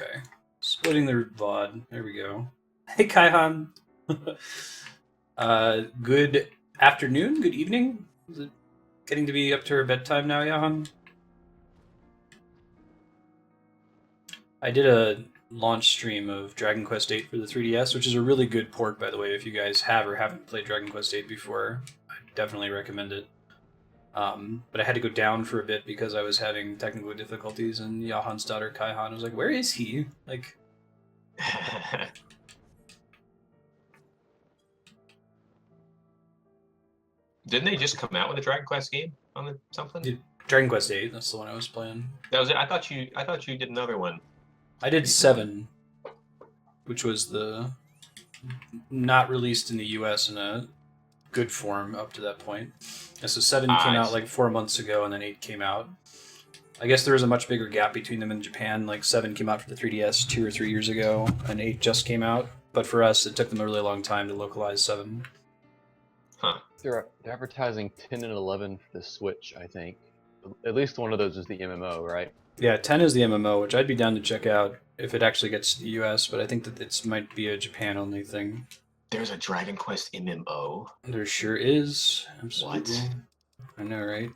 Okay. Splitting the VOD. There we go. Hey, Kaihan. Good afternoon, good evening. Is it getting to be up to her bedtime now, Johan? I did a launch stream of Dragon Quest VIII for the 3DS, which is a really good port, by the way. If you guys have or haven't played Dragon Quest VIII before, I definitely recommend it. But I had to go down for a bit because I was having technical difficulties, and Johan's daughter Kaihan was like, "Where is he?" Like, Didn't they just come out with a Dragon Quest game on the something? Dragon Quest VIII. That's the one I was playing. That was it. I thought you did another one. I did 7, which was the not released in the US in a good form up to that point. And so 7 came out like 4 months ago, and then 8 came out. I guess there was a much bigger gap between them in Japan. Like 7 came out for the 3DS 2 or 3 years ago, and 8 just came out. But for us, it took them a really long time to localize 7. Huh. They're advertising 10 and 11 for the Switch, I think. At least one of those is the MMO, right? Yeah, 10 is the MMO, which I'd be down to check out if it actually gets to the US, but I think that it might be a Japan-only thing. There's a Dragon Quest MMO? There sure is. Absolutely. What? I know, right?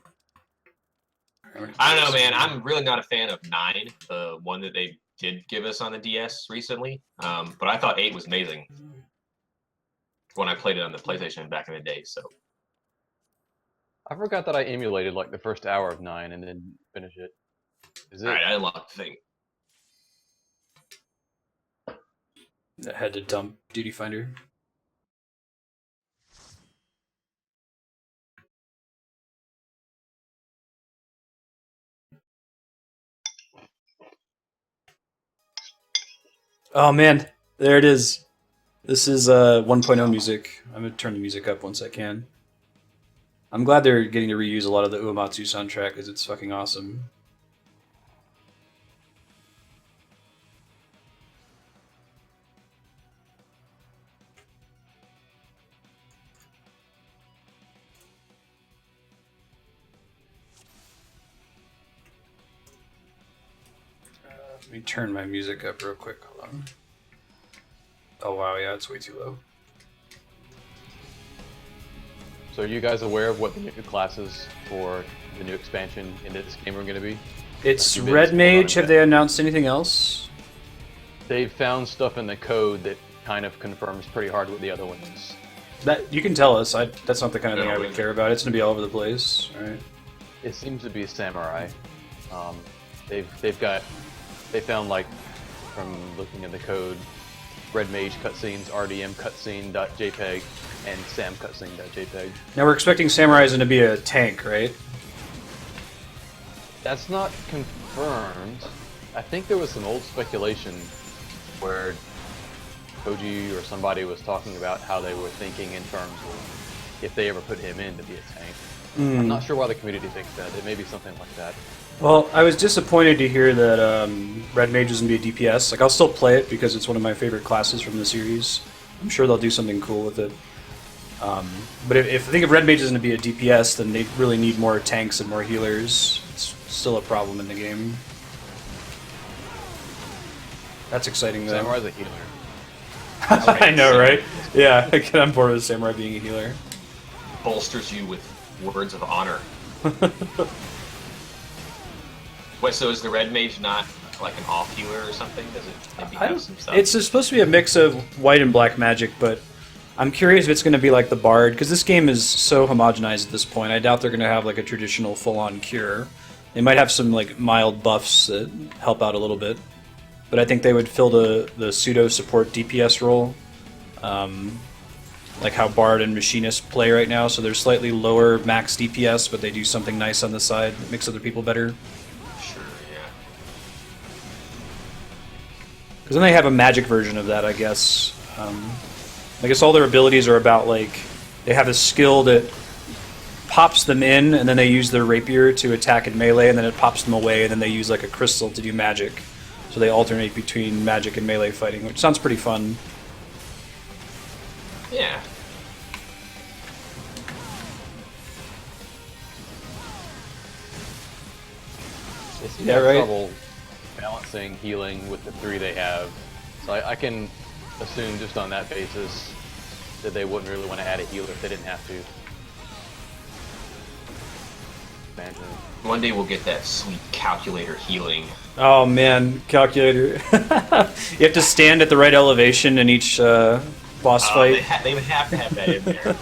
I don't know, man. I'm really not a fan of 9, the one that they did give us on the DS recently. But I thought 8 was amazing when I played it on the PlayStation back in the day. So I forgot that I emulated like the first hour of 9 and then finish it. All right, I unlocked the thing. I had to dump Duty Finder. Oh man, there it is. This is 1.0 music. I'm gonna turn the music up once I can. I'm glad they're getting to reuse a lot of the Uematsu soundtrack because it's fucking awesome. Let me turn my music up real quick. Hold on. Oh wow, yeah, it's way too low. So are you guys aware of what the new classes for the new expansion into this game are going to be? It's Red Mage. Have they announced anything else? They've found stuff in the code that kind of confirms pretty hard what the other one is. That you can tell us. That's not the kind of thing I would care about. It's gonna be all over the place, right? It seems to be a samurai. They found, like, from looking at the code, Red Mage cutscenes, RDM cutscene.jpg, and Sam cutscene.jpg. Now we're expecting samurais to be a tank, right? That's not confirmed. I think there was some old speculation where Koji or somebody was talking about how they were thinking in terms of if they ever put him in to be a tank. I'm not sure why the community thinks that. It may be something like that. Well, I was disappointed to hear that Red Mage is going to be a DPS. Like, I'll still play it because it's one of my favorite classes from the series. I'm sure they'll do something cool with it. But if I think if Red Mage is going to be a DPS, then they really need more tanks and more healers. It's still a problem in the game. That's exciting, though. Samurai's a healer. I know, right? Yeah, I get on board with Samurai being a healer. Bolsters you with words of honor. Wait, so is the Red Mage not like an off healer or something? Does it maybe have some stuff? It's supposed to be a mix of white and black magic, but I'm curious if it's going to be like the Bard, because this game is so homogenized at this point. I doubt they're going to have like a traditional full-on cure. They might have some like mild buffs that help out a little bit, but I think they would fill the pseudo-support DPS role, like how Bard and Machinist play right now. So they're slightly lower max DPS, but they do something nice on the side that makes other people better. Because then they have a magic version of that, I guess. I guess all their abilities are about, like, they have a skill that pops them in, and then they use their rapier to attack in melee, and then it pops them away, and then they use, like, a crystal to do magic. So they alternate between magic and melee fighting, which sounds pretty fun. Yeah. Yeah, right? balancing healing with the 3 they have. So I can assume just on that basis that they wouldn't really want to add a healer if they didn't have to. Imagine. One day we'll get that sweet calculator healing. Oh man, calculator. You have to stand at the right elevation in each boss fight. They would have to have that in there.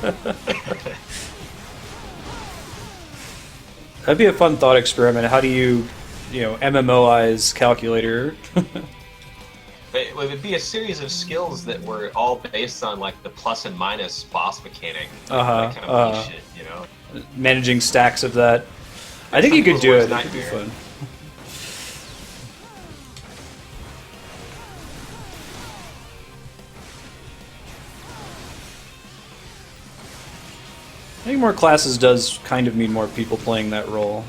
That'd be a fun thought experiment. How do you MMOize calculator? It would be a series of skills that were all based on like the plus and minus boss mechanic. That kind of shit, you know? Managing stacks of that. I think you could do it. It'd be fun. I think more classes does kind of mean more people playing that role.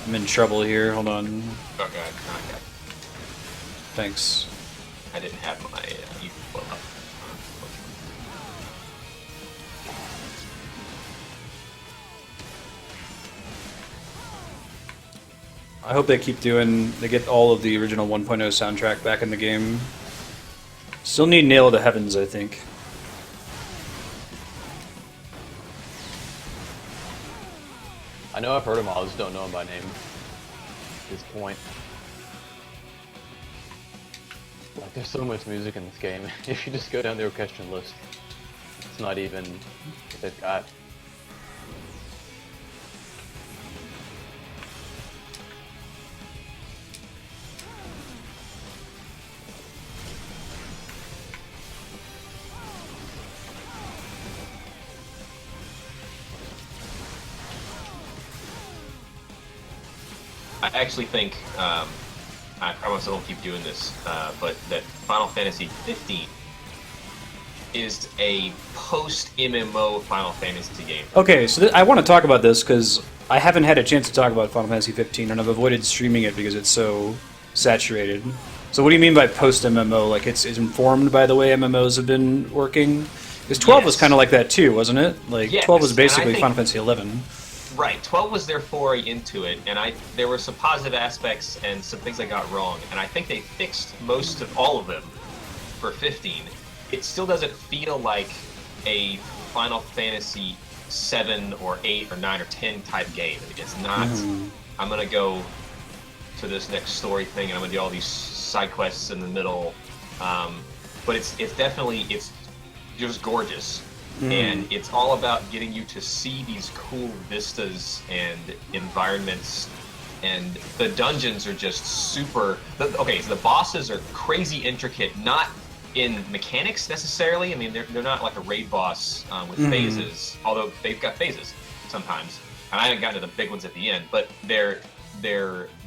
I'm in trouble here. Hold on. Okay. Thanks. I didn't have my well up. I hope they get all of the original 1.0 soundtrack back in the game. Still need Nail to Heavens, I think. I know I've heard them all, I just don't know them by name at this point. Like, there's so much music in this game. If you just go down the orchestral list, it's not even what they've got. I actually think, I promise I won't keep doing this, but that Final Fantasy 15 is a post-MMO Final Fantasy game. Okay, so I want to talk about this because I haven't had a chance to talk about Final Fantasy 15, and I've avoided streaming it because it's so saturated. So what do you mean by post-MMO? Like, it's informed by the way MMOs have been working? Because 12 was kind of like that too, wasn't it? Like, yes, 12 was basically Final Fantasy 11. Right, 12 was their foray into it, and there were some positive aspects and some things I got wrong, and I think they fixed most of all of them for 15. It still doesn't feel like a Final Fantasy 7 or 8 or 9 or 10 type game. It's not, I'm going to go to this next story thing and I'm going to do all these side quests in the middle, but it's definitely, it's just gorgeous. And it's all about getting you to see these cool vistas and environments, and the dungeons are just super. Okay, so the bosses are crazy intricate, not in mechanics necessarily. I mean, they're not like a raid boss with phases, although they've got phases sometimes. And I haven't gotten to the big ones at the end, but they're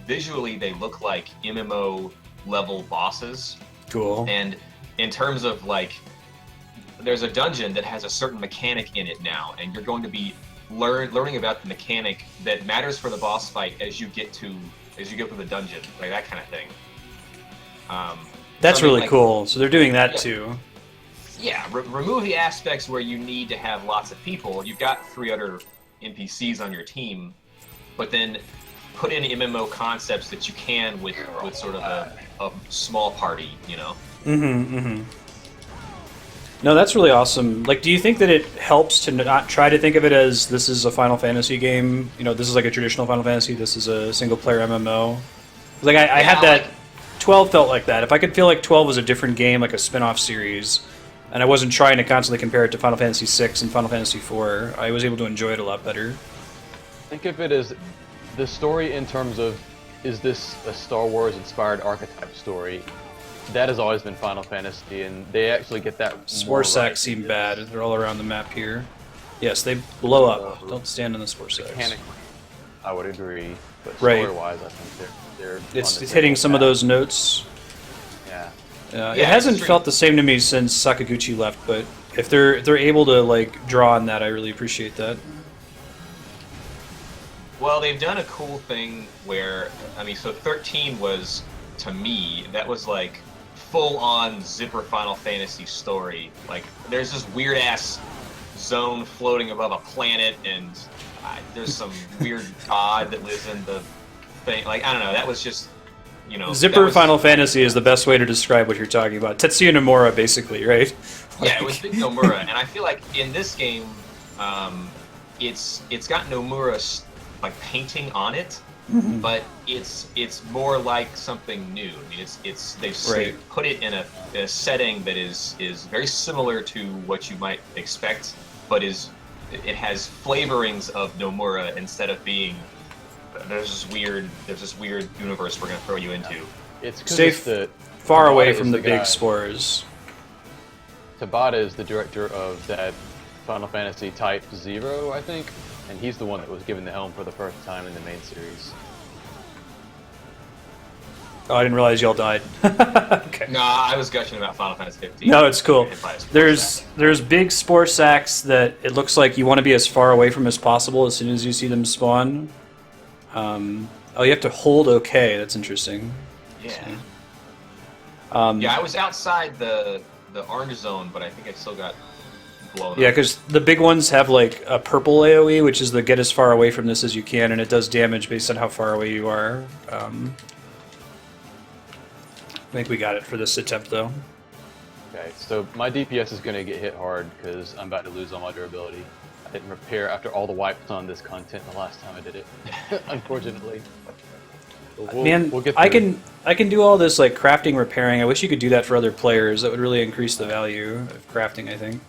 visually they look like MMO level bosses. Cool. And in terms of like, there's a dungeon that has a certain mechanic in it now, and you're going to be learning about the mechanic that matters for the boss fight as you go through the dungeon, like that kind of thing. That's really cool. So they're doing that too. Yeah, remove the aspects where you need to have lots of people. You've got 3 other NPCs on your team, but then put in MMO concepts that you can with sort of a small party, you know? No, that's really awesome. Like, do you think that it helps to not try to think of it as this is a Final Fantasy game? You know, this is like a traditional Final Fantasy, this is a single-player MMO? Like, I had that... 12 felt like that. If I could feel like 12 was a different game, like a spin-off series, and I wasn't trying to constantly compare it to Final Fantasy 6 and Final Fantasy 4, I was able to enjoy it a lot better. Think of it as the story in terms of, is this a Star Wars-inspired archetype story? That has always been Final Fantasy, and they actually get that. Spore sacks seem bad. They're all around the map here. Yes, they blow up. Don't stand in the spore sacks. Mechanically, I would agree, but Right. story-wise, I think they're It's hitting some of those notes. Yeah. It hasn't felt the same to me since Sakaguchi left, but if they're able to like draw on that, I really appreciate that. Well, they've done a cool thing where, I mean, so 13 was, to me, that was like full-on zipper Final Fantasy story. Like, there's this weird-ass zone floating above a planet, and there's some weird god that lives in the thing. Like, I don't know. That was just, you know. Zipper that was, Final Fantasy is the best way to describe what you're talking about. Tetsuya Nomura, basically, right? Yeah, it was Big Nomura, and I feel like in this game, it's got Nomura like painting on it, but it's more like something new. I mean, they've put it in a setting that is very similar to what you might expect, but it has flavorings of Nomura instead of being there's this weird universe we're gonna throw you into. It's Stay far away from the big spores. Tabata is the director of that Final Fantasy Type 0, I think, and he's the one that was given the helm for the first time in the main series. Oh, I didn't realize y'all died. Okay. No, I was gushing about Final Fantasy 15. No, it's cool. There's big spore sacks that it looks like you want to be as far away from as possible as soon as you see them spawn. Oh, you have to hold OK. That's interesting. Yeah. Yeah, I was outside the orange zone, but I think I still got blown up. Yeah, because the big ones have like a purple AoE, which is the get as far away from this as you can, and it does damage based on how far away you are. I think we got it for this attempt, though. Okay, so my DPS is going to get hit hard because I'm about to lose all my durability. I didn't repair after all the wipes on this content the last time I did it, unfortunately. Man, we'll get I can do all this like crafting, repairing. I wish you could do that for other players. That would really increase the value of crafting, I think.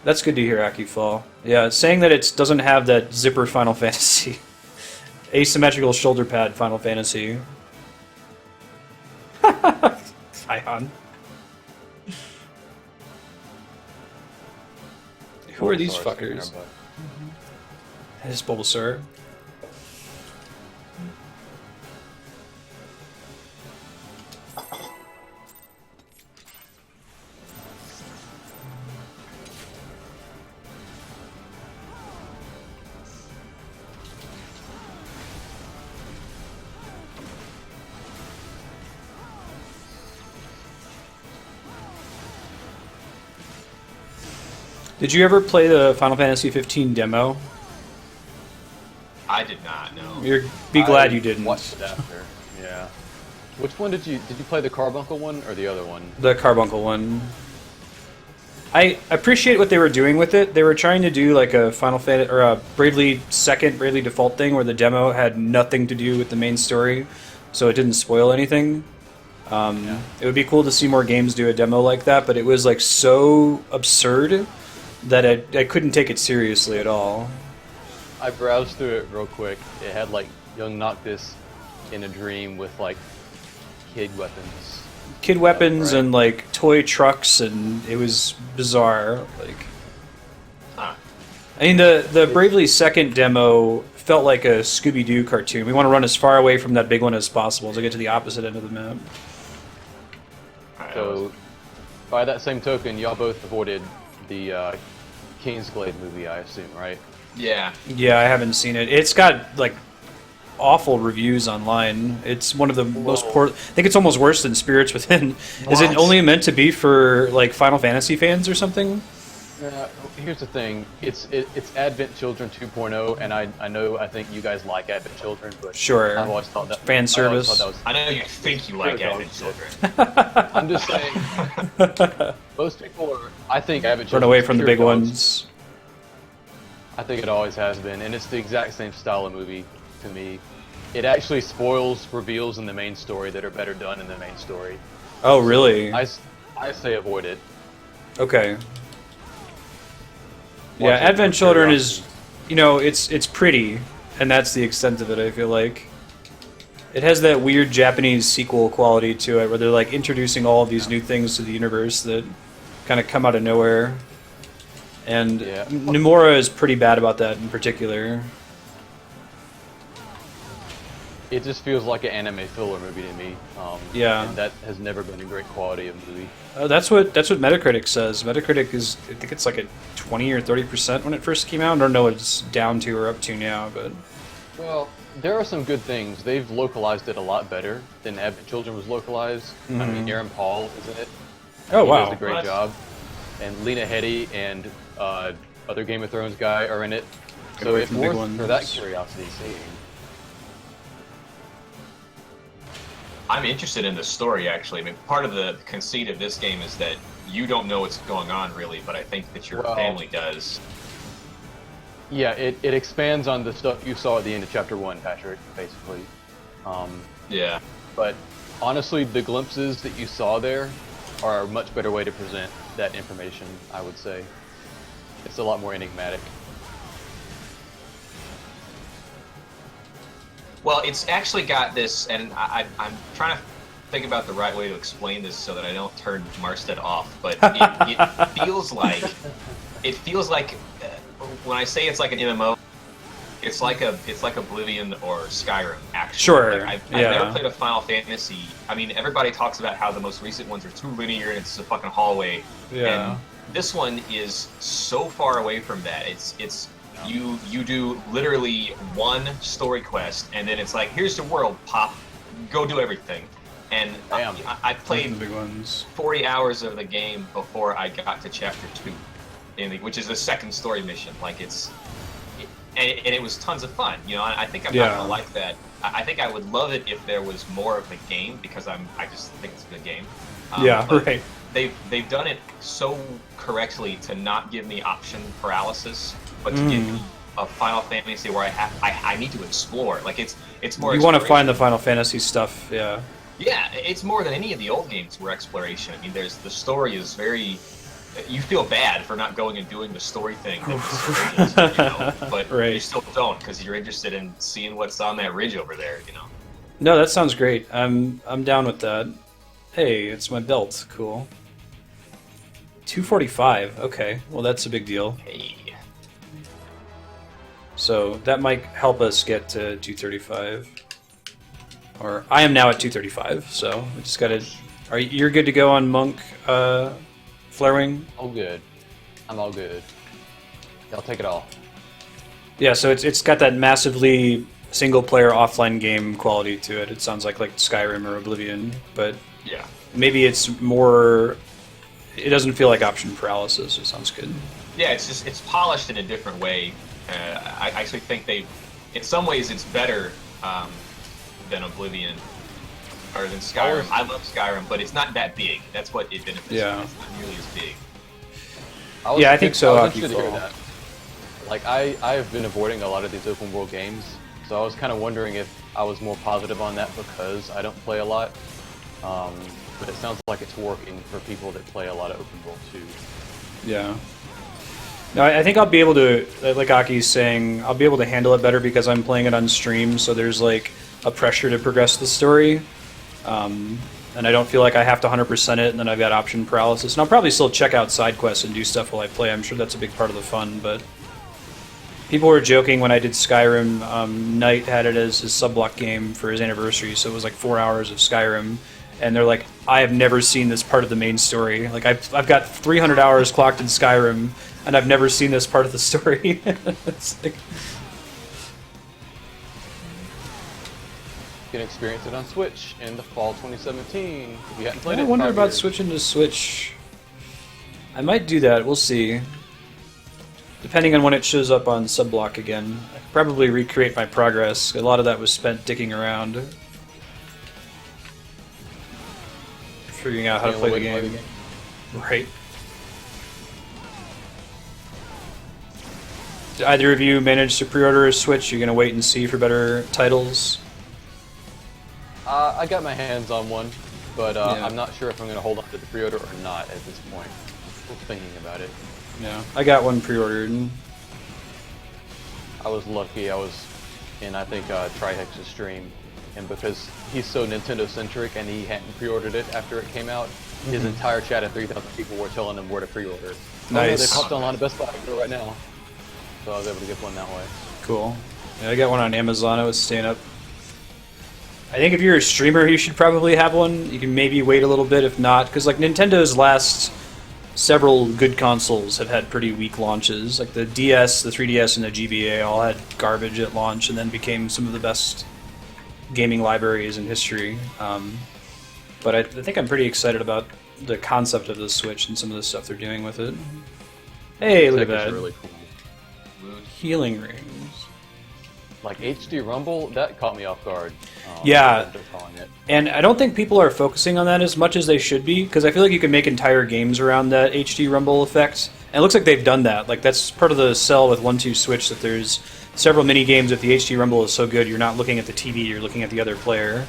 That's good to hear, Akifall. Yeah, saying that it doesn't have that zipper Final Fantasy. Asymmetrical shoulder pad Final Fantasy. Ion. Who are these fuckers? This Bulbasaur. Did you ever play the Final Fantasy 15 demo? I did not know. Be glad you didn't. Watched it after. Yeah. Which one did you play? The Carbuncle one or the other one? The Carbuncle one. I appreciate what they were doing with it. They were trying to do like a Final Fantasy or a Bravely Default thing where the demo had nothing to do with the main story, so it didn't spoil anything. It would be cool to see more games do a demo like that, but it was like so absurd that I couldn't take it seriously at all. I browsed through it real quick. It had like young Noctis in a dream with like kid weapons. Kid weapons and like toy trucks, and it was bizarre. Like, I mean, the Bravely Second demo felt like a Scooby-Doo cartoon. We want to run as far away from that big one as possible to get to the opposite end of the map. So, by that same token, y'all both avoided the Kingsglaive movie, I assume, right? Yeah. Yeah, I haven't seen it. It's got like awful reviews online. It's one of the most poor. I think it's almost worse than Spirits Within. What? Is it only meant to be for like Final Fantasy fans or something? Here's the thing. It's Advent Children 2.0, and I think you guys like Advent Children, but sure. I've always thought that fan service. I know you think you like Advent Children. I'm just saying. Most people are. I think Advent Children run away from the big ones. I think it always has been, and it's the exact same style of movie to me. It actually spoils reveals in the main story that are better done in the main story. Oh, really? I say avoid it. Okay. Yeah, Advent Children is, it's pretty, and that's the extent of it, I feel like. It has that weird Japanese sequel quality to it, where they're like introducing all of these new things to the universe that kind of come out of nowhere. And Nomura is pretty bad about that in particular. It just feels like an anime filler movie to me. And that has never been a great quality of movie. That's what Metacritic says. Metacritic is, I think it's like a 20 or 30% when it first came out. I don't know what it's down to or up to now, but... Well, there are some good things. They've localized it a lot better than Advent Children was localized. Mm-hmm. I mean, Aaron Paul is in it. Oh, he wow. does a great job. And Lena Headey and other Game of Thrones guy are in it. So away it's from the big worth ones. for that curiosity seeing. I'm interested in the story, actually. I mean, part of the conceit of this game is that you don't know what's going on, really, but I think that your family does. Yeah, it expands on the stuff you saw at the end of Chapter 1, Patrick, basically. Yeah. But honestly, the glimpses that you saw there are a much better way to present that information, I would say. It's a lot more enigmatic. Well, it's actually got this, and I'm trying to think about the right way to explain this so that I don't turn Marstead off, but it feels like, when I say it's like an MMO, it's like Oblivion or Skyrim, actually. Sure. Like, I've never played a Final Fantasy. I mean, everybody talks about how the most recent ones are too linear and it's a fucking hallway. Yeah. And this one is so far away from that. You do literally one story quest, and then it's like, here's the world, pop, go do everything. And I played the big ones. 40 hours of the game before I got to chapter 2, which is the second story mission. Like and it was tons of fun, you know. And I think I'm not gonna like that. I think I would love it if there was more of the game, because I just think it's a good game. Right. They've done it so correctly to not give me option paralysis, but to give me a Final Fantasy where I need to explore. Like it's more. You want to find the Final Fantasy stuff, yeah. Yeah, it's more than any of the old games were exploration. I mean, the story is very. You feel bad for not going and doing the story thing, but right. You still don't, because you're interested in seeing what's on that ridge over there, you know. No, that sounds great. I'm down with that. Hey, it's my belt. Cool. 245. Okay, well that's a big deal. Hey. So that might help us get to 235. Or I am now at 235. So we just gotta. You're good to go on Monk, Flarewing? All good. I'm all good. I'll take it all. Yeah, so it's got that massively single-player offline game quality to it. It sounds like Skyrim or Oblivion, but Yeah. maybe it's more. It doesn't feel like option paralysis. It sounds good. Yeah, it's polished in a different way. I actually think in some ways, it's better than Oblivion or than Skyrim. I love Skyrim, but it's not that big. That's what it benefits. Yeah. It's not nearly as big. I think so. I was interested to hear that. Like I have been avoiding a lot of these open world games, so I was kind of wondering if I was more positive on that because I don't play a lot. But it sounds like it's working for people that play a lot of open world too. Yeah. No, I think I'll be able to, like Aki's saying, I'll be able to handle it better because I'm playing it on stream, so there's like a pressure to progress the story. And I don't feel like I have to 100% it, and then I've got option paralysis. And I'll probably still check out side quests and do stuff while I play. I'm sure that's a big part of the fun, but people were joking when I did Skyrim. Knight had it as his sub-block game for his anniversary, so it was like 4 hours of Skyrim. And they're like, I have never seen this part of the main story. Like, I've got 300 hours clocked in Skyrim, and I've never seen this part of the story. It's like... You can experience it on Switch in the fall 2017. If you hadn't played it, I wonder 5 about years. switching to Switch. I might do that. We'll see. Depending on when it shows up on Subblock again. I could probably recreate my progress. A lot of that was spent dicking around. Figuring out how to play the game. Right. Did either of you manage to pre-order a Switch? You're going to wait and see for better titles? I got my hands on one, but Yeah. I'm not sure if I'm going to hold on to the pre-order or not at this point. I'm still thinking about it. Yeah. I got one pre-ordered. I was lucky. I was in, I think, Trihex's stream, and because he's so Nintendo-centric and he hadn't pre-ordered it after it came out, his entire chat of 3,000 people were telling him where to pre-order. Nice. Oh, no, they popped online at Best Buy right now, so I was able to get one that way. Cool. Yeah, I got one on Amazon. I was staying up. I think if you're a streamer, you should probably have one. You can maybe wait a little bit if not, because like Nintendo's last several good consoles have had pretty weak launches. Like the DS, the 3DS, and the GBA all had garbage at launch, and then became some of the best gaming libraries in history. But I think I'm pretty excited about the concept of the Switch and some of the stuff they're doing with it. Hey, look at It's that. really cool. Healing ring. like HD Rumble, that caught me off guard. Yeah. What they're calling it. And I don't think people are focusing on that as much as they should be, because I feel like you can make entire games around that HD Rumble effect. And it looks like they've done that. Like, that's part of the sell with 1-2 Switch, that there's several mini games. If the HD Rumble is so good, you're not looking at the TV, you're looking at the other player.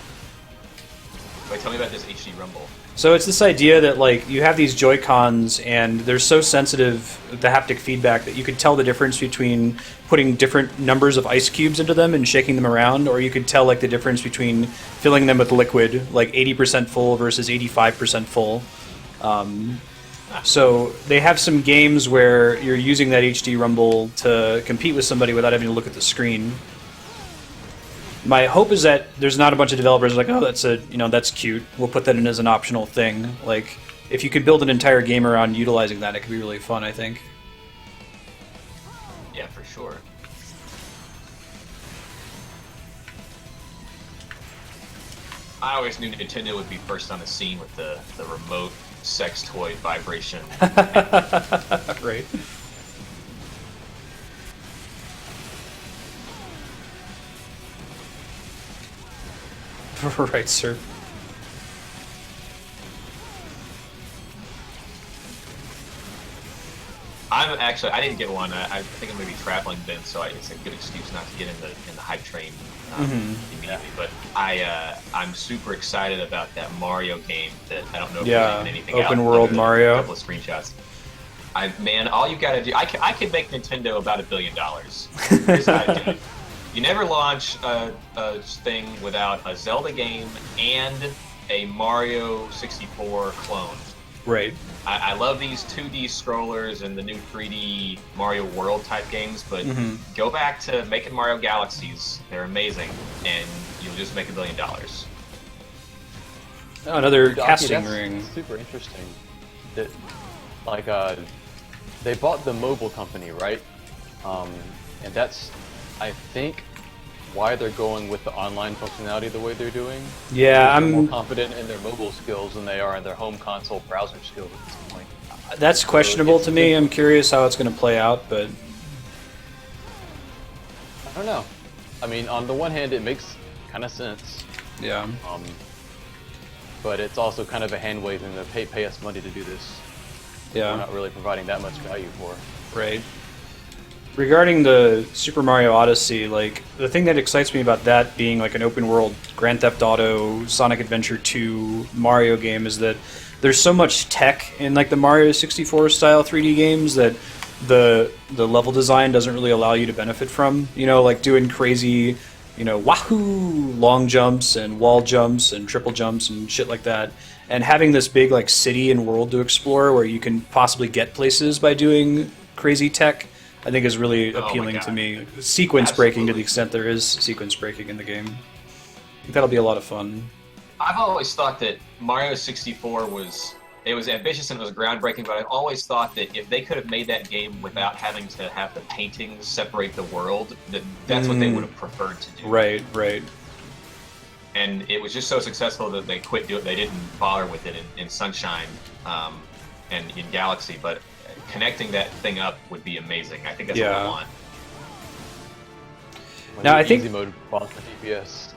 Wait, tell me about this HD Rumble. So it's this idea that, like, you have these Joy-Cons, and they're so sensitive, the haptic feedback, that you could tell the difference between putting different numbers of ice cubes into them and shaking them around, or you could tell, like, the difference between filling them with liquid, like 80% full versus 85% full. So they have some games where you're using that HD Rumble to compete with somebody without having to look at the screen. My hope is that there's not a bunch of developers like, oh, that's cute. We'll put that in as an optional thing. Like, if you could build an entire game around utilizing that, it could be really fun, I think. Yeah, for sure. I always knew Nintendo would be first on the scene with the remote sex toy vibration. Right. Right, sir. I didn't get one. I think I'm going to be traveling then, so it's a good excuse not to get in the hype train immediately. But I'm super excited about that Mario game that I don't know if there's even anything open out, world Mario. A couple of screenshots. Man, all you got to do, I could make Nintendo about $1 billion. Here's how I do it. You never launch a thing without a Zelda game and a Mario 64 clone. Right. I love these 2D scrollers and the new 3D Mario World type games, but go back to making Mario Galaxies. They're amazing, and you'll just make $1 billion. Oh, another Donkey, casting that's ring. Super interesting. That, like, they bought the mobile company, right? And that's, I think, why they're going with the online functionality the way they're doing. Yeah, They're more I'm. confident in their mobile skills than they are in their home console browser skills at this point. That's questionable to me. I'm curious how it's going to play out, but I don't know. I mean, on the one hand, it makes kind of sense. yeah. But it's also kind of a hand waving to pay us money to do this. Yeah. We're not really providing that much value for. Right. Regarding the Super Mario Odyssey, like, the thing that excites me about that being like an open world Grand Theft Auto, Sonic Adventure 2 Mario game is that there's so much tech in like the Mario 64 style 3D games that the level design doesn't really allow you to benefit from. You know, like doing crazy, wahoo long jumps and wall jumps and triple jumps and shit like that. And having this big like city and world to explore where you can possibly get places by doing crazy tech, I think is really appealing to me. Sequence breaking to the extent there is sequence breaking in the game. I think that'll be a lot of fun. I've always thought that Mario 64 was ambitious and it was groundbreaking, but I've always thought that if they could have made that game without having to have the paintings separate the world, that's what they would have preferred to do. Right, right. And it was just so successful that they quit doing. They didn't bother with it in Sunshine and in Galaxy, but connecting that thing up would be amazing. I think that's what I want. Now I think easy mode boss the DPS.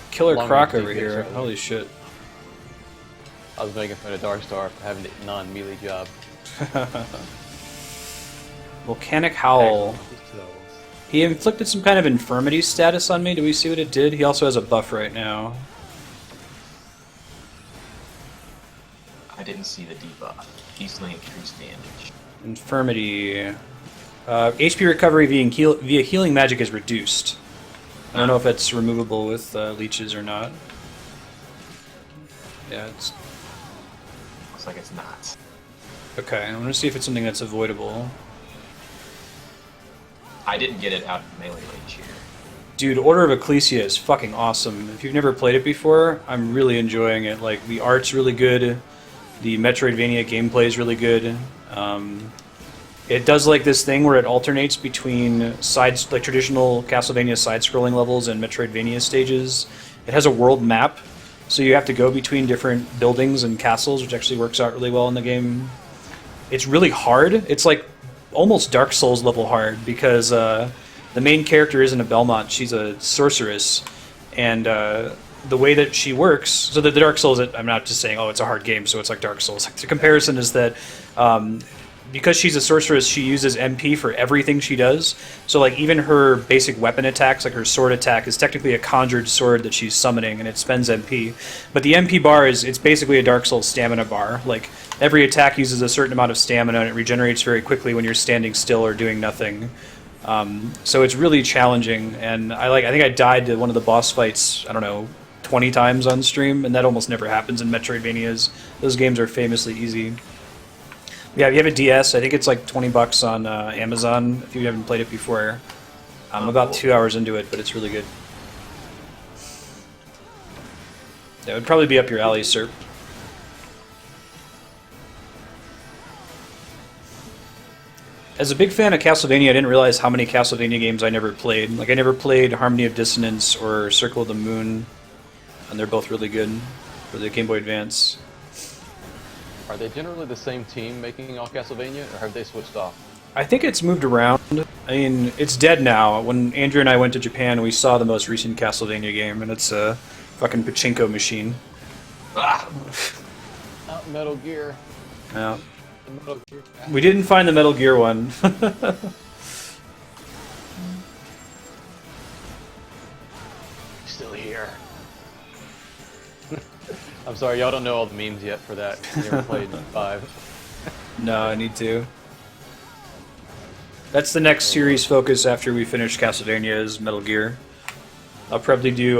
Killer Long Croc range over DPS, here. right? Holy shit. I was making fun of Darkstar for having a non-melee job. Volcanic Howl. He inflicted some kind of infirmity status on me. Do we see what it did? He also has a buff right now. I didn't see the debuff. Easily increased damage. Infirmity. HP recovery via healing magic is reduced. I don't know if it's removable with leeches or not. Yeah, it's... Looks like it's not. Okay, I'm gonna see if it's something that's avoidable. I didn't get it out of melee range here. Dude, Order of Ecclesia is fucking awesome. If you've never played it before, I'm really enjoying it. Like, the art's really good, the Metroidvania gameplay is really good. It does like this thing where it alternates between like traditional Castlevania side-scrolling levels and Metroidvania stages. It has a world map, so you have to go between different buildings and castles, which actually works out really well in the game. It's really hard. It's like almost Dark Souls level hard because the main character isn't a Belmont; she's a sorceress, and the way that she works. So the Dark Souls, I'm not just saying, oh, it's a hard game, so it's like Dark Souls. Like, the comparison is that because she's a sorceress, she uses MP for everything she does. So like even her basic weapon attacks, like her sword attack, is technically a conjured sword that she's summoning, and it spends MP. But the MP bar it's basically a Dark Souls stamina bar. Like every attack uses a certain amount of stamina, and it regenerates very quickly when you're standing still or doing nothing. So it's really challenging, and I think I died to one of the boss fights, I don't know, 20 times on stream, and that almost never happens in Metroidvanias. Those games are famously easy. Yeah, if you have a DS, I think it's like $20 on Amazon if you haven't played it before. I'm about 2 hours into it, but it's really good. That would probably be up your alley, sir. As a big fan of Castlevania, I didn't realize how many Castlevania games I never played. Like, I never played Harmony of Dissonance or Circle of the Moon, and they're both really good for the Game Boy Advance. Are they generally the same team making all Castlevania, or have they switched off? I think it's moved around. I mean, it's dead now. When Andrew and I went to Japan, we saw the most recent Castlevania game, and it's a fucking pachinko machine. Ah! Not Metal Gear. Yeah. Metal Gear. We didn't find the Metal Gear one. Still here. I'm sorry, y'all don't know all the memes yet for that. You never played 5. No, I need to. That's the next series focus after we finish Castlevania is Metal Gear. I'll probably do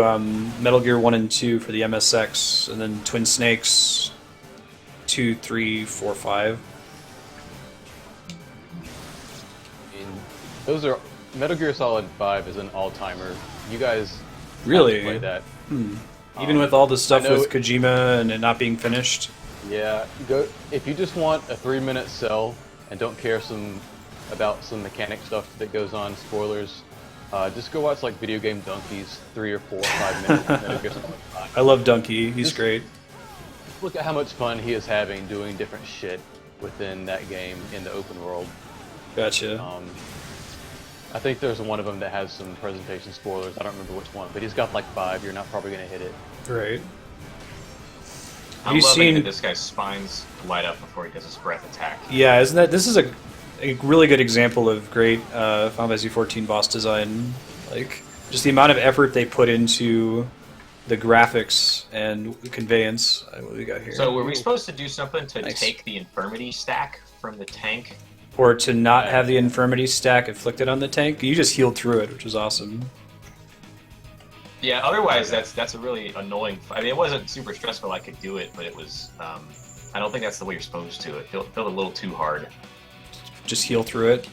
Metal Gear 1 and 2 for the MSX, and then Twin Snakes 2, 3, 4, 5. I mean, those are Metal Gear Solid 5 is an all-timer. You guys Really? have to play that. Even with all the stuff know with Kojima and it not being finished? Yeah, go if you just want a 3-minute sell and don't care about some mechanic stuff that goes on, spoilers, just go watch like Video Game Donkeys, 3 or 4 or 5 minutes. Metal Gear Solid 5. I love Donkey, he's great. Look at how much fun he is having doing different shit within that game in the open world. Gotcha. I think there's one of them that has some presentation spoilers. I don't remember which one, but he's got like 5. You're not probably going to hit it. Right. I'm loving that this guy's spines light up before he does his breath attack. Yeah, isn't that... This is a really good example of great Final Fantasy XIV boss design. Like, just the amount of effort they put into the graphics and conveyance. What do we got here? So were we supposed to do something to Nice. take the infirmity stack from the tank? Or to not have the infirmity stack inflicted on the tank? You just healed through it, which was awesome. Yeah, otherwise that's a really annoying... I mean, it wasn't super stressful, I could do it, but it was... I don't think that's the way you're supposed to. It felt a little too hard. Just heal through it.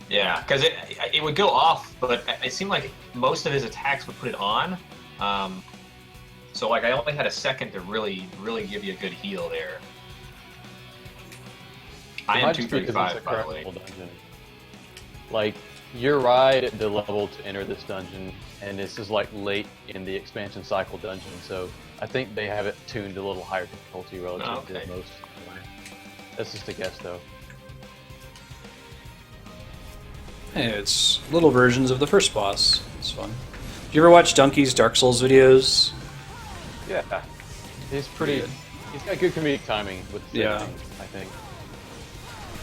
Yeah, because it would go off, but it seemed like most of his attacks would put it on. So like I only had a second to really give you a good heal there. I am 235, by the way. Dungeon. Like, you're right at the level to enter this dungeon, and this is like late in the expansion cycle dungeon, so I think they have it tuned a little higher difficulty relative to most. That's just a guess, though. Hey, it's little versions of the first boss. It's fun. Did you ever watch Donkey's Dark Souls videos? Yeah, he's pretty. He's got good comedic timing with the Yeah. things, I think.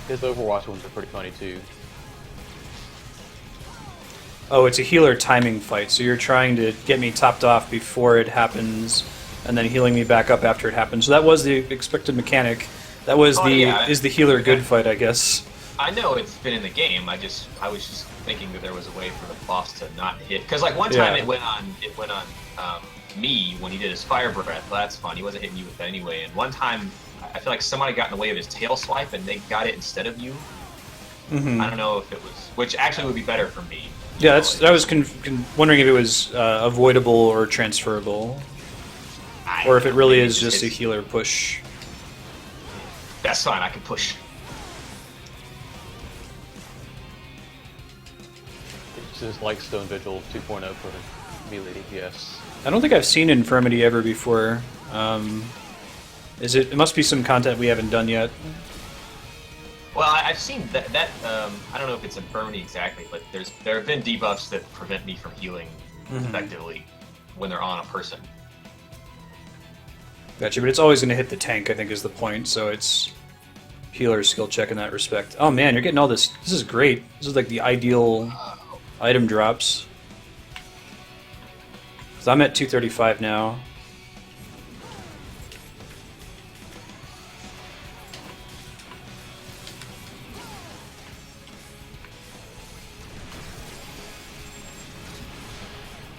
His Overwatch ones are pretty funny too. Oh, it's a healer timing fight, so you're trying to get me topped off before it happens, and then healing me back up after it happens. So that was the expected mechanic. That was is the healer good fight, I guess. I know it's been in the game. I was just thinking that there was a way for the boss to not hit. Because like one time it went on me when he did his fire breath. Well, that's fun. He wasn't hitting you with that anyway. And one time, I feel like somebody got in the way of his tail swipe and they got it instead of you. I don't know if it was, which actually would be better for me. Yeah, I was wondering if it was avoidable or transferable, or if it really is just a healer push. That's fine. I can push. It's just like Stone Vigil 2.0 for melee DPS. I don't think I've seen Infirmity ever before. It must be some content we haven't done yet. Well, I've seen that. I don't know if it's infirmity exactly, but there have been debuffs that prevent me from healing effectively when they're on a person. Gotcha, but it's always going to hit the tank, I think, is the point, so it's healer skill check in that respect. Oh man, you're getting all this. This is great. This is like the ideal item drops. So I'm at 235 now.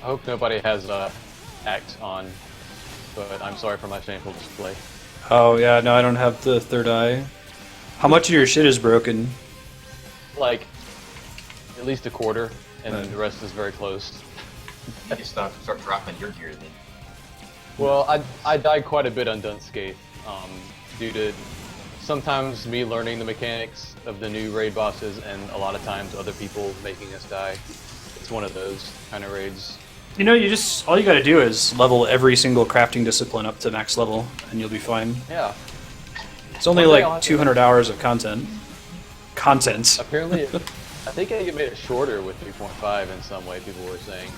I hope nobody has Act on, but I'm sorry for my shameful display. Oh yeah, no, I don't have the third eye. How much of your shit is broken? Like, at least a quarter, and then the rest is very close. You just start dropping your gear then. Well, I died quite a bit on Dunscape, due to sometimes me learning the mechanics of the new raid bosses, and a lot of times other people making us die. It's one of those kind of raids. You know, all you gotta do is level every single crafting discipline up to max level, and you'll be fine. Yeah. It's only like 200 hours of content. Apparently, I think I made it shorter with 3.5 in some way, people were saying.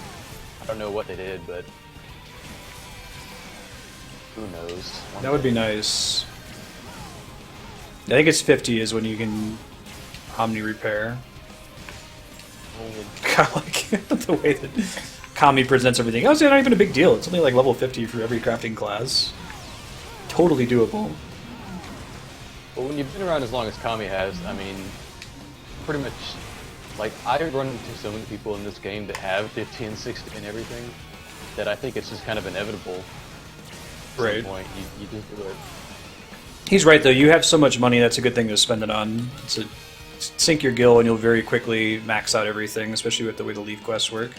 I don't know what they did, but who knows? That would be nice. I think it's 50 is when you can Omni repair. God, like the way that Kami presents everything. Oh, it's not even a big deal. It's only like level 50 for every crafting class. Totally doable. Well, when you've been around as long as Kami has, I mean, pretty much, like, I run into so many people in this game that have 50 and 60 and everything, that I think it's just kind of inevitable. Right. At some point, you just do it. He's right, though. You have so much money, that's a good thing to spend it on. To sink your gil, and you'll very quickly max out everything, especially with the way the leaf quests work.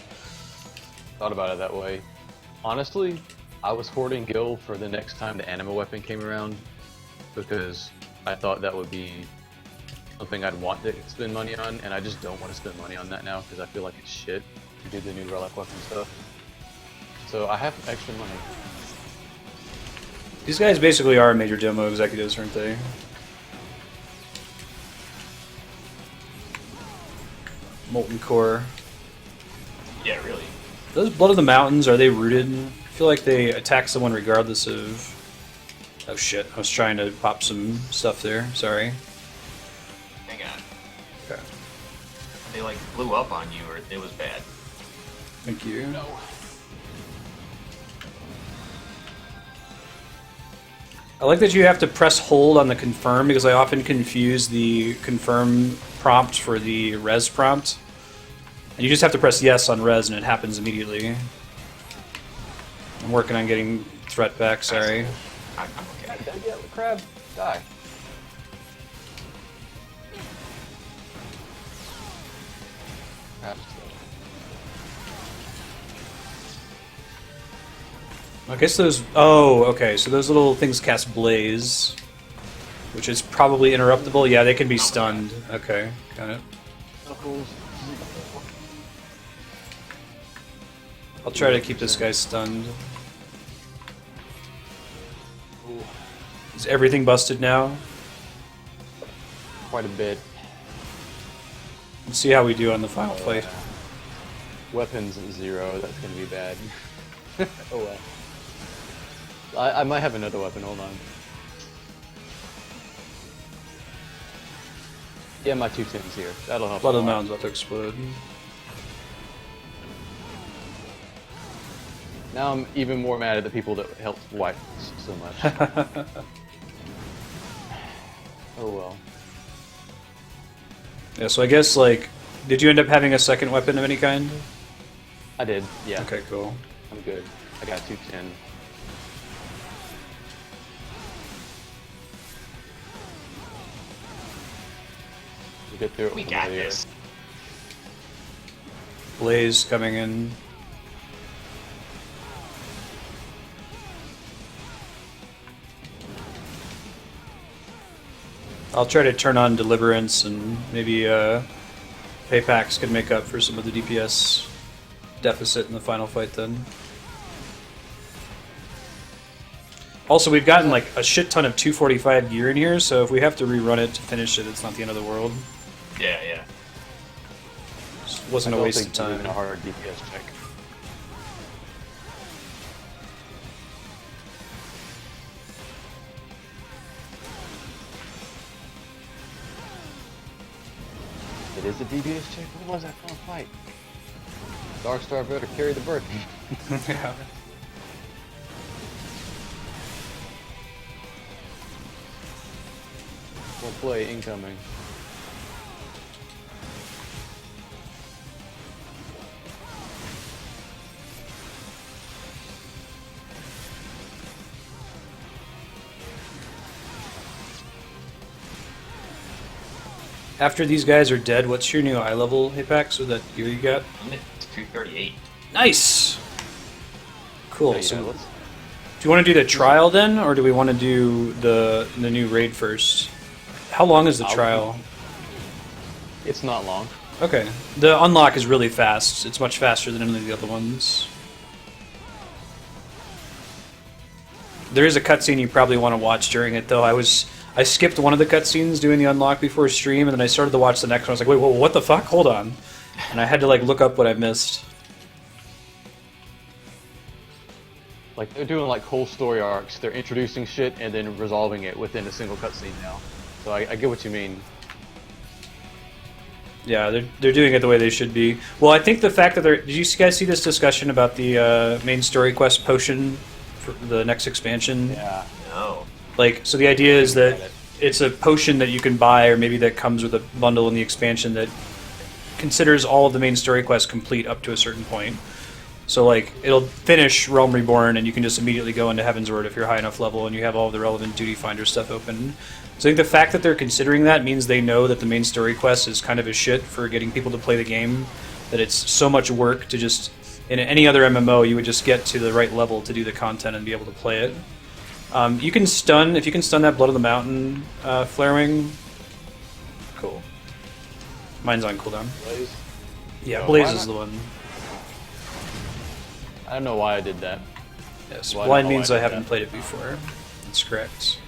Thought about it that way. Honestly, I was hoarding gil for the next time the anima weapon came around, because I thought that would be something I'd want to spend money on, and I just don't want to spend money on that now, because I feel like it's shit to do the new relic weapon stuff. So I have extra money. These guys basically are major demo executives, aren't they? Molten Core. Yeah, really. Those Blood of the Mountains, are they rooted? I feel like they attack someone regardless of... Oh shit, I was trying to pop some stuff there, sorry. Hang on. Okay. They like blew up on you, or it was bad. Thank you. No. I like that you have to press hold on the confirm, because I often confuse the confirm prompt for the res prompt. And you just have to press yes on res and it happens immediately. I'm working on getting threat back, sorry. I'm okay. Yeah, crab, die. Crab's I guess those... Oh, okay, so those little things cast Blaze, which is probably interruptible. Yeah, they can be stunned. Okay, got it. I'll try to keep this guy stunned. Is everything busted now? quite a bit. Let's see how we do on the final fight. Weapons at 0, that's gonna be bad. Oh well. I might have another weapon, hold on. Yeah, my 2 tins here. That'll help. Blood of the Mountain's about to explode. Now I'm even more mad at the people that helped wipe so much. Oh well. Yeah, so I guess, like, did you end up having a second weapon of any kind? I did, yeah. Okay, cool. I'm good. I got 210. We'll get through it. We with got familiar. this. Blaze coming in. I'll try to turn on Deliverance, and maybe Paypacks could make up for some of the DPS deficit in the final fight then. Also, we've gotten like a shit ton of 245 gear in here, so if we have to rerun it to finish it, it's not the end of the world. Yeah, yeah. Just wasn't a waste of time. Even a hard DPS check. It is a DPS check? What was that fun fight? Darkstar better carry the burden. Yeah. Full play incoming. After these guys are dead, what's your new eye level, Apex, with that gear you got? I'm at 238. Nice! Cool. Yeah, So, let's- do you want to do the trial then, or do we want to do the new raid first? How long is the trial? It's not long. Okay. The unlock is really fast. It's much faster than any of the other ones. There is a cutscene you probably want to watch during it, though. I skipped one of the cutscenes doing the unlock before stream, and then I started to watch the next one. I was like, wait, whoa, what the fuck? Hold on. And I had to like look up what I missed. Like, they're doing like whole story arcs. They're introducing shit and then resolving it within a single cutscene now. So I get what you mean. Yeah, they're doing it the way they should be. Well, I think the fact that did you guys see this discussion about the main story quest potion for the next expansion? Yeah. No. Like, so the idea is that it's a potion that you can buy, or maybe that comes with a bundle in the expansion that considers all of the main story quests complete up to a certain point. So, like, it'll finish Realm Reborn, and you can just immediately go into Heavensward if you're high enough level and you have all of the relevant Duty Finder stuff open. So I think the fact that they're considering that means they know that the main story quest is kind of a shit for getting people to play the game, that it's so much work to just... In any other MMO, you would just get to the right level to do the content and be able to play it. You can stun, if you can stun that Blood of the Mountain flare wing. Cool. Mine's on cooldown. Blaze? Yeah, Oh, Blaze why is not? the one. I don't know why I did that. Yes, Well, I blind don't know means why I I did haven't that. played it before. That's correct.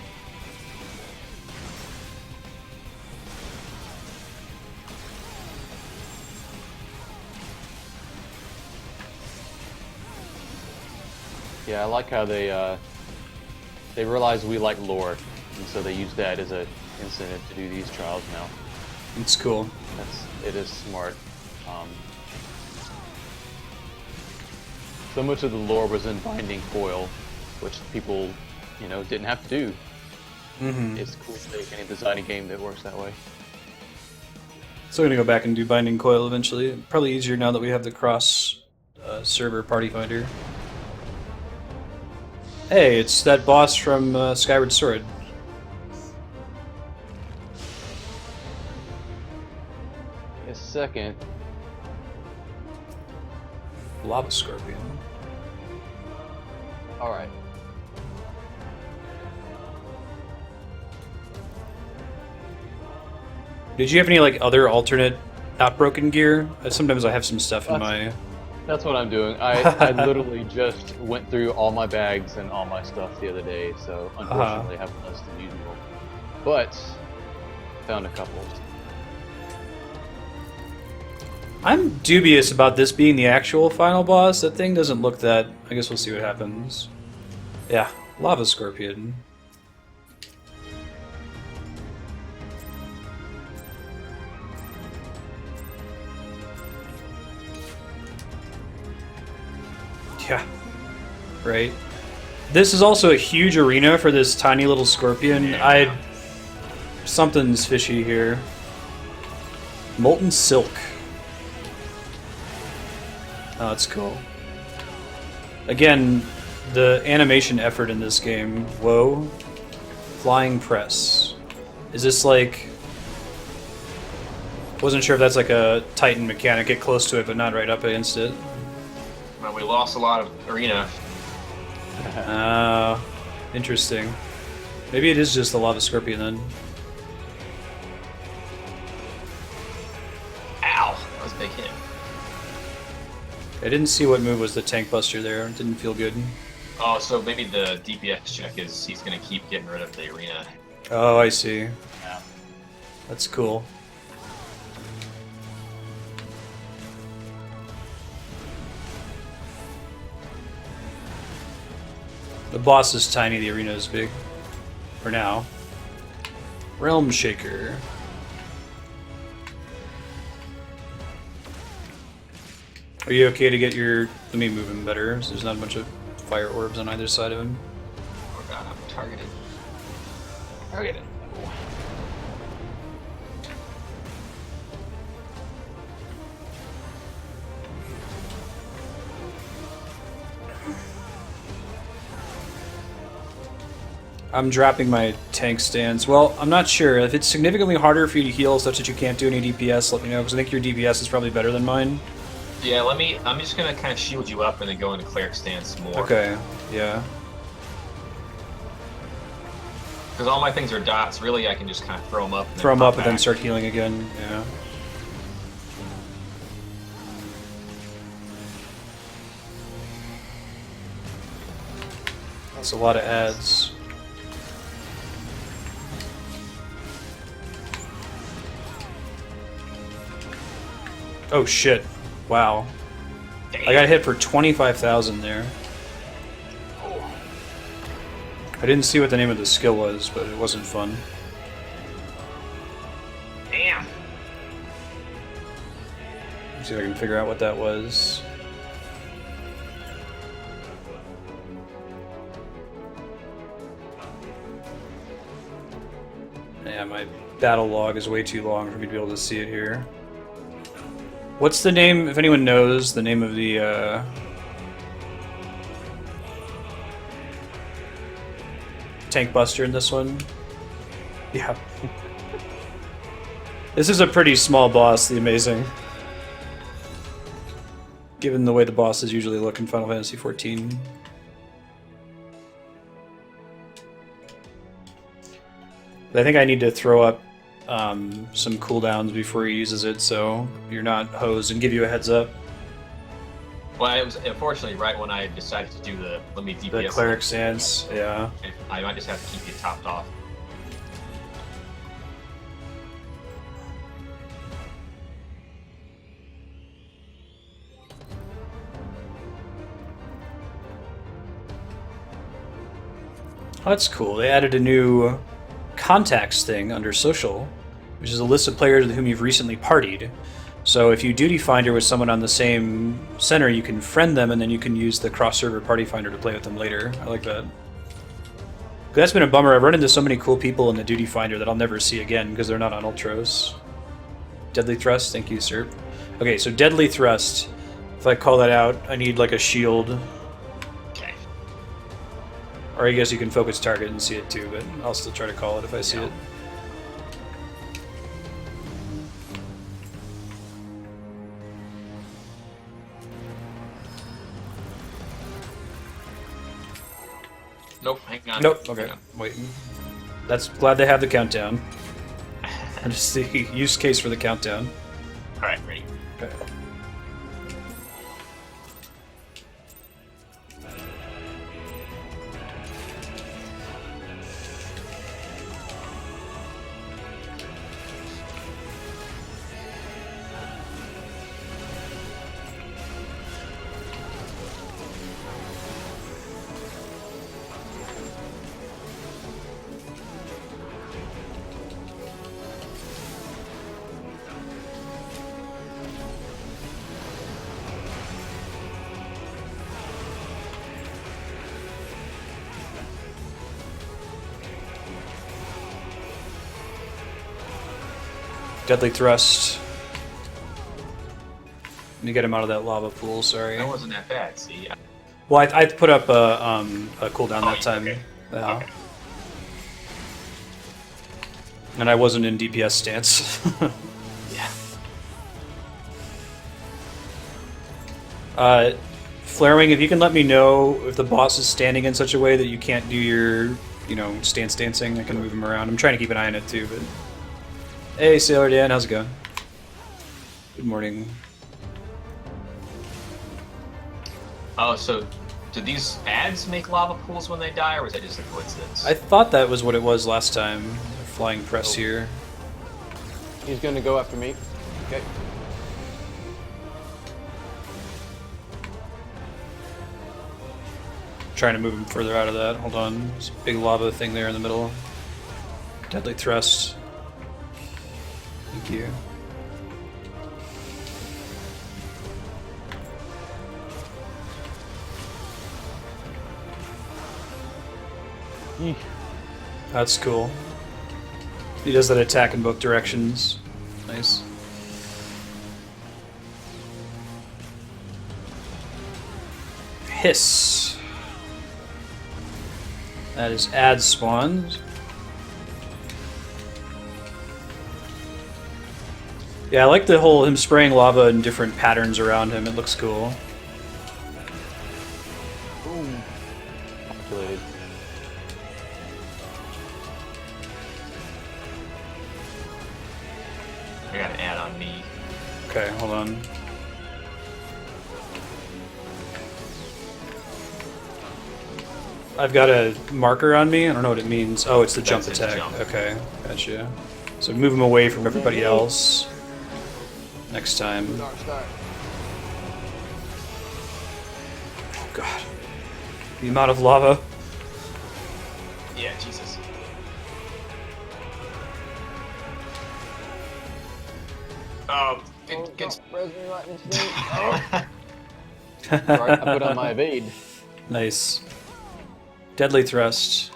Yeah, I like how they realize we like lore, and so they use that as an incentive to do these trials now. It's cool. It is smart. So much of the lore was in Binding Foil, which people, didn't have to do. Mm-hmm. It's cool that they can design a game that works that way. Still gonna go back and do Binding Coil eventually. Probably easier now that we have the cross server party finder. Hey, it's that boss from Skyward Sword. A second. Lava Scorpion. Alright. Did you have any like other alternate not broken gear? Sometimes I have some stuff in my... That's what I'm doing. I literally just went through all my bags and all my stuff the other day, so unfortunately I have less than usual. But, found a couple. I'm dubious about this being the actual final boss. That thing doesn't look that... I guess we'll see what happens. Yeah, Lava Scorpion. Yeah, right. This is also a huge arena for this tiny little scorpion. Yeah. Something's fishy here. Molten Silk. Oh, that's cool. Again, the animation effort in this game. Whoa. Flying Press. Is this like... Wasn't sure if that's like a Titan mechanic. Get close to it, but not right up against it. Well, we lost a lot of arena. Interesting. Maybe it is just the Lava Scorpion then. Ow! That was a big hit. I didn't see what move was the Tank Buster there. It didn't feel good. Oh, so maybe the DPS check is he's gonna keep getting rid of the arena. Oh, I see. Yeah. That's cool. The boss is tiny, the arena is big. For now. Realm Shaker. Are you okay to get your... Let me move him better, so there's not a bunch of fire orbs on either side of him. Oh god, I'm targeted. Targeted. I'm dropping my tank stance. Well, I'm not sure. If it's significantly harder for you to heal such that you can't do any DPS, let me know, because I think your DPS is probably better than mine. Yeah, I'm just gonna kind of shield you up and then go into cleric stance more. Okay, yeah. Because all my things are dots. Really, I can just kind of throw them up. And Throw them pop up and then back. start healing again, yeah. That's a lot of ads. Oh shit. Wow. Damn. I got hit for 25,000 there. I didn't see what the name of the skill was, but it wasn't fun. Damn. Let's see if I can figure out what that was. Yeah, my battle log is way too long for me to be able to see it here. What's the name, if anyone knows, the name of the, tank buster in this one? Yeah. This is a pretty small boss, the Amazing. Given the way the bosses usually look in Final Fantasy XIV. But I think I need to throw up some cooldowns before he uses it, so you're not hosed, and give you a heads up. Well, it was unfortunately right when I decided to do the let me DPS. The cleric stance, yeah. I might just have to keep you topped off. Oh, that's cool. They added a new contacts thing under social, which is a list of players with whom you've recently partied. So if you duty finder with someone on the same center, you can friend them, and then you can use the cross-server party finder to play with them later. I like that. That's been a bummer. I've run into so many cool people in the duty finder that I'll never see again because they're not on Ultros. Deadly Thrust, thank you, sir. Okay, so Deadly Thrust. If I call that out, I need like a shield. Okay. Or I guess you can focus target and see it too, but I'll still try to call it if I see it. Nope, hang on. Nope, okay, Hang on. waiting. That's glad they have the countdown. And just the use case for the countdown. Alright, ready. Okay. Deadly Thrust. Let me get him out of that lava pool, sorry. That wasn't that bad, see? Well, I put up a cooldown that time. Okay. Yeah. Okay. And I wasn't in DPS stance. Yeah. Flarewing, if you can let me know if the boss is standing in such a way that you can't do your, stance dancing, I can move him around. I'm trying to keep an eye on it too, but... Hey, Sailor Dan, how's it going? Good morning. Oh, so Do these ads make lava pools when they die, or was that just a coincidence? I thought that was what it was last time. Flying press here. He's gonna go after me. Okay. Trying to move him further out of that. Hold on. There's a big lava thing there in the middle. Deadly thrust. Thank you. Eek. That's cool. He does that attack in both directions. Nice. Hiss. That is ad spawns. Yeah, I like the whole him spraying lava in different patterns around him. It looks cool. Boom. Calculated. I got an ad on me. Okay, hold on. I've got a marker on me. I don't know what it means. Oh, it's the jump That's his attack. jump. Okay, gotcha. So move him away from everybody else next time. Oh god. The amount of lava. Yeah, Jesus. Oh, good. Right, I put on my evade Nice. Deadly thrust.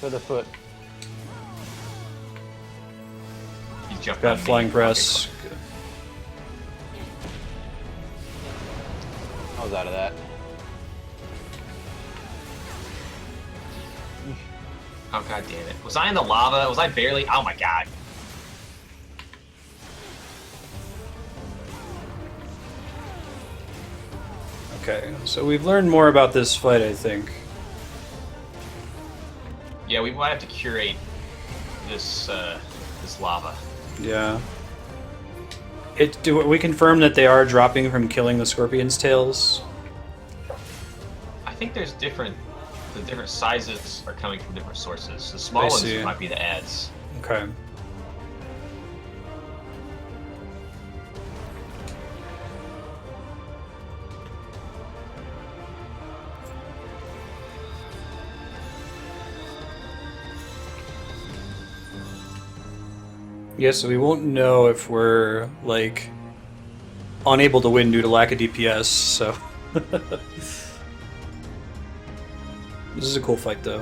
to the foot. He's jumping Got on me. flying press. I was out of that. Oh god damn it. Was I in the lava? Was I barely? Oh my god. Okay, so we've learned more about this fight, I think. Yeah, we might have to curate this this lava. Yeah. Do we confirm that they are dropping from killing the scorpion's tails? I think there's the different sizes are coming from different sources. The small ones see. might be the ads. Okay. Yeah, so we won't know if we're, like, unable to win due to lack of DPS, so... This is a cool fight, though.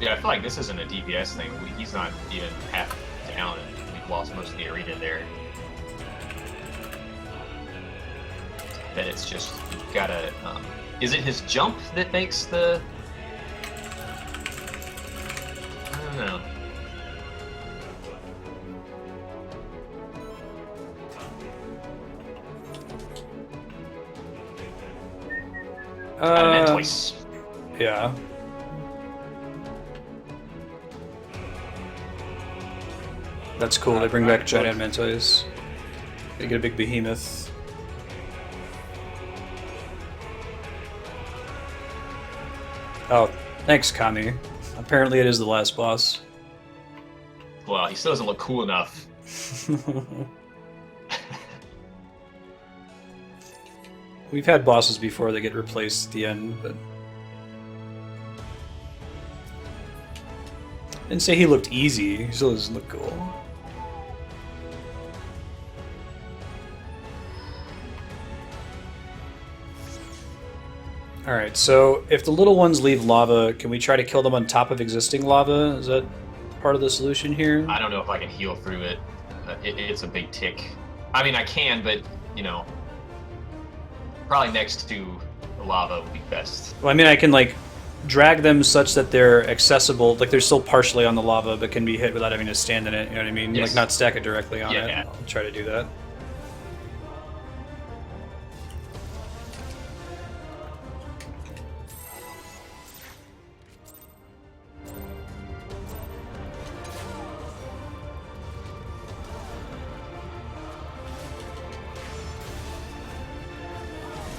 Yeah, I feel like this isn't a DPS thing. He's not even half down, and we've lost most of the arena there. That it's just you've gotta. Is it his jump that makes the? I don't know. Twice. Yeah. That's cool. They bring back giant mantoys. They get a big behemoth. Oh, thanks, Kami. Apparently it is the last boss. Well, he still doesn't look cool enough. We've had bosses before that get replaced at the end, but... I didn't say he looked easy. He still doesn't look cool. Alright, so if the little ones leave lava, can we try to kill them on top of existing lava? Is that part of the solution here? I don't know if I can heal through it. It's a big tick. I mean, I can, but, you know, probably next to the lava would be best. Well, I mean, I can, like, drag them such that they're accessible, like they're still partially on the lava, but can be hit without having to stand in it, you know what I mean? Yes. Like, not stack it directly on it. Yeah. I'll try to do that.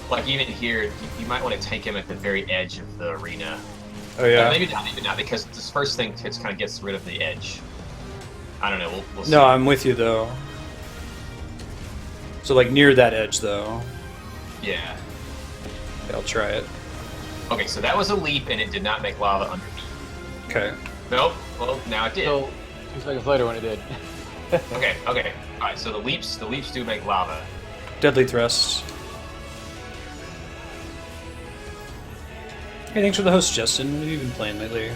Like even here, you might want to take him at the very edge of the arena. Oh yeah. Maybe not, because this first thing just kind of gets rid of the edge. I don't know. We'll see. No, I'm with you though. So like near that edge though. Yeah. Okay, I'll try it. Okay, so that was a leap, and it did not make lava underneath. Okay. Nope. Well, now it did. So 2 seconds later when it did. Okay. All right. So the leaps do make lava. Deadly thrust. Hey, thanks for the host, Justin. What have you been playing lately?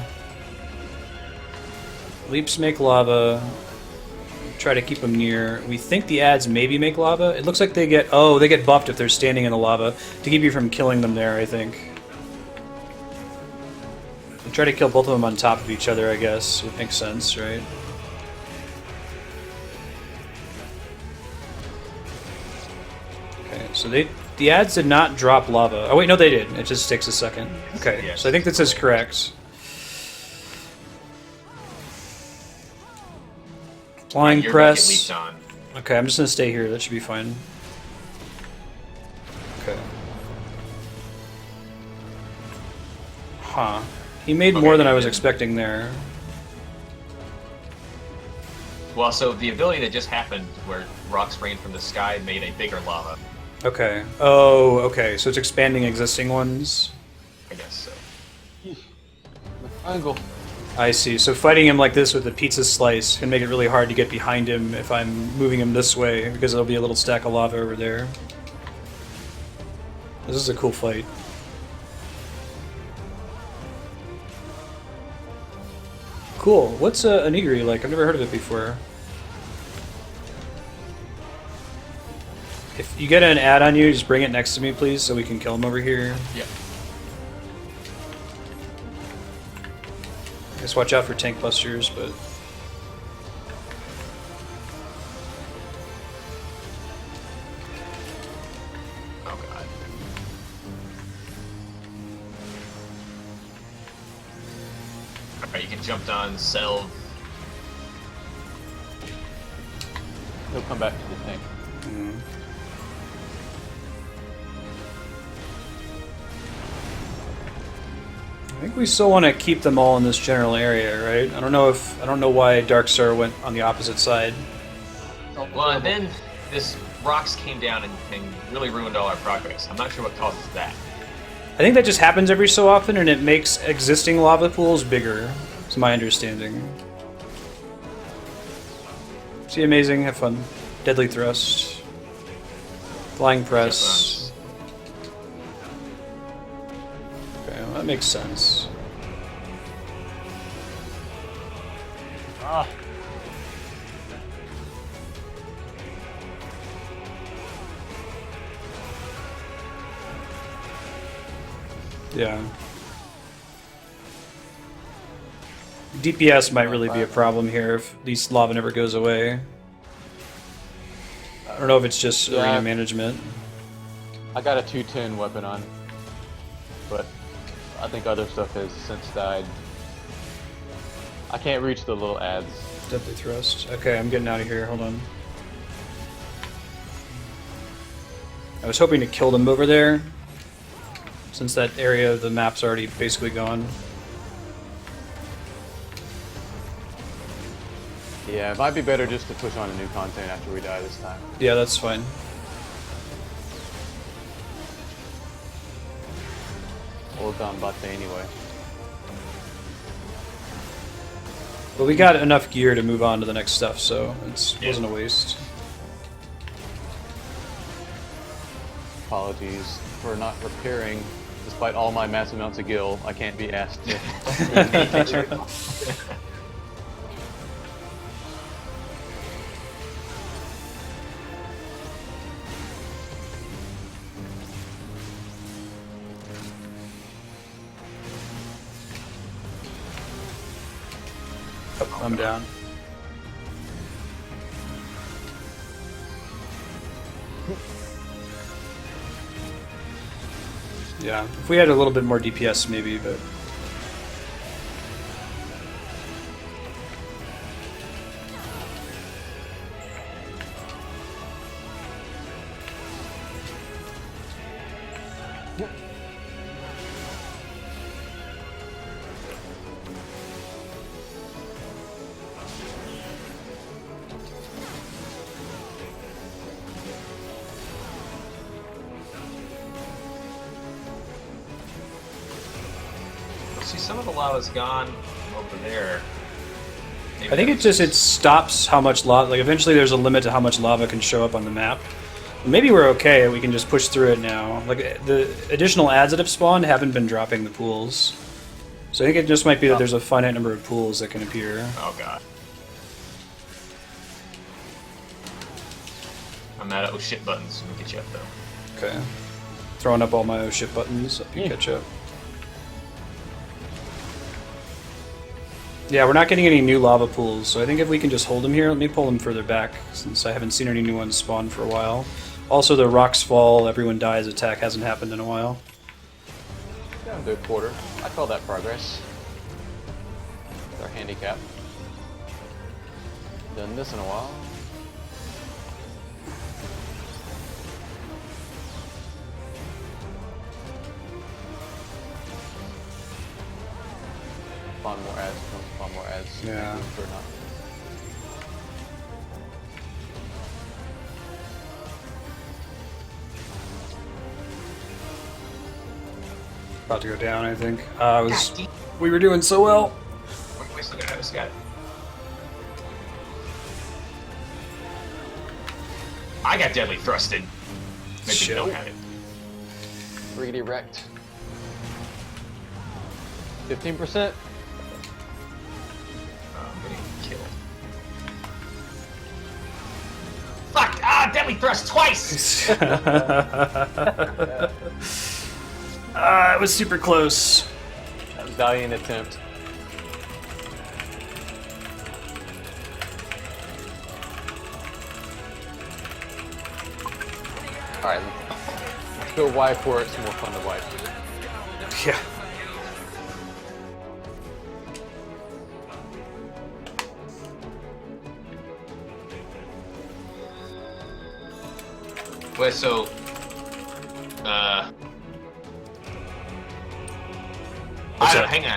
Leaps make lava. Try to keep them near. We think the ads maybe make lava. It looks like they get buffed if they're standing in the lava to keep you from killing them there, I think. We try to kill both of them on top of each other, I guess. It makes sense, right? Okay, so the ads did not drop lava. Oh wait, no they did. It just takes a second. Okay, Yeah. so I think this is correct. Flying You're gonna get press. leaped on. Okay, I'm just gonna stay here. That should be fine. Okay. Huh. He made more than I was expecting there. Well, so the ability that just happened, where rocks rain from the sky, made a bigger lava. Okay. Oh, okay. So it's expanding existing ones. I guess so. Angle. I see. So fighting him like this with a pizza slice can make it really hard to get behind him if I'm moving him this way, because there'll be a little stack of lava over there. This is a cool fight. Cool. What's a onigiri like? I've never heard of it before. If you get an ad on you, just bring it next to me, please, so we can kill him over here. Yeah. Just watch out for tank busters, but... Oh god. Alright, you can jump on Selv. He'll come back to the tank. I think we still want to keep them all in this general area, right? I don't know why Darkstar went on the opposite side. Well, and then this rocks came down and really ruined all our progress. I'm not sure what causes that. I think that just happens every so often, and it makes existing lava pools bigger. It's my understanding. See, amazing. Have fun. Deadly thrust. Flying press. Okay, well, that makes sense. Ah. Yeah. DPS might really be a problem here if these lava never goes away. I don't know if it's just arena management. I got a 210 weapon on, but I think other stuff has since died. I can't reach the little ads. Deadly thrust. Okay, I'm getting out of here. Hold on. I was hoping to kill them over there, since that area of the map's already basically gone. Yeah, it might be better just to push on a new content after we die this time. Yeah, that's fine. Or Ganbatte anyway. But we got enough gear to move on to the next stuff, so it wasn't a waste. Apologies for not repairing. Despite all my massive amounts of gil, I can't be asked to. I'm down. Yeah, if we had a little bit more DPS maybe, but... See, some of the lava's gone over there. Maybe I think it stops how much lava. Like eventually, there's a limit to how much lava can show up on the map. Maybe we're okay. We can just push through it now. Like the additional adds that have spawned haven't been dropping the pools, so I think it just might be that there's a finite number of pools that can appear. Oh god. I'm out of oh shit buttons. Let me get you up though. Okay, throwing up all my oh shit buttons. Up you catch up. Yeah, we're not getting any new lava pools, so I think if we can just hold them here, let me pull them further back, since I haven't seen any new ones spawn for a while. Also, the rocks fall, everyone dies attack hasn't happened in a while. Down to a quarter. I call that progress. With our handicap. Done this in a while. Spawn more ads, spawn more ads. Yeah. Or not. About to go down, I think. We were doing so well. We still got it. We still got it. I got deadly thrusted. Maybe Shit. you don't have it. Riggedy wrecked. 15%. I'm getting killed. Fuck! Ah, deadly thrust twice! It was super close. Valiant attempt. Alright, let's go wipe for it. It's more fun to wipe. Yeah. Wait, so...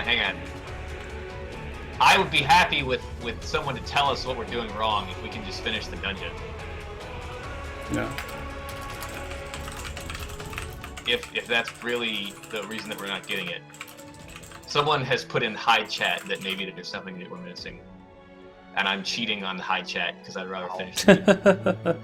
hang on. I would be happy with someone to tell us what we're doing wrong if we can just finish the dungeon. No. If that's really the reason that we're not getting it. Someone has put in high chat that maybe there's something that we're missing. And I'm cheating on the high chat because I'd rather finish it.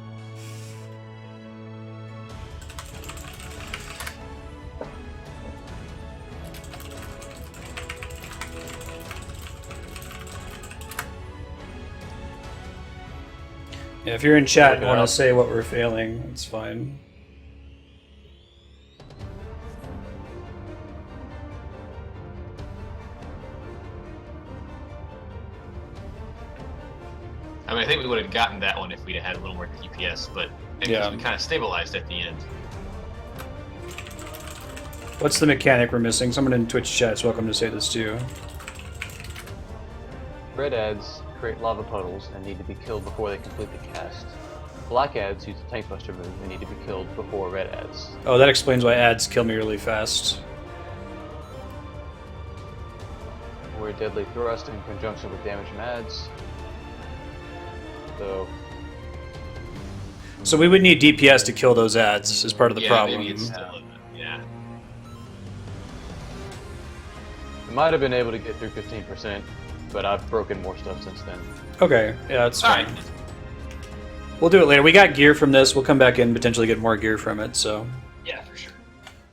Yeah, if you're in chat and want to say what we're failing, it's fine. I mean, I think we would have gotten that one if we'd had a little more DPS, but maybe Yeah. we kind of stabilized at the end. What's the mechanic we're missing? Someone in Twitch chat is welcome to say this too. Red ads create lava puddles and need to be killed before they complete the cast. Black ads use a tank buster move and need to be killed before red ads. Oh, that explains why ads kill me really fast. We're deadly thrust in conjunction with damage from ads. So we would need DPS to kill those ads as part of the problem. Maybe it's still yeah. I might have been able to get through 15%, but I've broken more stuff since then. Okay, yeah, that's fine. Alright. We'll do it later. We got gear from this. We'll come back in and potentially get more gear from it, so... Yeah, for sure.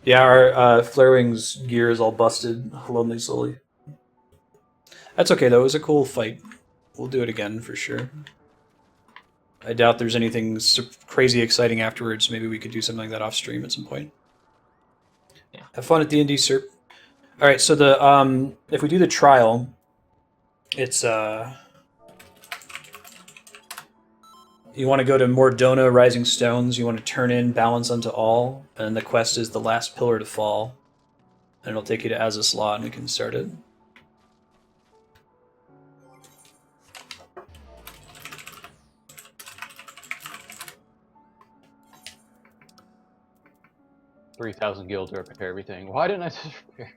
Yeah, our Flarewing's gear is all busted. Lonely Sully. That's okay, though. It was a cool fight. We'll do it again, for sure. I doubt there's anything crazy exciting afterwards. Maybe we could do something like that off stream at some point. Yeah. Have fun at D&D, Serp. Alright, so the if we do the trial, it's you want to go to Mordona Rising Stones, you want to turn in Balance unto All, and the quest is the last pillar to fall. And it'll take you to Azazla and we can start it. 3,000 gil to repair everything. Why didn't I just repair?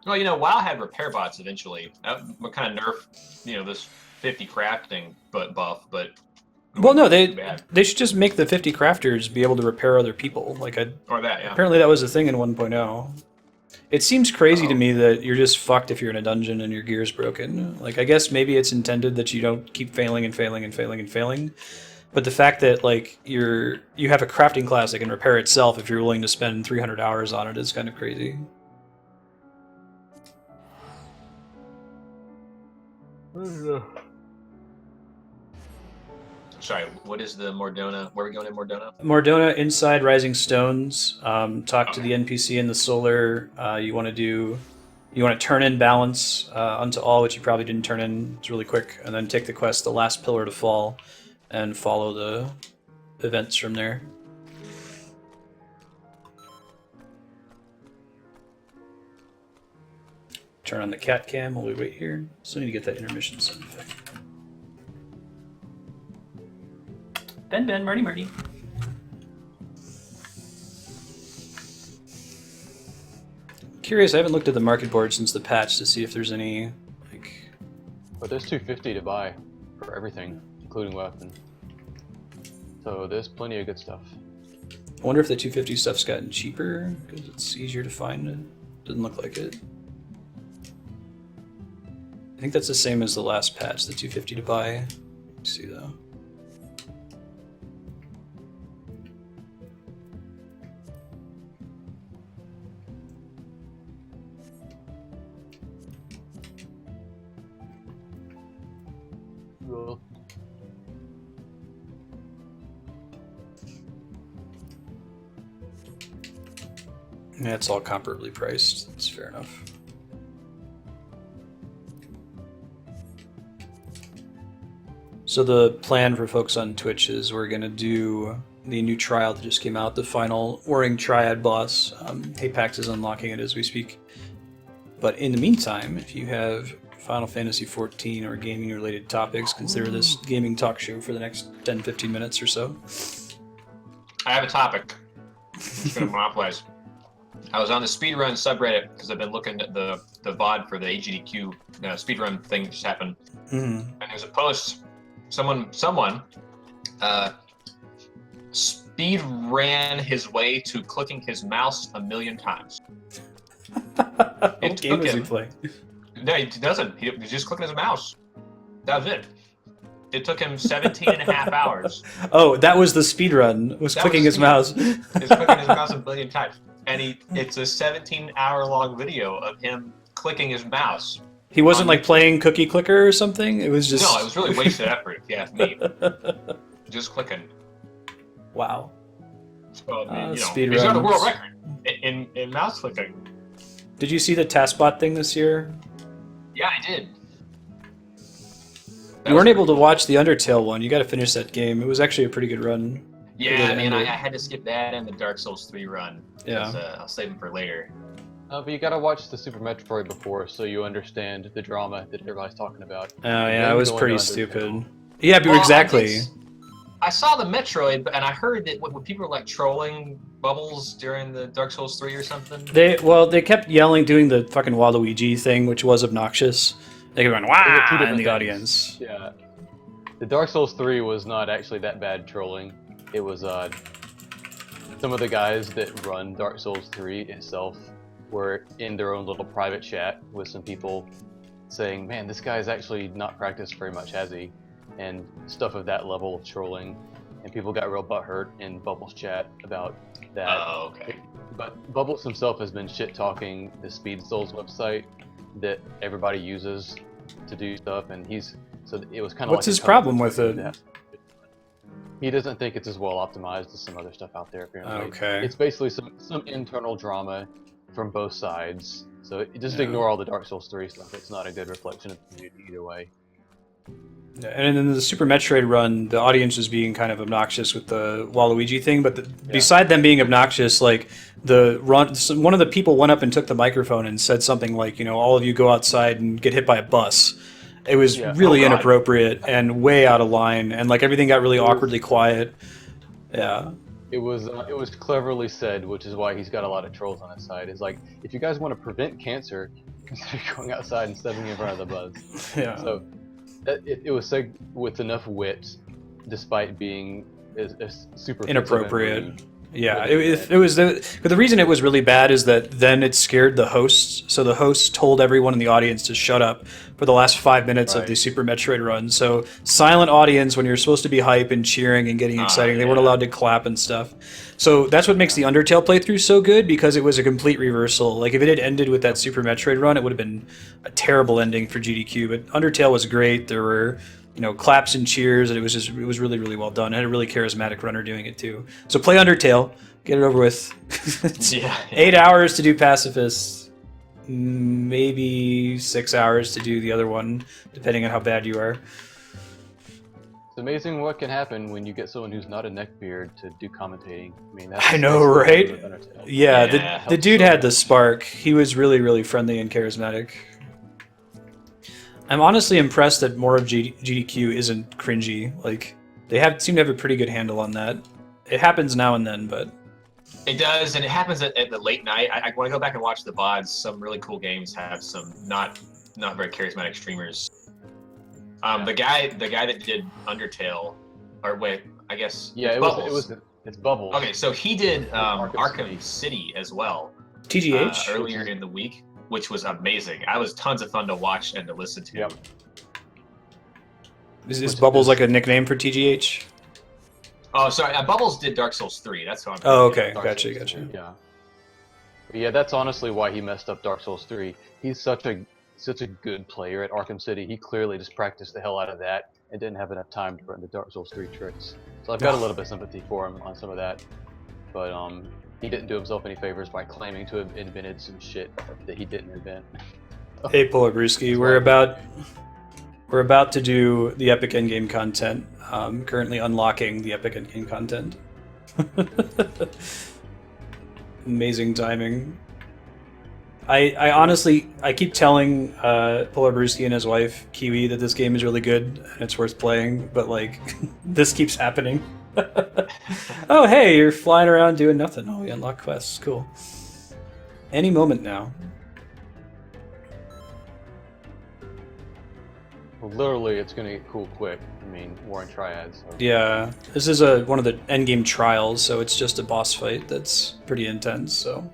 Well, you know, WoW had repair bots eventually. What kind of nerf, you know, this 50 crafting buff, but Well, no, too bad. they should just make the 50 crafters be able to repair other people. Like, Or that, yeah. apparently that was a thing in 1.0. It seems crazy to me that you're just fucked if you're in a dungeon and your gear's broken. Like, I guess maybe it's intended that you don't keep failing and failing and failing and failing. But the fact that, like, you have a crafting class that can repair itself if you're willing to spend 300 hours on it is kind of crazy. Sorry, what is the Mordona? Where are we going in Mordona? Mordona, inside Rising Stones. Talk to the NPC in the solar. You want to turn in balance unto all, which you probably didn't turn in. It's really quick, and then take the quest, the last pillar to fall, and follow the events from there. Turn on the cat cam while we wait here. Still need to get that intermission sound effect. Ben, Marty. Curious, I haven't looked at the market board since the patch to see if there's any, like... But there's 250 to buy for everything, including weapon. So there's plenty of good stuff. I wonder if the 250 stuff's gotten cheaper, because it's easier to find. Doesn't look like it. I think that's the same as the last patch, the 250 to buy. Let's see though. Well, Yeah, it's all comparably priced. That's fair enough. So the plan for folks on Twitch is we're going to do the new trial that just came out, the final Warring Triad boss. Apex is unlocking it as we speak. But in the meantime, if you have Final Fantasy XIV or gaming-related topics, consider this gaming talk show for the next 10-15 minutes or so. I have a topic. I'm just going to monopolize. I was on the speedrun subreddit because I've been looking at the VOD for the AGDQ speedrun thing that just happened. Mm-hmm. And there's a post. Someone speed ran his way to clicking his mouse 1,000,000 times. What game is he playing? No, he doesn't. He's just clicking his mouse. That was it. It took him 17 and a half hours. Oh, that was the speedrun. Was clicking his mouse. He's clicking his mouse 1,000,000,000 times. And it's a 17-hour-long video of him clicking his mouse. He wasn't like playing Cookie Clicker or something? It was just... No, it was really wasted effort, if you ask me. Just clicking. Wow. So, speed he's got a runs. world record in mouse clicking. Did you see the Taskbot thing this year? Yeah, I did. You weren't able to watch the Undertale one. You got to finish that game. It was actually a pretty good run. Yeah, man, I had to skip that and the Dark Souls 3 run. Yeah. I'll save them for later. but you gotta watch the Super Metroid before so you understand the drama that everybody's talking about. Oh yeah, it was pretty stupid. Yeah, but Well, exactly. I saw the Metroid, and I heard that when people were like trolling Bubbles during the Dark Souls 3 or something. They kept yelling, doing the fucking Waluigi thing, which was obnoxious. They kept going, "Wah!" in the audience. Yeah. The Dark Souls 3 was not actually that bad trolling. It was some of the guys that run Dark Souls 3 itself were in their own little private chat with some people saying, "Man, this guy's actually not practiced very much, has he?" And stuff of that level of trolling, and people got real butthurt in Bubbles chat about that. Oh, okay. But Bubbles himself has been shit-talking the Speed Souls website that everybody uses to do stuff, and so it was kind of. What's his problem with it? He doesn't think it's as well optimized as some other stuff out there. Apparently, Okay. it's basically some internal drama from both sides. So just ignore all the Dark Souls 3 stuff. It's not a good reflection of the community either way. Yeah, and in the Super Metroid run, the audience was being kind of obnoxious with the Waluigi thing, but beside them being obnoxious, like one of the people went up and took the microphone and said something like, all of you go outside and get hit by a bus. It was really inappropriate and way out of line, and like everything got really awkwardly quiet. Yeah. It was cleverly said, which is why he's got a lot of trolls on his side. It's like, if you guys want to prevent cancer, consider going outside and stepping in front of the buds. Yeah. So it was said with enough wit, despite being super Inappropriate. Yeah, it was but the reason it was really bad is that then it scared the hosts. So the hosts told everyone in the audience to shut up for the last 5 minutes of the Super Metroid run. So silent audience when you're supposed to be hype and cheering and getting exciting, they weren't allowed to clap and stuff. So that's what makes the Undertale playthrough so good, because it was a complete reversal. Like if it had ended with that Super Metroid run, it would have been a terrible ending for GDQ. But Undertale was great. There were claps and cheers, and it was really, really well done. It had a really charismatic runner doing it too. So play Undertale, get it over with. It's 8 hours to do Pacifist, maybe 6 hours to do the other one, depending on how bad you are. It's amazing what can happen when you get someone who's not a neckbeard to do commentating. I mean, I know, right? Yeah, the dude had the spark. He was really, really friendly and charismatic. I'm honestly impressed that more of GDQ isn't cringy. Like, they seem to have a pretty good handle on that. It happens now and then, but... It does, and it happens at the late night. I want to go back and watch the VODs. Some really cool games have some not very charismatic streamers. The guy that did Undertale, or wait, I guess... Yeah, it's Bubbles. Okay, so he did Arkham City as well. TGH? Earlier in the week, which was amazing. I was tons of fun to watch and to listen to. Yep. Is Bubbles like a nickname for TGH? Oh, sorry. Bubbles did Dark Souls 3. That's what I'm Oh, okay. Gotcha. Yeah, that's honestly why he messed up Dark Souls 3. He's such a good player at Arkham City. He clearly just practiced the hell out of that and didn't have enough time to run the Dark Souls 3 tricks. So I've got a little bit of sympathy for him on some of that. But he didn't do himself any favors by claiming to have invented some shit that he didn't invent. Hey, Polar Brewski, we're about to do the Epic Endgame content. Currently unlocking the Epic Endgame content. Amazing timing. I honestly keep telling Polar Brewski and his wife Kiwi that this game is really good and it's worth playing, but like this keeps happening. Oh hey, you're flying around doing nothing. Oh, we unlock quests. Cool. Any moment now. Well, literally, it's gonna get cool quick. I mean, War in Triads. So. Yeah, this is one of the endgame trials, so it's just a boss fight that's pretty intense. So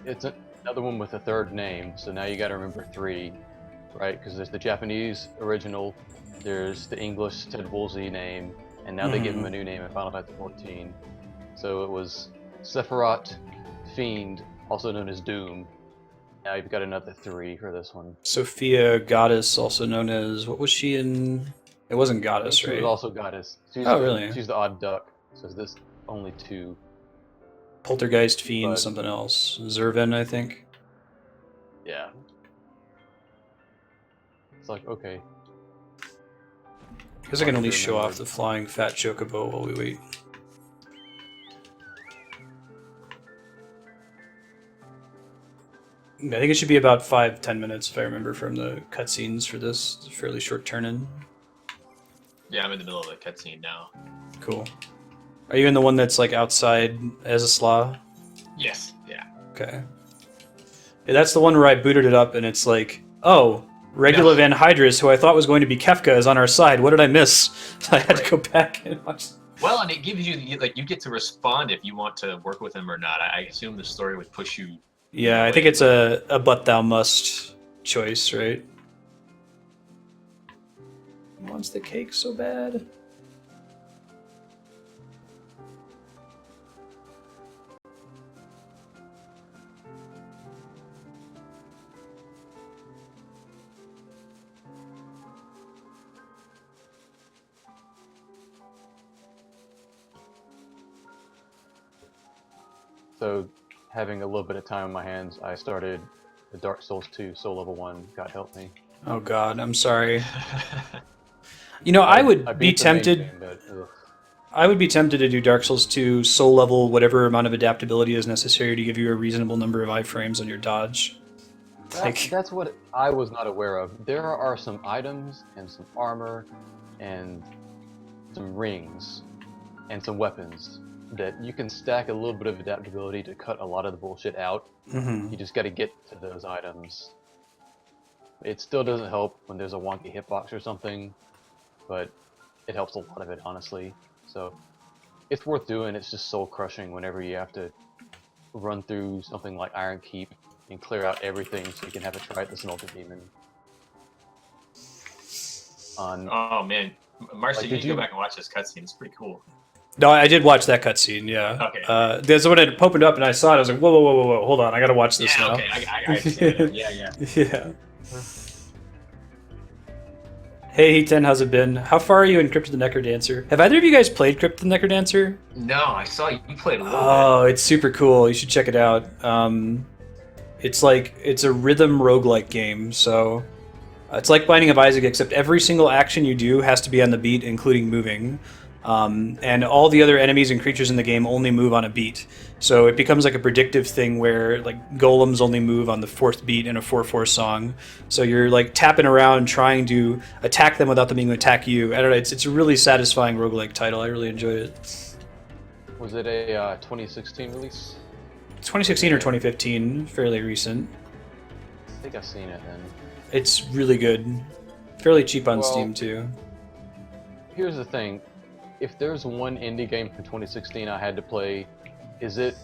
it's another one with a third name. So now you got to remember 3, right? Because there's the Japanese original, there's the English Ted Woolsey name, and now they give him a new name in Final Fantasy 14. So it was Sephiroth Fiend, also known as Doom. Now you've got another 3 for this one. Sophia Goddess, also known as... What was she in? It wasn't Goddess, right? She was also Goddess. Really? She's the odd duck. So this only 2. Poltergeist, Fiend, something else. Zervin, I think. Yeah. It's like, okay. I guess I can at least show off the flying fat chocobo while we wait. I think it should be about 5-10 minutes if I remember from the cutscenes for this. It's a fairly short turn-in. Yeah, I'm in the middle of a cutscene now. Cool. Are you in the one that's like outside as a slaw? Yes, yeah. Okay. Yeah, that's the one where I booted it up and it's like, oh, Regula Van Hydras, who I thought was going to be Kefka, is on our side. What did I miss? I had to go back and watch. Well, and it gives you, like, you get to respond if you want to work with him or not. I assume the story would push you. Yeah, I think it's a but thou must choice, right? He wants the cake so bad. So, having a little bit of time on my hands, I started the Dark Souls 2 Soul Level 1. God help me. Oh god, I'm sorry. You know, I would be tempted... Game, but, I would be tempted to do Dark Souls 2 Soul Level, whatever amount of adaptability is necessary to give you a reasonable number of iframes on your dodge. That's what I was not aware of. There are some items and some armor and some rings and some weapons that you can stack a little bit of adaptability to cut a lot of the bullshit out. Mm-hmm. You just got to get to those items. It still doesn't help when there's a wonky hitbox or something, but it helps a lot of it, honestly. So it's worth doing. It's just soul crushing whenever you have to run through something like Iron Keep and clear out everything so you can have a try at the Smelter Demon. Oh man, Marcy, Like, you did need to go you- back and watch this cutscene. It's pretty cool. No, I did watch that cutscene. Yeah. Okay. There's when it opened up and I saw it. I was like, whoa, hold on, I gotta watch this Yeah, now. okay, I understand that. Yeah. Yeah. Hey, Heat10, how's it been? How far are you in Crypt of the Necrodancer? Have either of you guys played Crypt of the Necrodancer? No, I saw you played a little Oh, it's super cool. You should check it out. It's a rhythm roguelike game, so it's like Binding of Isaac, except every single action you do has to be on the beat, including moving. And all the other enemies and creatures in the game only move on a beat. So it becomes like a predictive thing where like golems only move on the 4th beat in a 4/4 song. So you're like tapping around trying to attack them without them being able to attack you. I don't know, it's a really satisfying roguelike title. I really enjoyed it. Was it a 2016 release? 2016 or 2015, fairly recent. I think I've seen it then. It's really good. Fairly cheap on Well, Steam too. Here's the thing. If there's one indie game from 2016 I had to play, is it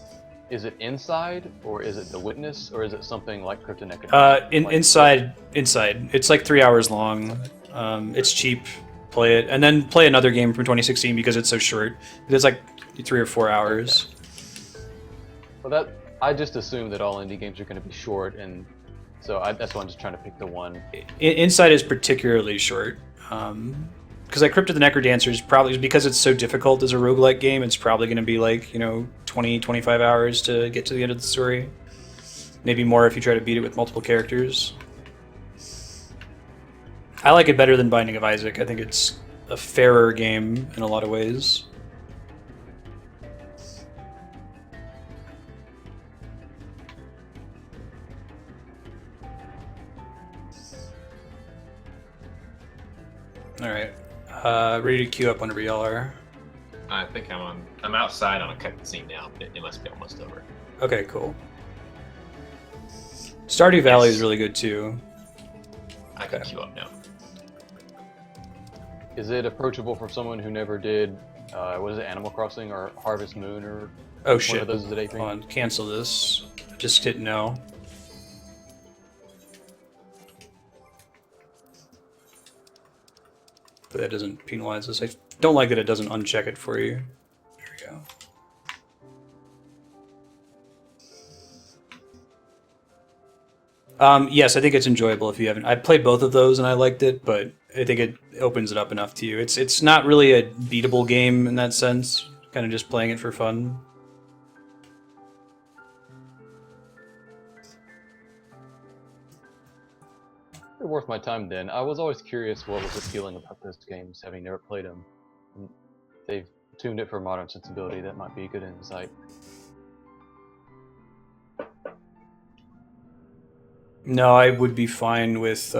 Inside, or is it The Witness, or is it something like Crypt of the Necrodancer? Inside. It's like 3 hours long. It's cheap. Play it, and then play another game from 2016 because it's so short. It's like 3 or 4 hours. Well, I just assume that all indie games are going to be short, and so that's why I'm just trying to pick the one. Inside is particularly short. Because like Crypt of the Necrodancer is probably, because it's so difficult as a roguelike game, it's probably going to be like, 20, 25 hours to get to the end of the story. Maybe more if you try to beat it with multiple characters. I like it better than Binding of Isaac. I think it's a fairer game in a lot of ways. Alright. Ready to queue up whenever y'all are. I think I'm outside on a cutscene now. It must be almost over. Okay, cool. Stardew Valley is really good too. I can queue up now. Is it approachable for someone who never did, what is it, Animal Crossing or Harvest Moon or Oh one shit. of those that Hold on, cancel this. Just hit no. But that doesn't penalize us. I don't like that it doesn't uncheck it for you. There we go. Yes, I think it's enjoyable if you haven't. I played both of those and I liked it, but I think it opens it up enough to you. It's not really a beatable game in that sense. Kind of just playing it for fun. Worth my time then. I was always curious what was appealing about those games, having never played them. And they've tuned it for modern sensibility. That might be a good insight. No, I would be fine with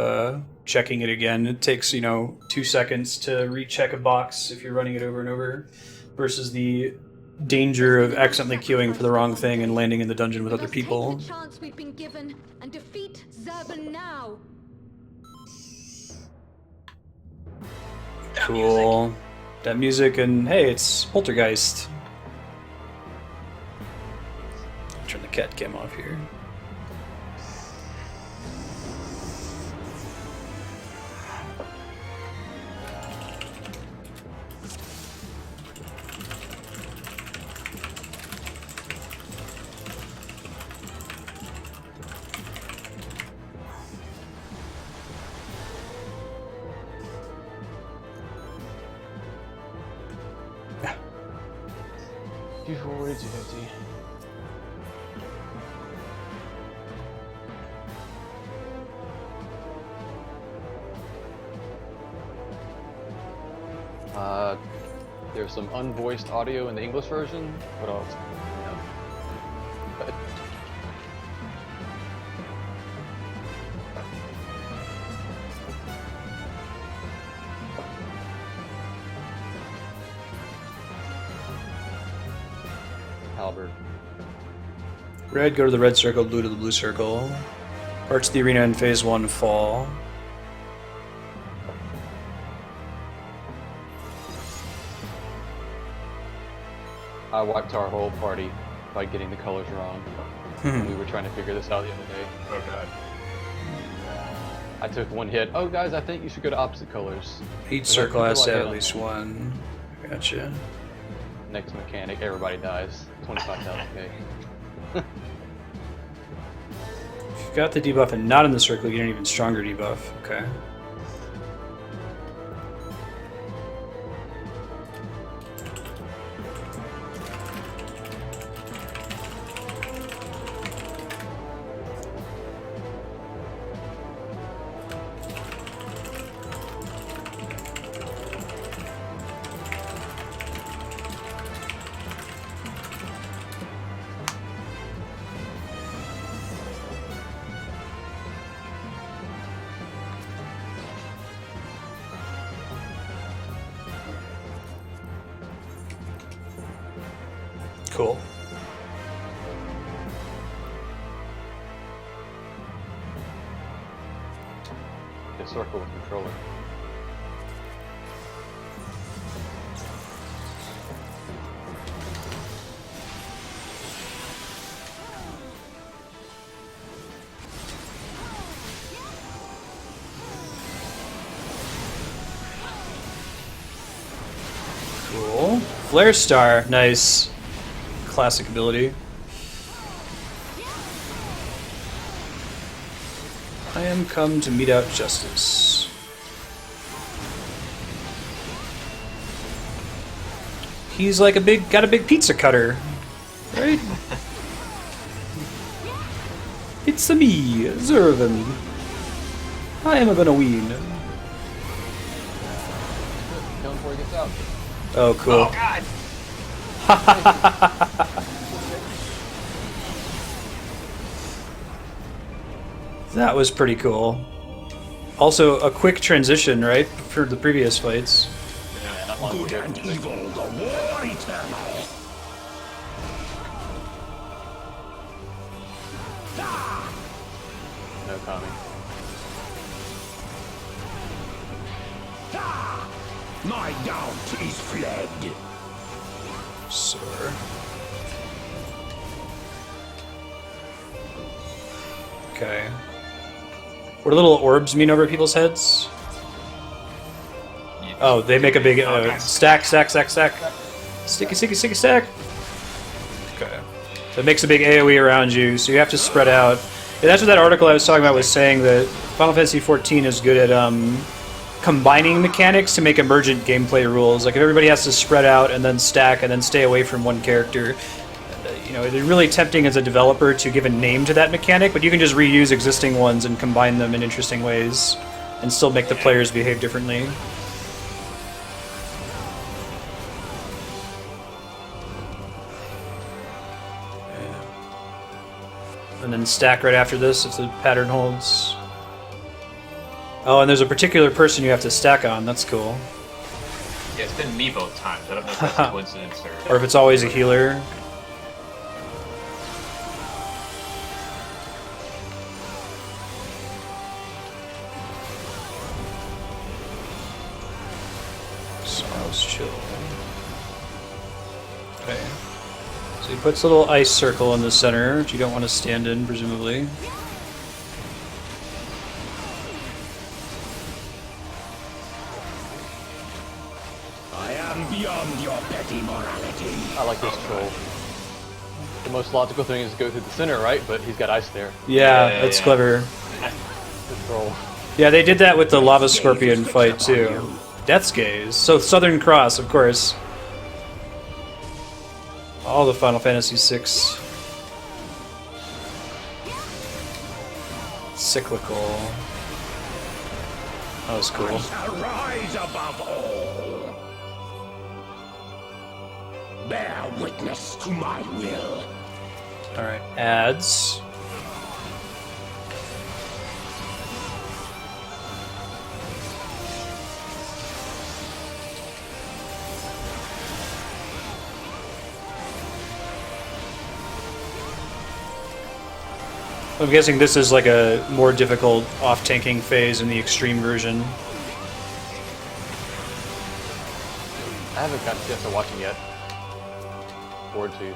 checking it again. It takes, 2 seconds to recheck a box if you're running it over and over, versus the danger of accidentally queuing for the wrong thing and landing in the dungeon with other people. Take the chance we've been given and defeat Zurban now. Cool. That music, and hey, it's Poltergeist. Turn the cat cam off here. There's some unvoiced audio in the English version. What else? halberd. Red, go to the red circle, blue to the blue circle. Parts of the arena in phase 1 fall. I wiped our whole party by getting the colors wrong. We were trying to figure this out the other day. Oh god. I took one hit. Oh, guys, I think you should go to opposite colors. Each circle has to have at least one. Gotcha. Next mechanic, everybody dies. 25,000k. If you've got the debuff and not in the circle, you get an even stronger debuff. Okay. Cool. The circle with controller. Cool. Flare Star. Nice. Classic ability. I am come to mete out justice. He's like got a big pizza cutter, right? It's a me, Zervin. I am gonna win. Kill him before he gets out. Oh, cool. Oh god! That was pretty cool. Also, a quick transition, right, for the previous fights. Good and evil, the war eternal. No coming. My doubt is fled. Sir. Okay. What do little orbs mean over people's heads? Oh, they make a big stack. Sticky, stack. Okay. So it makes a big AoE around you, so you have to spread out. And that's what that article I was talking about was saying, that Final Fantasy XIV is good at combining mechanics to make emergent gameplay rules. Like if everybody has to spread out and then stack and then stay away from one character. You know, it's really tempting as a developer to give a name to that mechanic, but you can just reuse existing ones and combine them in interesting ways and still make the players behave differently. And then stack right after this if the pattern holds. Oh, and there's a particular person you have to stack on. That's cool. Yeah, it's been me both times. I don't know if that's a coincidence or... Or if it's always a healer. Sorrow's Chill. Okay. So he puts a little ice circle in the center, which you don't want to stand in, presumably. I am beyond your petty morality. I like this troll. The most logical thing is to go through the center, right? But he's got ice there. Yeah, that's clever. The troll. Yeah, they did that with the Lava Scorpion fight, too. Death's Gaze. So Southern Cross, of course. All the Final Fantasy VI. Cyclical. That was cool. I shall rise above all. Bear witness to my will. Alright, ads. I'm guessing this is like a more difficult off-tanking phase in the extreme version. I haven't got a chance to watch it yet. Forward to.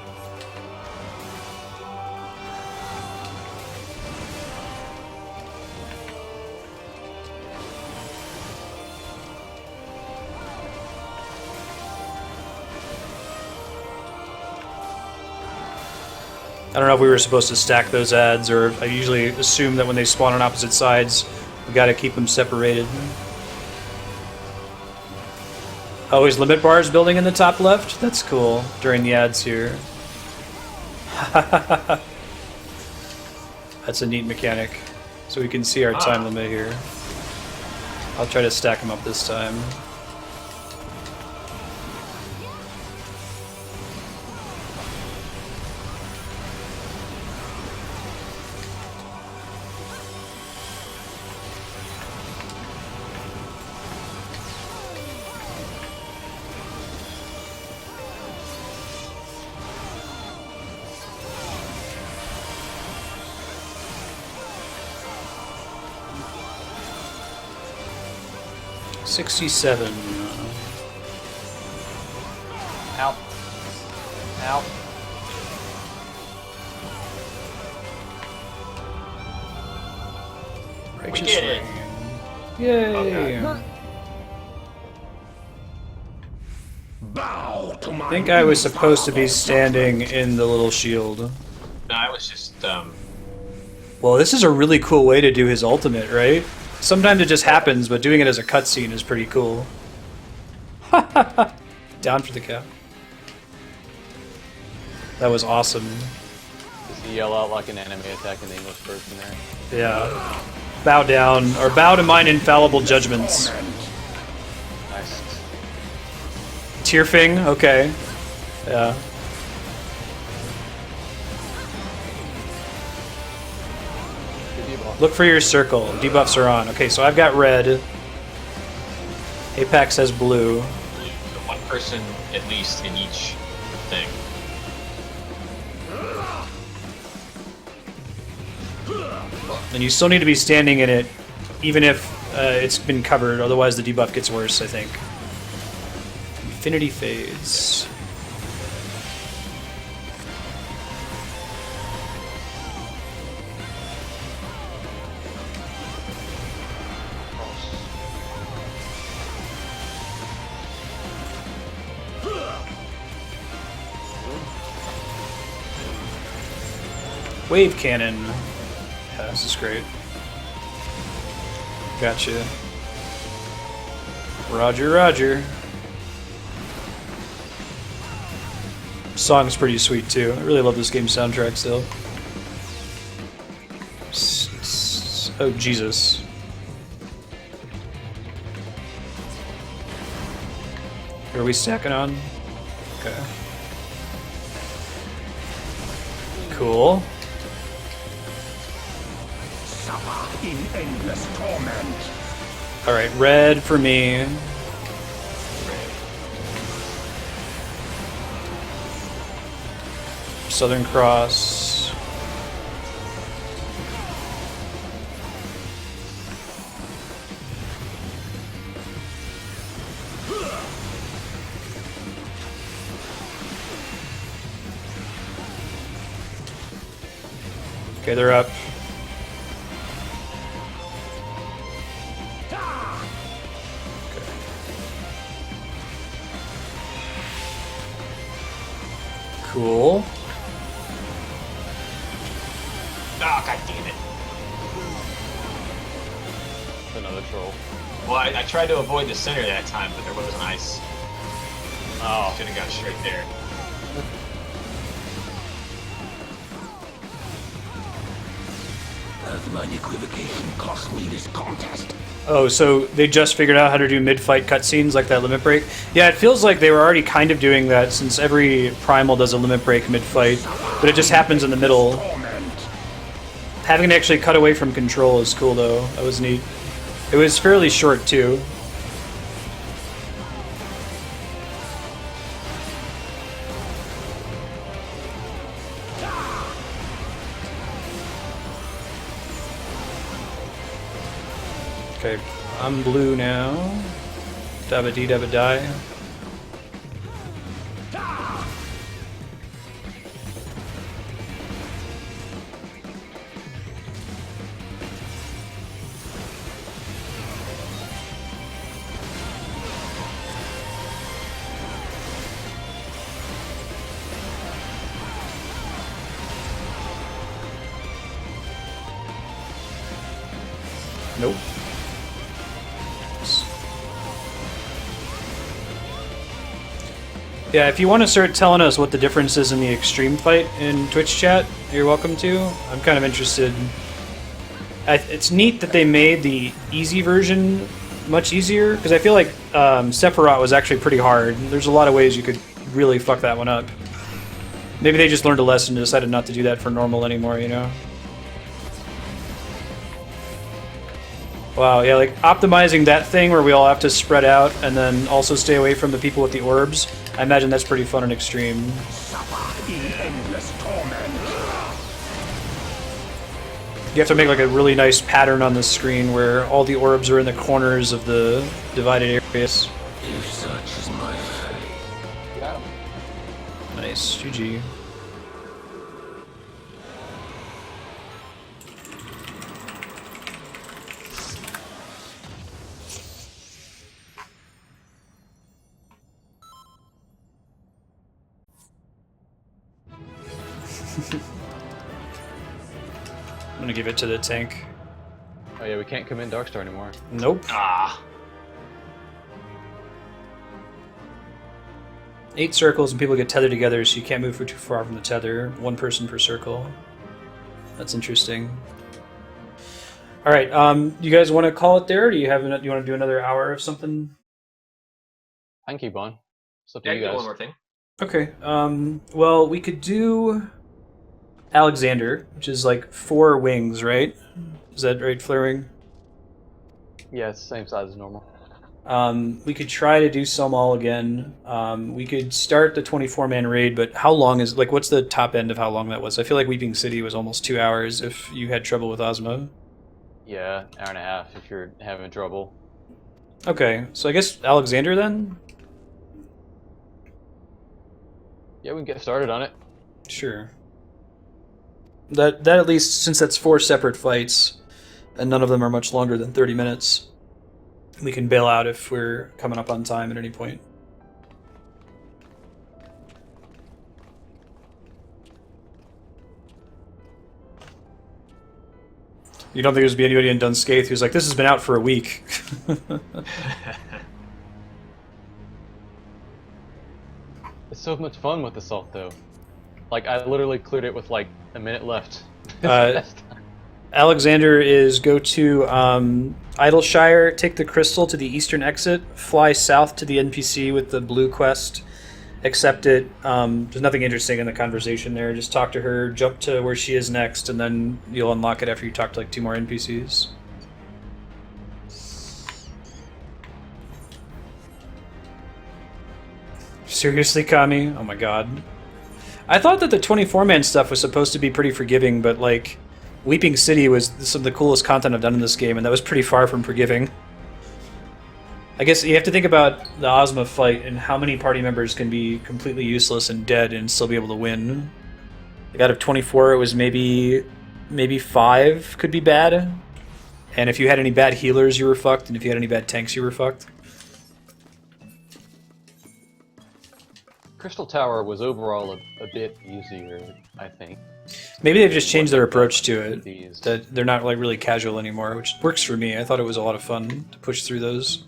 I don't know if we were supposed to stack those ads, or I usually assume that when they spawn on opposite sides, we gotta keep them separated. Always limit bars building in the top left? That's cool, during the ads here. That's a neat mechanic. So we can see our time limit here. I'll try to stack them up this time. $67. Out. Out. Righteous did it. Rain. Yay! Okay. Bow to my I think I was supposed to be standing in the little shield. No, I was just Well, this is a really cool way to do his ultimate, right? Sometimes it just happens, but doing it as a cutscene is pretty cool. Down for the count. That was awesome. Does he yell out like an anime attack in the English version there? Yeah. Bow down, or bow to mine infallible judgments. Nice. Tearfing, okay. Yeah. Good debuff. Look for your circle. Debuffs are on. Okay, so I've got red. Apex has blue. so one person at least in each thing. And you still need to be standing in it, even if it's been covered, otherwise the debuff gets worse, I think. Infinity Fades. Wave Cannon. Yeah, this is great. Gotcha. Roger, roger. Song's pretty sweet too. I really love this game's soundtrack still. Oh, Jesus. Are we stacking on? Okay. Cool. suffer in endless torment. Alright, red for me. Southern Cross. Okay, they're up. Cool. Oh, god damn it. Another troll. Well, I tried to avoid the center that time, but there was an ice. Oh, should have got straight there. As mine equivocation cost me this contest. Oh, so they just figured out how to do mid-fight cutscenes like that limit break? Yeah, it feels like they were already kind of doing that since every Primal does a limit break mid-fight, but it just happens in the middle. Torment. Having to actually cut away from control is cool, though. That was neat. It was fairly short, too. Okay, I'm blue now. Dabba dee dabba die. Nope. Yeah, if you want to start telling us what the difference is in the extreme fight in Twitch chat, you're welcome to. I'm kind of interested. It's neat that they made the easy version much easier, because I feel like Sephiroth was actually pretty hard. There's a lot of ways you could really fuck that one up. Maybe they just learned a lesson and decided not to do that for normal anymore, you know? Wow, yeah, like optimizing that thing where we all have to spread out and then also stay away from the people with the orbs. I imagine that's pretty fun and extreme. Suffer in endless torment. You have to make like a really nice pattern on the screen where all the orbs are in the corners of the divided areas. If such is my fate. Got him. Nice, GG. I'm gonna give it to the tank. Oh yeah, we can't come in Darkstar anymore. Nope. Ah. 8 circles and people get tethered together, so you can't move too far from the tether. 1 person per circle. That's interesting. All right, you guys want to call it there? Or do you want to do another hour of something? I can keep on. It's up to Yeah, you you got guys. one more thing. Okay. Well, we could do Alexander, which is like 4 wings, right? Is that right, Flaring? Yeah, it's the same size as normal. We could try to do Somal again. We could start the 24-man raid, but how long is, like, what's the top end of how long that was? I feel like Weeping City was almost 2 hours if you had trouble with Ozma. Yeah, hour and a half if you're having trouble. Okay, so I guess Alexander then? Yeah, we can get started on it. Sure. That at least, since that's 4 separate fights, and none of them are much longer than 30 minutes, we can bail out if we're coming up on time at any point. You don't think there's be anybody in Dunscaith who's like, this has been out for a week. It's so much fun with Assault though. Like I literally cleared it with like a minute left. Alexander is go to Idleshire, take the crystal to the eastern exit, fly south to the NPC with the blue quest, accept it. There's nothing interesting in the conversation there. Just talk to her, jump to where she is next, and then you'll unlock it after you talk to like 2 more NPCs. Seriously, Kami? Oh my god. I thought that the 24-man stuff was supposed to be pretty forgiving, but like, Weeping City was some of the coolest content I've done in this game, and that was pretty far from forgiving. I guess you have to think about the Ozma fight and how many party members can be completely useless and dead and still be able to win. Like out of 24, it was maybe 5 could be bad. And if you had any bad healers, you were fucked, and if you had any bad tanks, you were fucked. Crystal Tower was overall a bit easier, I think. Maybe they've just changed their approach to it. These. That they're not like really casual anymore, which works for me. I thought it was a lot of fun to push through those.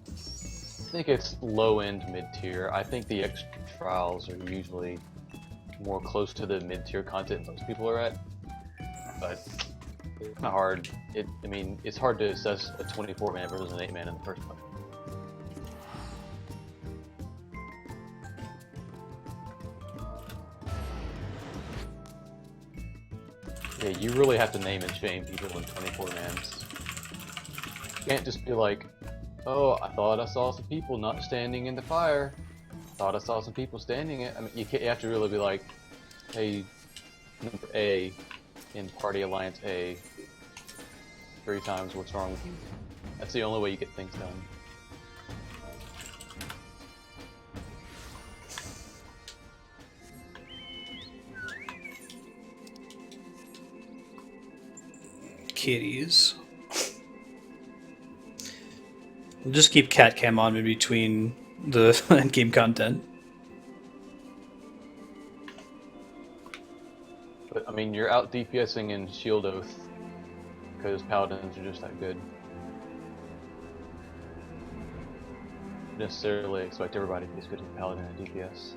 I think it's low-end mid-tier. I think the extra trials are usually more close to the mid-tier content most people are at. But it's kind of hard. I mean, it's hard to assess a 24-man versus an 8-man in the first place. Yeah, you really have to name and shame people in 24-mans. You can't just be like, oh, I thought I saw some people not standing in the fire. Thought I saw some people standing it. I mean, you have to really be like, hey, number A in Party Alliance A, 3 times, what's wrong with you? That's the only way you get things done. Kitties. We'll just keep cat cam on in between the endgame content. But I mean, you're out DPSing in Shield Oath because paladins are just that good. Necessarily expect everybody to be as good as a paladin at DPS.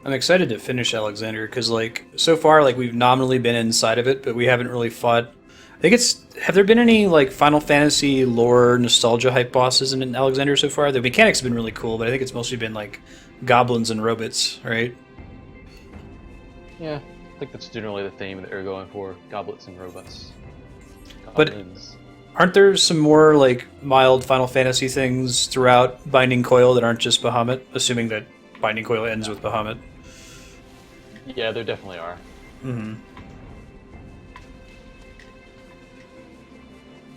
I'm excited to finish Alexander because, like, so far, like, we've nominally been inside of it, but we haven't really fought. I think it's. Have there been any, like, Final Fantasy lore nostalgia hype bosses in Alexander so far? The mechanics have been really cool, but I think it's mostly been, like, goblins and robots, right? Yeah, I think that's generally the theme that they're going for: goblets and robots. But Goblins. aren't there some more, like, mild Final Fantasy things throughout Binding Coil that aren't just Bahamut? Assuming that Binding Coil ends with Bahamut. Yeah, there definitely are. Mm-hmm.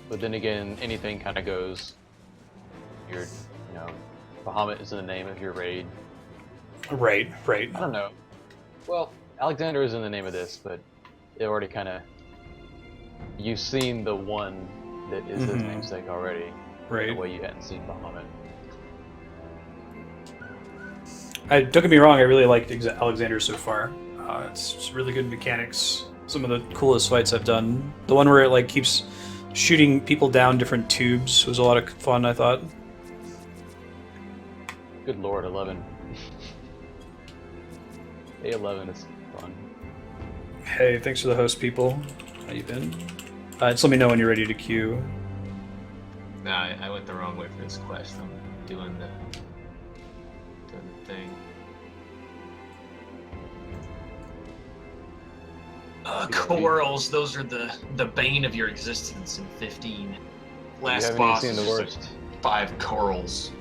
But then again, anything kind of goes. Bahamut is in the name of your raid. Right. I don't know. Well, Alexander is in the name of this, but it already kind of. You've seen the one that is his namesake already. Right. In a way you hadn't seen Bahamut. Don't get me wrong, I really liked Alexander so far. It's really good mechanics. Some of the coolest fights I've done. The one where it like keeps shooting people down different tubes was a lot of fun, I thought. Good lord, 11. A11 is fun. Hey, thanks for the host, people. How you been? Just let me know when you're ready to queue. Nah, I went the wrong way for this quest. I'm doing the thing. Corals, those are the bane of your existence in 15. Last haven't boss even seen is the just worst. 5 corals.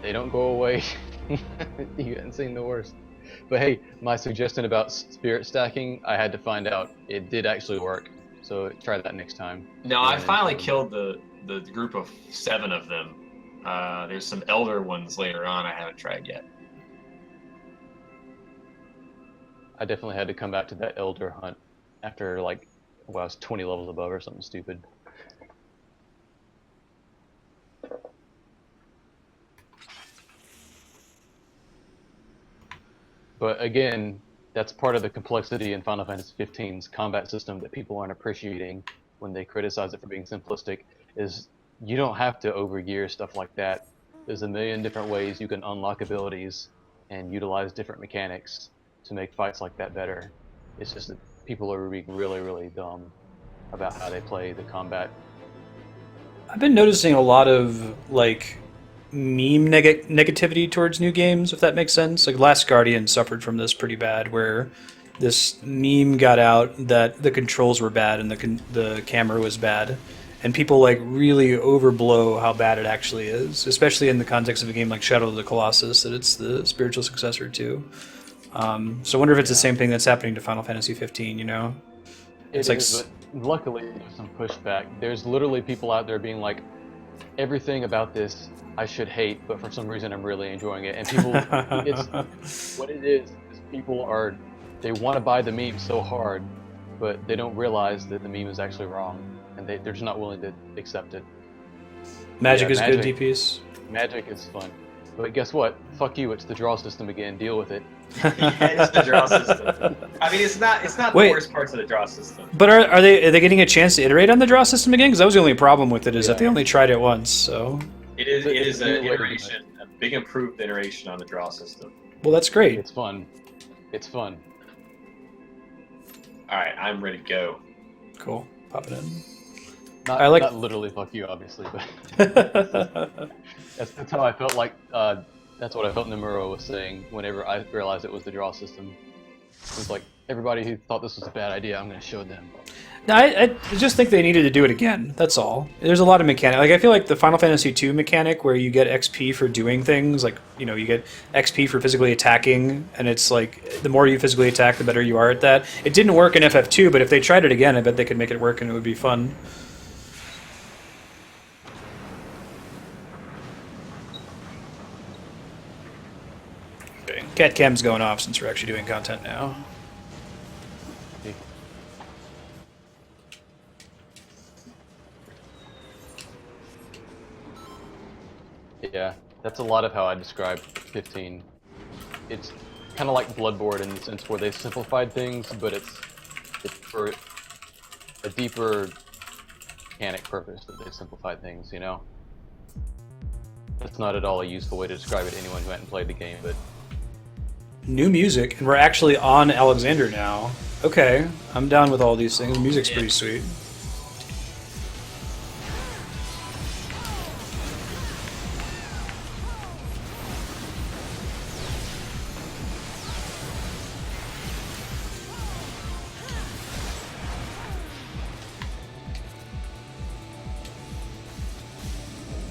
They don't go away. You haven't seen the worst. But hey, my suggestion about spirit stacking, I had to find out. It did actually work. So try that next time. No, I finally killed the group of 7 of them. There's some elder ones later on I haven't tried yet. I definitely had to come back to that elder hunt after I was 20 levels above or something stupid. But again, that's part of the complexity in Final Fantasy XV's combat system that people aren't appreciating when they criticize it for being simplistic, is you don't have to overgear stuff like that. There's a million different ways you can unlock abilities and utilize different mechanics to make fights like that better. It's just that people are being really, really dumb about how they play the combat. I've been noticing a lot of like meme negativity towards new games, if that makes sense. Like Last Guardian suffered from this pretty bad, where this meme got out that the controls were bad and the camera was bad, and people like really overblow how bad it actually is, especially in the context of a game like Shadow of the Colossus, that it's the spiritual successor to. So I wonder if it's the same thing that's happening to Final Fantasy 15, you know? It's like, but luckily there's some pushback. There's literally people out there being like, everything about this I should hate, but for some reason I'm really enjoying it. And people, it's what it is people they want to buy the meme so hard, but they don't realize that the meme is actually wrong, and they're just not willing to accept it. Magic is good DPS. Magic is fun. But guess what? Fuck you, it's the draw system again. Deal with it. Yeah, it's the draw system. I mean, it's not the worst parts of the draw system. But are they getting a chance to iterate on the draw system again? Because that was the only problem with it, is that they only tried it once. So it is an iteration, a big improved iteration on the draw system. Well, that's great. It's fun. It's fun. All right, I'm ready to go. Cool. Pop it in. Not literally fuck you, obviously, but that's how I felt like. That's what I felt Nomura was saying whenever I realized it was the draw system. It was like, everybody who thought this was a bad idea, I'm going to show them. No, I just think they needed to do it again. That's all. There's a lot of mechanic. Like I feel like the Final Fantasy II mechanic where you get XP for doing things, like you get XP for physically attacking, and it's like the more you physically attack, the better you are at that. It didn't work in FF2, but if they tried it again, I bet they could make it work and it would be fun. Okay. Cat cam's going off since we're actually doing content now. Yeah, that's a lot of how I describe 15. It's kind of like Bloodborne in the sense where they simplified things, but it's for a deeper mechanic purpose that they simplified things, you know? That's not at all a useful way to describe it to anyone who hadn't played the game, but... New music, and we're actually on Alexander now. Okay, I'm down with all these things. The music's pretty sweet.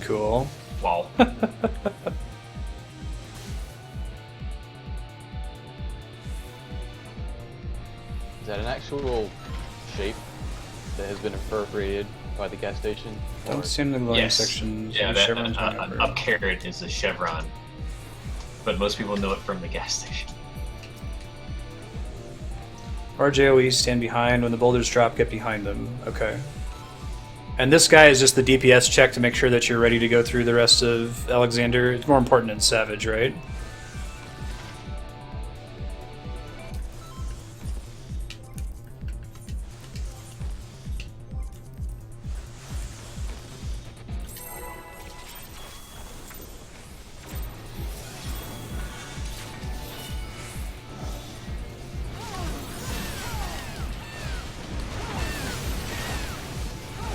Cool. Wow. Is that an actual shape that has been appropriated by the gas station? Don't stand in the loading Yes. sections. Yeah, Use that chevrons whenever. up carrot is a chevron, but most people know it from the gas station. RJOE, stand behind. When the boulders drop, get behind them. Okay. And this guy is just the DPS check to make sure that you're ready to go through the rest of Alexander. It's more important than Savage, right?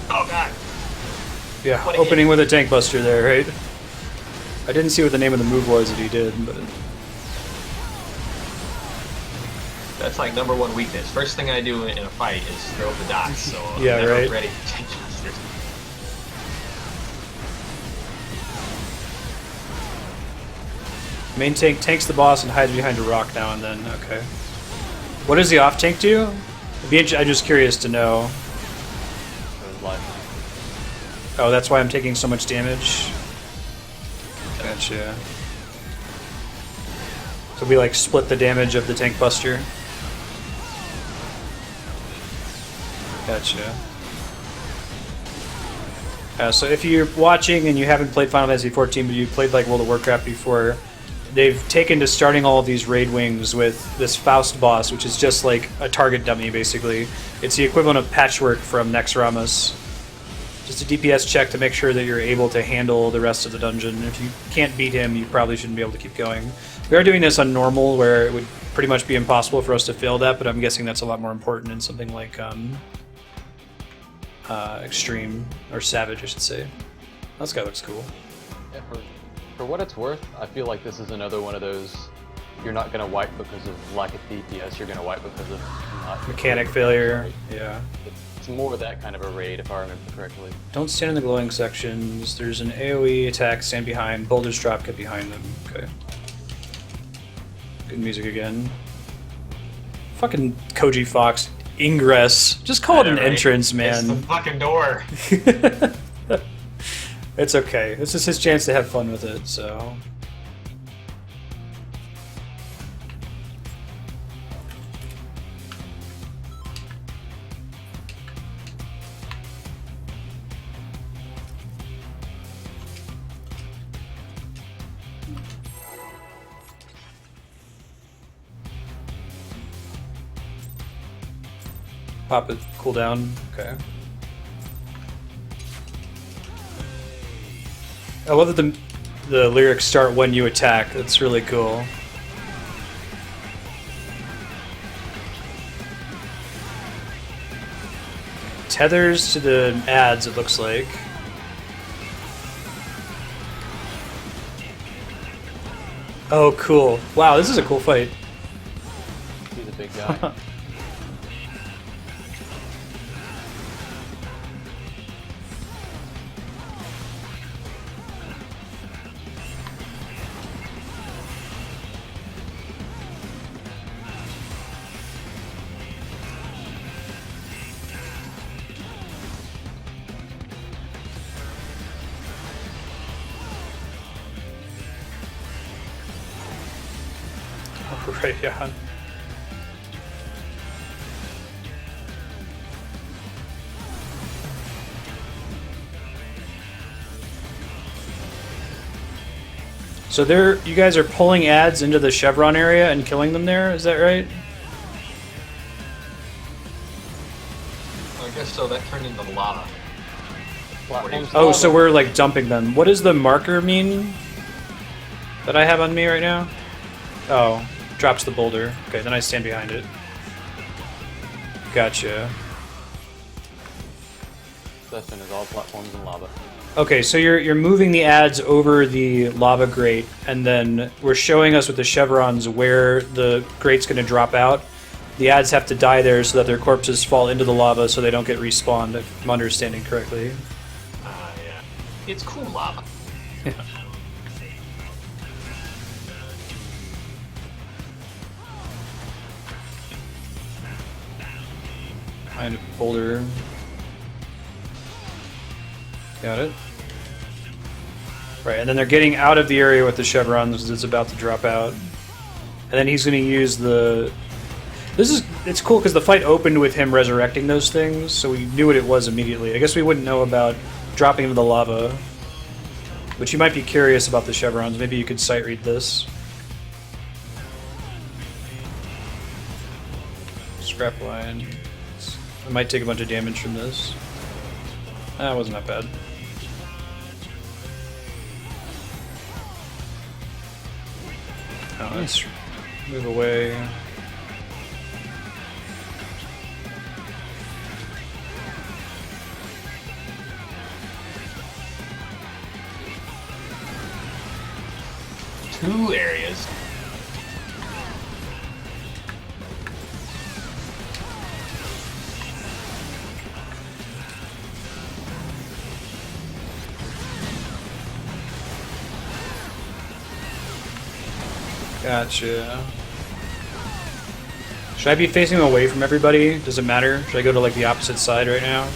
Oh god! Yeah, What a opening with a tank buster there, right? I didn't see what the name of the move was that he did, but... That's like number one weakness. First thing I do in a fight is throw the dots, so I'm Yeah, never right. ready to change monsters. Main tank tanks the boss and hides behind a rock now and then. Okay. What does the off tank do? I'm just curious to know. Oh, that's why I'm taking so much damage. Gotcha. So we like split the damage of the tank buster. Gotcha. So if you're watching and you haven't played Final Fantasy XIV, but you played like World of Warcraft before, they've taken to starting all of these raid wings with this Faust boss, which is just like a target dummy, basically. It's the equivalent of Patchwork from Nexramas. Just a DPS check to make sure that you're able to handle the rest of the dungeon. If you can't beat him, you probably shouldn't be able to keep going. We are doing this on normal, where it would pretty much be impossible for us to fail that, but I'm guessing that's a lot more important in something like Extreme, or Savage, I should say. This guy looks cool. Yeah, for what it's worth, I feel like this is another one of those, you're not going to wipe because of lack of DPS, you're going to wipe because of not Mechanic failure, yeah. It's more that kind of a raid, if I remember correctly. Don't stand in the glowing sections. There's an AoE attack, stand behind. Boulders drop, get behind them. Okay. Good music again. Fucking Koji Fox. Ingress. Just call it an entrance, man. It's the fucking door. It's okay. This is his chance to have fun with it, so... Pop it, cool down. Okay. I love that the lyrics start when you attack. That's really cool. tethers to the ads, it looks like. Oh, cool. Wow, this is a cool fight. He's a big guy. Right, yeah. So you guys are pulling ads into the chevron area and killing them there, is that right? I guess so. That turned into lava. Platforms Oh, lava. so we're like dumping them. What does the marker mean that I have on me right now? Oh, drops the boulder. Okay, then I stand behind it. Gotcha. Session is all platforms and lava. Okay, so you're moving the ads over the lava grate, and then we're showing us with the chevrons where the grate's going to drop out. The ads have to die there so that their corpses fall into the lava so they don't get respawned, if I'm understanding correctly. Yeah. It's cool lava. Behind a boulder. Got it. Right, and then they're getting out of the area with the chevrons as it's about to drop out. And then he's going to use the... It's cool because the fight opened with him resurrecting those things, so we knew what it was immediately. I guess we wouldn't know about dropping into the lava. But you might be curious about the chevrons. Maybe you could sight read this. Scrap line. I might take a bunch of damage from this. That wasn't that bad. Oh, let's move away. Two areas. Gotcha. Should I be facing away from everybody? Does it matter? Should I go to like the opposite side right now?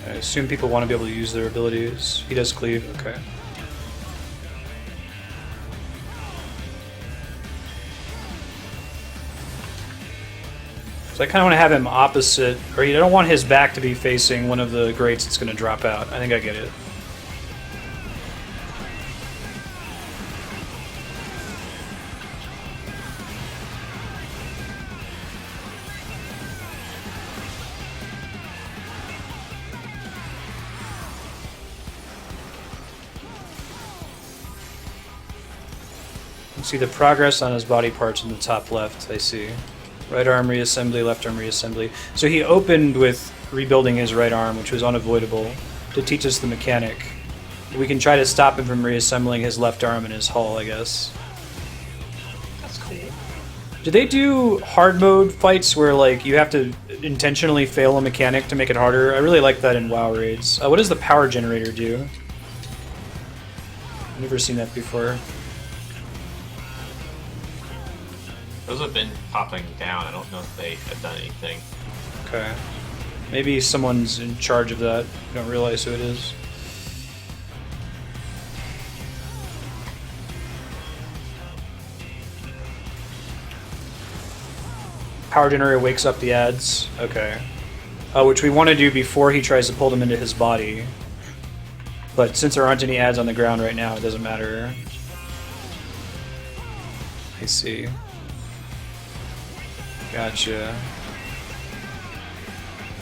I assume people want to be able to use their abilities. He does cleave, okay. So I kind of want to have him opposite, or I don't want his back to be facing one of the grates that's going to drop out. I think I get it. You see the progress on his body parts in the top left, I see. Right arm reassembly, left arm reassembly. So he opened with rebuilding his right arm, which was unavoidable, to teach us the mechanic. We can try to stop him from reassembling his left arm and his hull, I guess. That's cool. Do they do hard mode fights where like you have to intentionally fail a mechanic to make it harder? I really like that in WoW raids. What does the power generator do? I've never seen that before. Those have been popping down. I don't know if they have done anything. Okay. Maybe someone's in charge of that. You don't realize who it is. Power generator wakes up the ads. Okay. Which we want to do before he tries to pull them into his body. But since there aren't any ads on the ground right now, it doesn't matter. I see. Gotcha.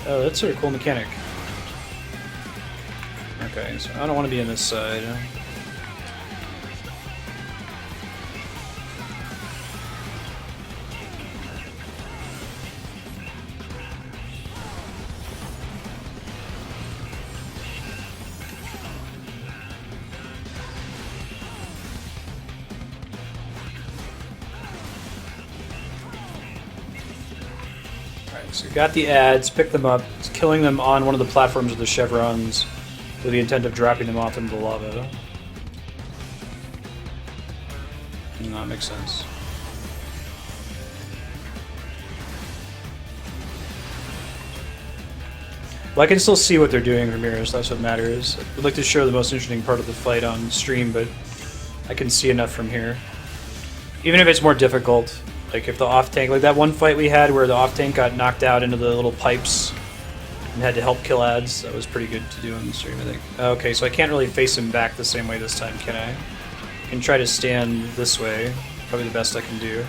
Oh, that's sort of cool mechanic. Okay, so I don't want to be on this side. So we got the ads, pick them up, killing them on one of the platforms with the chevrons with the intent of dropping them off into the lava. No, that makes sense. Well, I can still see what they're doing from here, so that's what matters. I'd like to show the most interesting part of the fight on stream, but I can see enough from here. Even if it's more difficult. Like if the off-tank, like that one fight we had where the off-tank got knocked out into the little pipes and had to help kill ads, that was pretty good to do on the stream, I think. Okay, so I can't really face him back the same way this time, can I? I can try to stand this way, probably the best I can do.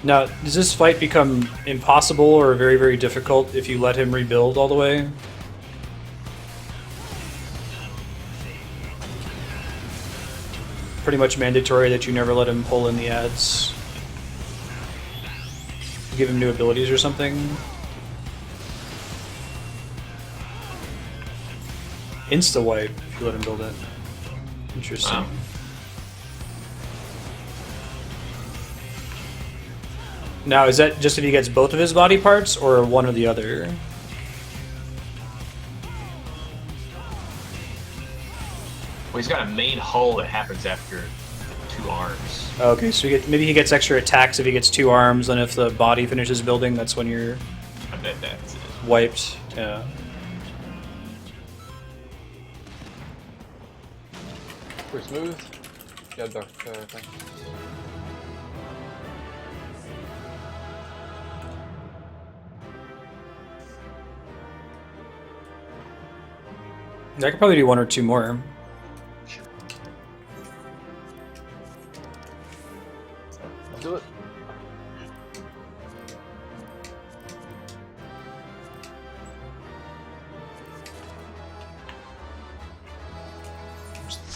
Now, does this fight become impossible or very, very difficult if you let him rebuild all the way? Pretty much mandatory that you never let him pull in the ads. Give him new abilities or something? Insta-wipe if you let him build it. Interesting. Wow. Now, is that just if he gets both of his body parts, or one or the other? Well, he's got a main hull that happens after 2 arms. Okay, so maybe he gets extra attacks if he gets 2 arms, and if the body finishes building, that's when you're I bet that's it. wiped. Yeah. Pretty smooth. Got dark thing. I could probably do 1 or 2 more. Let's do it.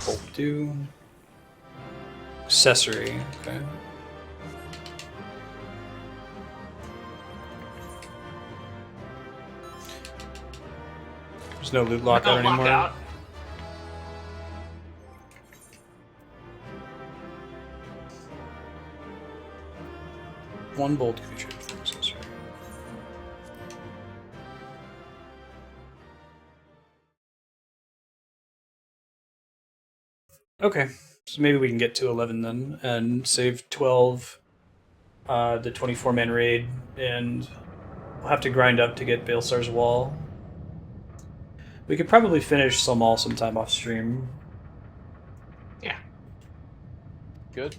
Bolt do. Accessory. Okay. There's no loot lockout No anymore. lockout. One bolt creature for accessory. Okay, so maybe we can get to 11 then, and save 12, the 24-man raid, and we'll have to grind up to get Baelsar's Wall. We could probably finish Somal sometime off stream. Yeah. Good.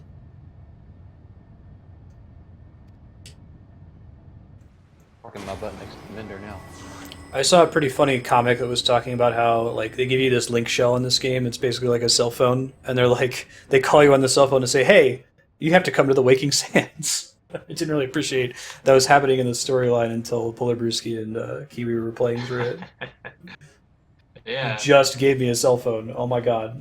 Working my butt next to the vendor now. I saw a pretty funny comic that was talking about how, like, they give you this link shell in this game. It's basically like a cell phone, and they're like, they call you on the cell phone to say, "Hey, you have to come to the Waking Sands." I didn't really appreciate that was happening in the storyline until Polar Brewski and Kiwi were playing through it. Yeah. Just gave me a cell phone. Oh my god.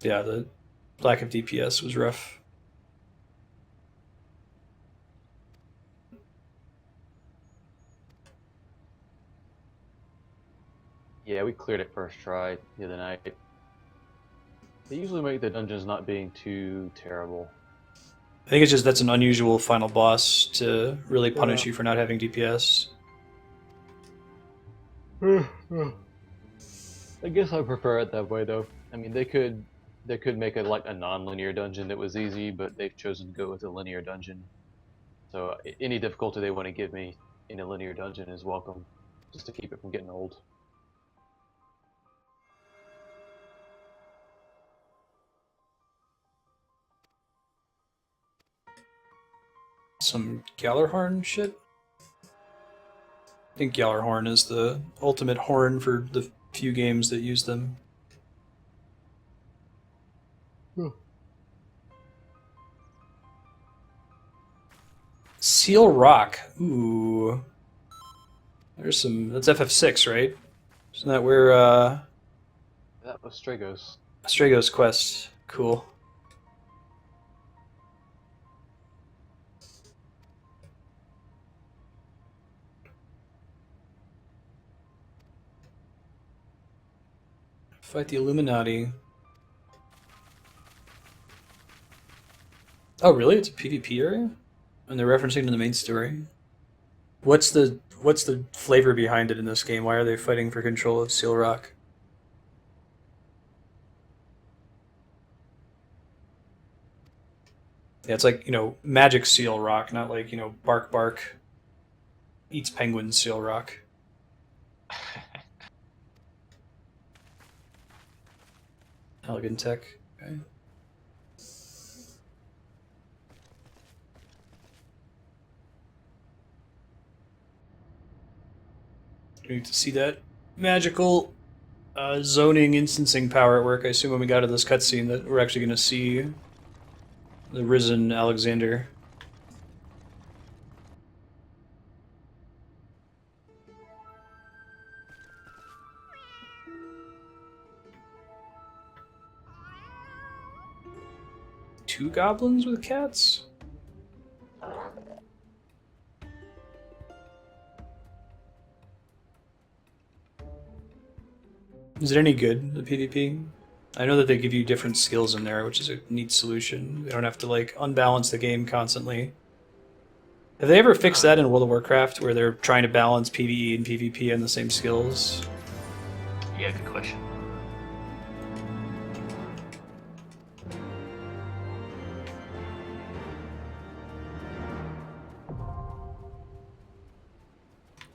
Yeah, the lack of DPS was rough. Yeah, we cleared it first try the other night. They usually make the dungeons not being too terrible. I think it's just that's an unusual final boss to really punish you for not having DPS. I guess I prefer it that way though. I mean, they could make it like a non-linear dungeon that was easy, but they've chosen to go with a linear dungeon. So any difficulty they want to give me in a linear dungeon is welcome, just to keep it from getting old. Some Gallarhorn shit? I think Gallarhorn is the ultimate horn for the few games that use them. Seal Rock. Ooh. There's some... That's FF6, right? Isn't that where, That was Stragos. Stragos Quest. Cool. Fight the Illuminati. Oh, really? It's a PvP area? And they're referencing to the main story? What's the flavor behind it in this game? Why are they fighting for control of Seal Rock? Yeah, it's like, magic Seal Rock, not like, Bark Bark eats penguins Seal Rock. Elegant tech. Okay. You need to see that magical zoning instancing power at work. I assume when we got to this cutscene that we're actually going to see the risen Alexander. Two goblins with cats? Is it any good, the PvP? I know that they give you different skills in there, which is a neat solution. They don't have to, like, unbalance the game constantly. Have they ever fixed that in World of Warcraft, where they're trying to balance PvE and PvP on the same skills? Yeah, good question.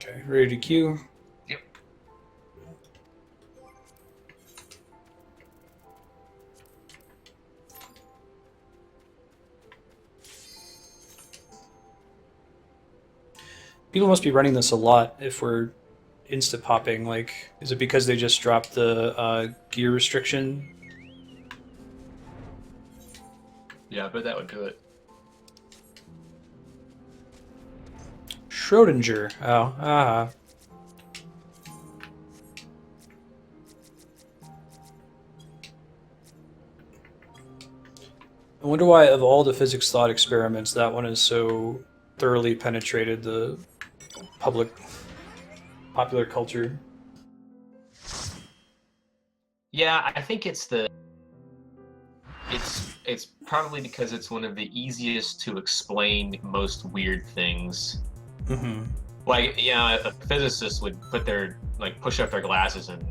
Okay, ready to queue. Yep. People must be running this a lot if we're insta-popping. Like, is it because they just dropped the gear restriction? Yeah, I bet that would do it. Schrodinger. Oh, ah. I wonder why, of all the physics thought experiments, that one is so thoroughly penetrated the popular culture. Yeah, I think it's probably because it's one of the easiest to explain most weird things. Mm-hmm. Like, a physicist would push up their glasses and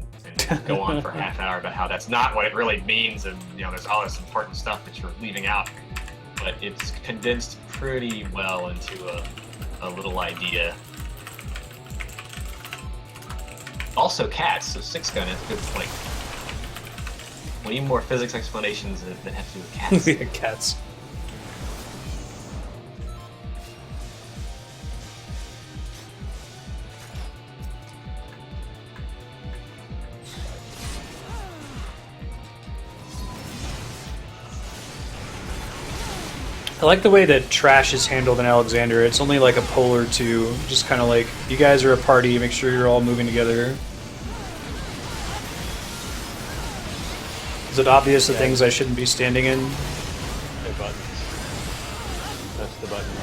go on for a half hour about how that's not what it really means, and there's all this important stuff that you're leaving out. But it's condensed pretty well into a little idea. Also cats, so 6-gun is a good point. We need more physics explanations that have to do with cats. Yeah, cats. I like the way that trash is handled in Alexander. It's only like a pull or two. Just kind of like, you guys are a party, make sure you're all moving together. Is it obvious the things I shouldn't be standing in? They're buttons. That's the buttons.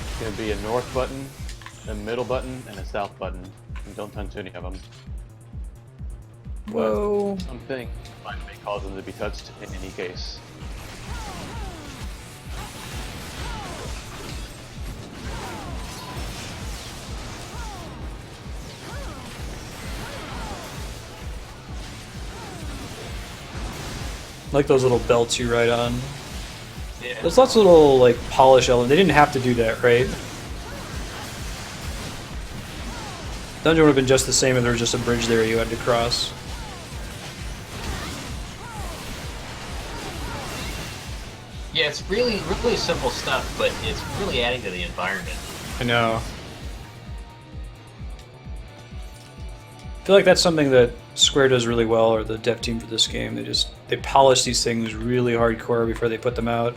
It's going to be a north button, a middle button, and a south button. And don't touch any of them. Whoa. Something might cause them to be touched in any case. Like those little belts you ride on. Yeah. There's lots of little like polish elements. They didn't have to do that, right? Dungeon would have been just the same if there was just a bridge there you had to cross. Yeah, it's really, really simple stuff, but it's really adding to the environment. I know. I feel like that's something that Square does really well, or the dev team for this game. They polish these things really hardcore before they put them out.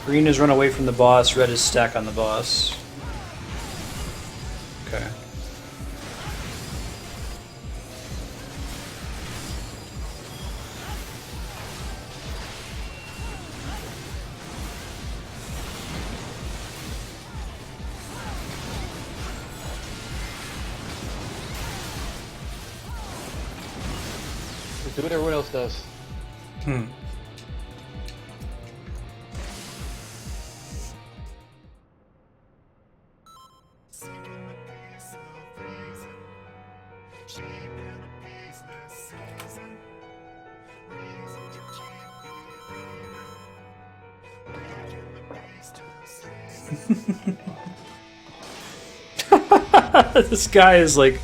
Green has run away from the boss, red is stack on the boss. Okay. Just do what everyone else does. This guy is like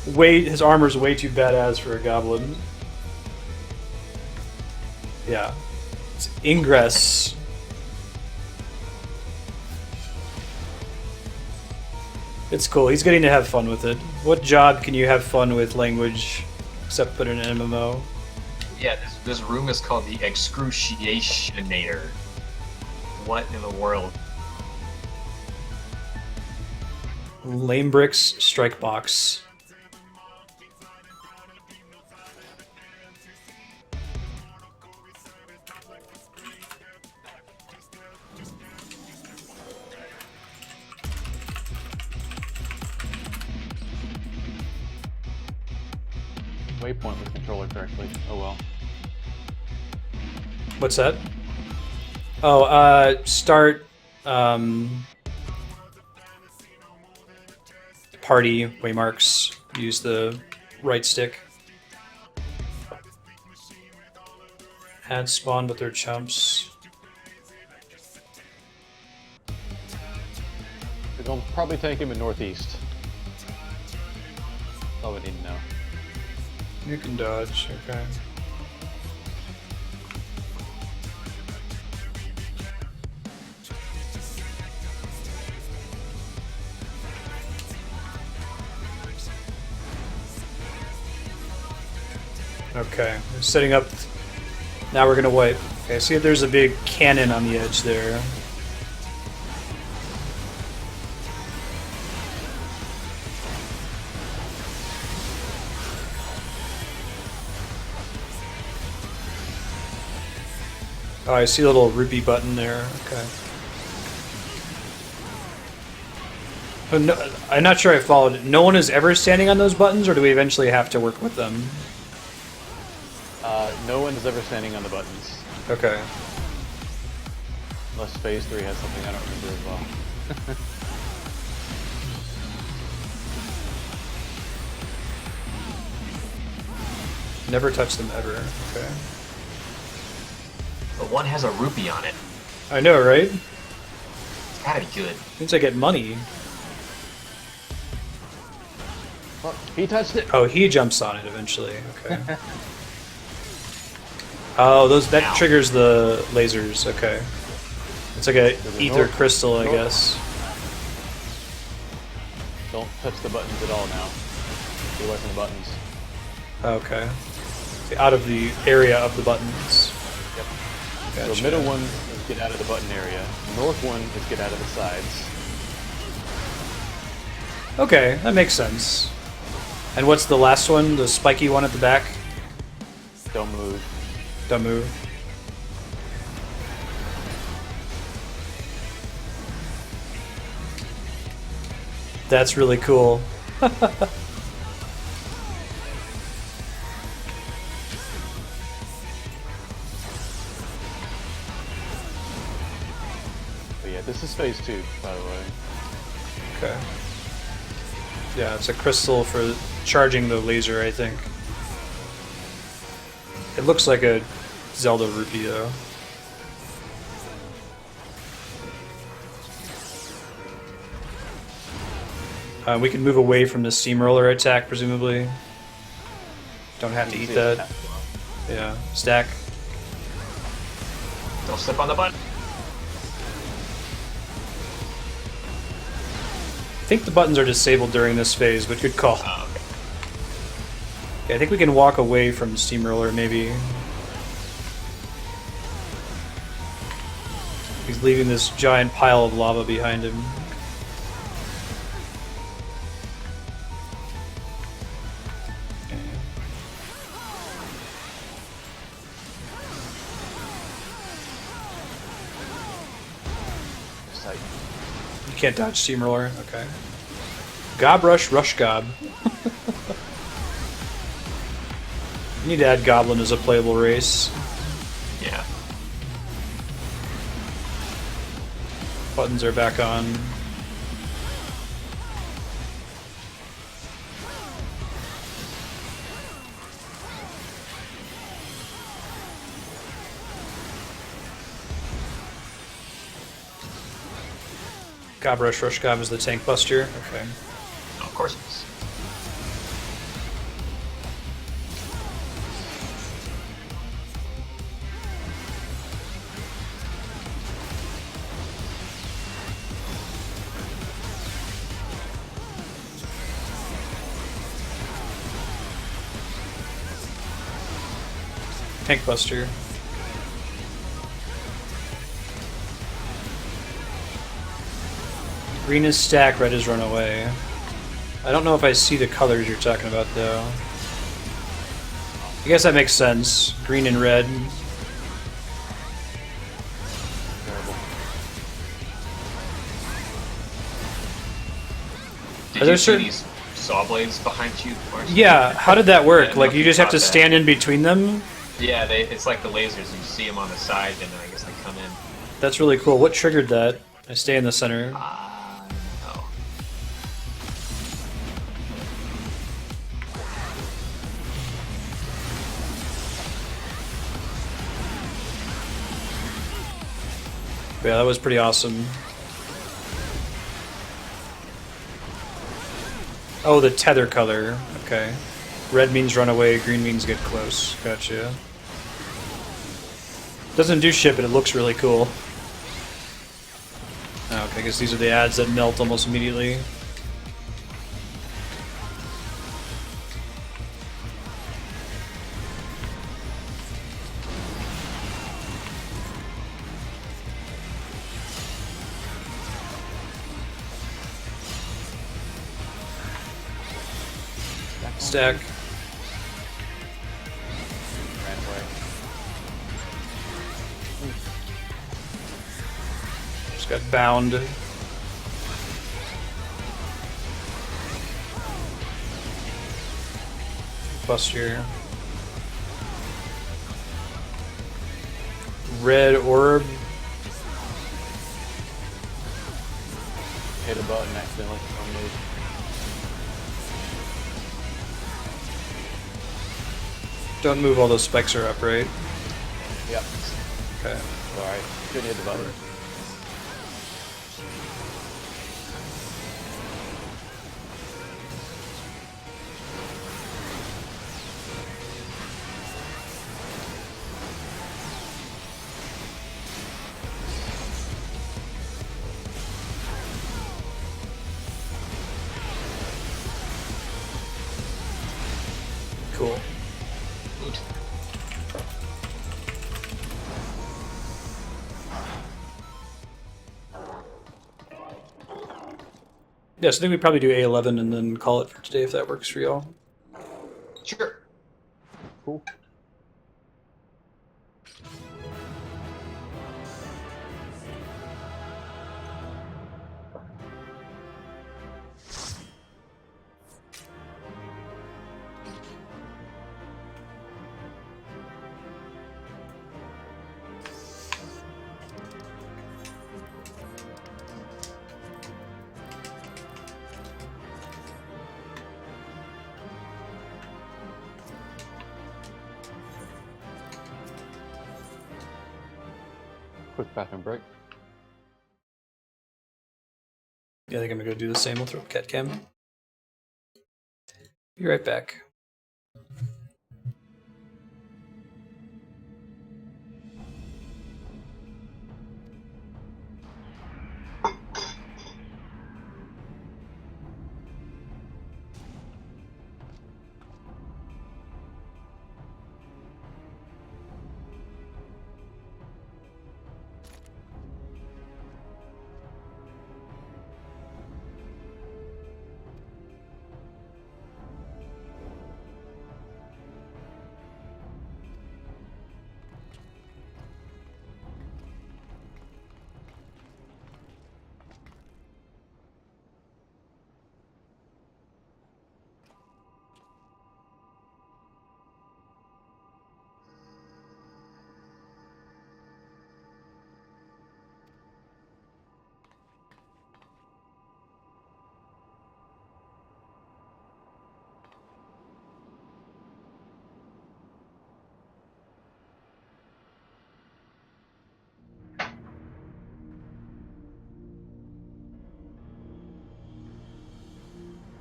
his armor's way too badass for a goblin. Yeah. It's Ingress. It's cool. He's getting to have fun with it. What job can you have fun with language except put in an MMO? Yeah, this room is called the Excruciationator. What in the world? Lame Bricks Strike Box. Waypoint with controller correctly. Oh well. What's that? Oh, start party waymarks. Use the right stick. Add spawn, but they're chumps. We're gonna probably take him in northeast. That's all we need to know. You can dodge, okay. Okay, setting up. Now we're gonna wipe. Okay, see if there's a big cannon on the edge there. Oh, I see a little rupee button there. Okay. Oh, no, I'm not sure I followed it. No one is ever standing on those buttons, or do we eventually have to work with them? No one is ever standing on the buttons. Okay. Unless Phase 3 has something I don't remember as well. Never touch them ever. Okay. But one has a rupee on it. I know, right? It's gotta be good. Means I get money. Fuck, he touched it! Oh, he jumps on it eventually. Okay. Oh, that Ow. triggers the lasers. Okay. It's like a There's a ether north- crystal, I north- guess. Don't touch the buttons at all now. Get away from the buttons. Okay. Out of the area of the buttons. Yep. Gotcha. The middle one is get out of the button area. North one is get out of the sides. Okay, that makes sense. And what's the last one? The spiky one at the back? Don't move. Don't move. That's really cool. But yeah, this is Phase 2, by the way. Okay. Yeah, it's a crystal for charging the laser, I think. It looks like a Zelda Rupee though. We can move away from the steamroller attack, presumably. Don't have to eat that. Yeah, stack. Don't step on the button. I think the buttons are disabled during this phase, but good call. Oh, okay. Yeah, I think we can walk away from steamroller, maybe. He's leaving this giant pile of lava behind him. You can't dodge steamroller. Okay. Gob rush, rush gob. You need to add goblin as a playable race. Yeah. Buttons are back on. Gob rush, rush gob is the tank buster. Okay. Of course it is. Tank buster. Green is stack, red is run away. I don't know if I see the colors you're talking about though. I guess that makes sense. Green and red. Did Are there you see certain- these saw blades behind you? Yeah, how did that work? Yeah, Like, you just have to nothing stand in between them? Yeah, it's like the lasers. You see them on the side, and then I guess they come in. That's really cool. What triggered that? I stay in the center. Oh. Yeah, that was pretty awesome. Oh, the tether color. Okay. Red means run away, green means get close. Gotcha. Doesn't do shit, but it looks really cool. Oh, okay, I guess these are the ads that melt almost immediately. Stack. Ran away. Just got bound. Buster. Red orb. Hit a button accidentally. Don't move. Don't move, all those spikes are up, right? Yep. Okay. Alright. Couldn't hit the button. Cool. Good. Yeah, so I think we probably do A11 and then call it for today if that works for y'all. Sure. Cool. Quick bathroom break. Yeah, I think I'm gonna go do the same. We'll throw up cat cam. Be right back.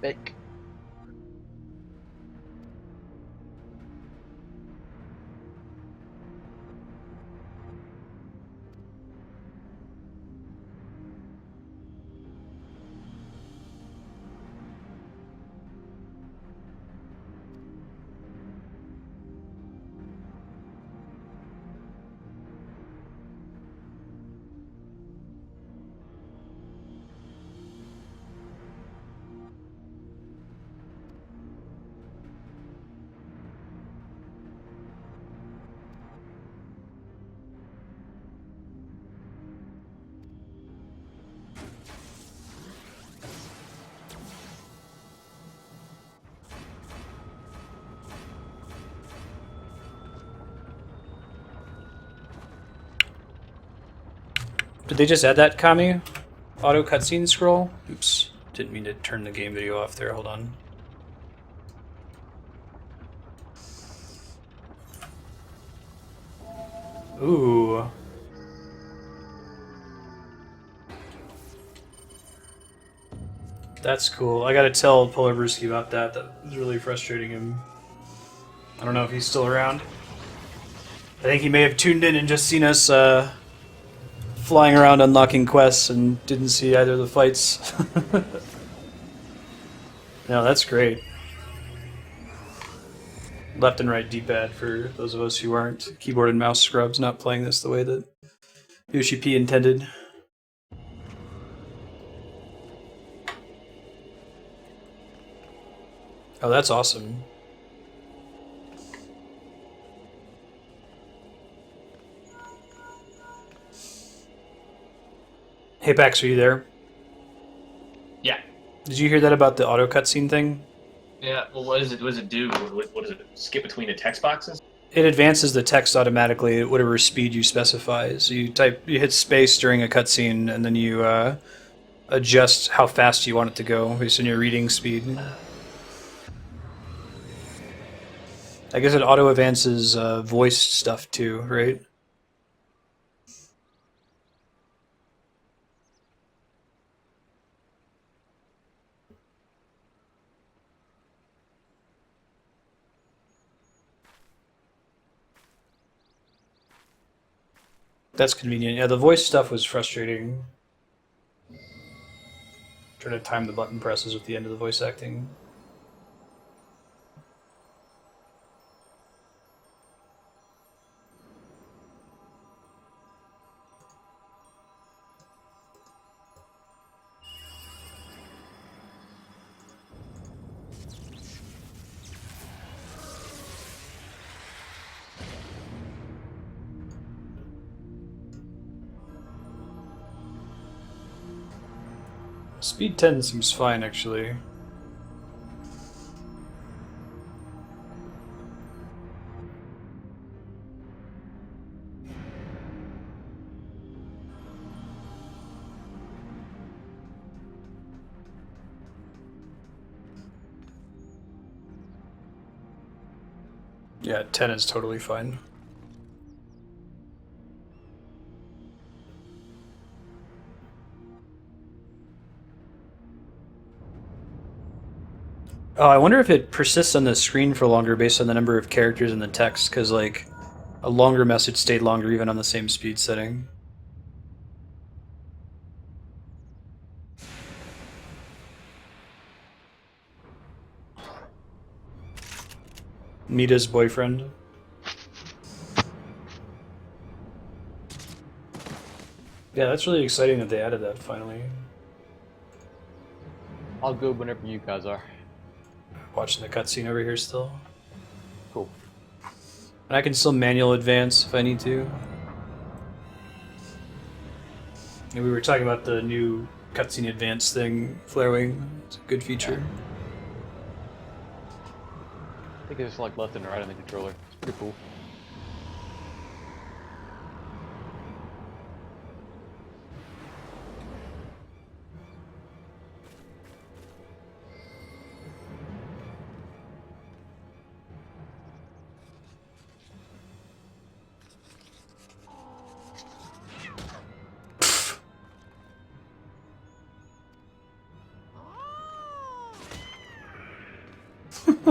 Back. Did they just add that, Kami? Auto cutscene scroll? Oops. Didn't mean to turn the game video off there. Hold on. Ooh. That's cool. I gotta tell Polar Brewski about that. That was really frustrating him. I don't know if he's still around. I think he may have tuned in and just seen us flying around unlocking quests and didn't see either of the fights. No, that's great. Left and right D-pad for those of us who aren't keyboard and mouse scrubs not playing this the way that Yoshi P intended. Oh, that's awesome. Hey, Pax, are you there? Yeah. Did you hear that about the auto cutscene thing? Yeah. Well, what does it do? What does it skip between the text boxes? It advances the text automatically at whatever speed you specify. So you hit space during a cutscene, and then you adjust how fast you want it to go based on your reading speed. I guess it auto advances voice stuff too, right? That's convenient. Yeah, the voice stuff was frustrating. Trying to time the button presses with the end of the voice acting. Speed 10 seems fine, actually. Yeah, 10 is totally fine. Oh, I wonder if it persists on the screen for longer based on the number of characters in the text, because like a longer message stayed longer even on the same speed setting. Mita's boyfriend. Yeah, that's really exciting that they added that finally. I'll go whenever you guys are. Watching the cutscene over here still. Cool. And I can still manual advance if I need to. And we were talking about the new cutscene advance thing, flaring. It's a good feature. I think it's like left and right on the controller. It's pretty cool.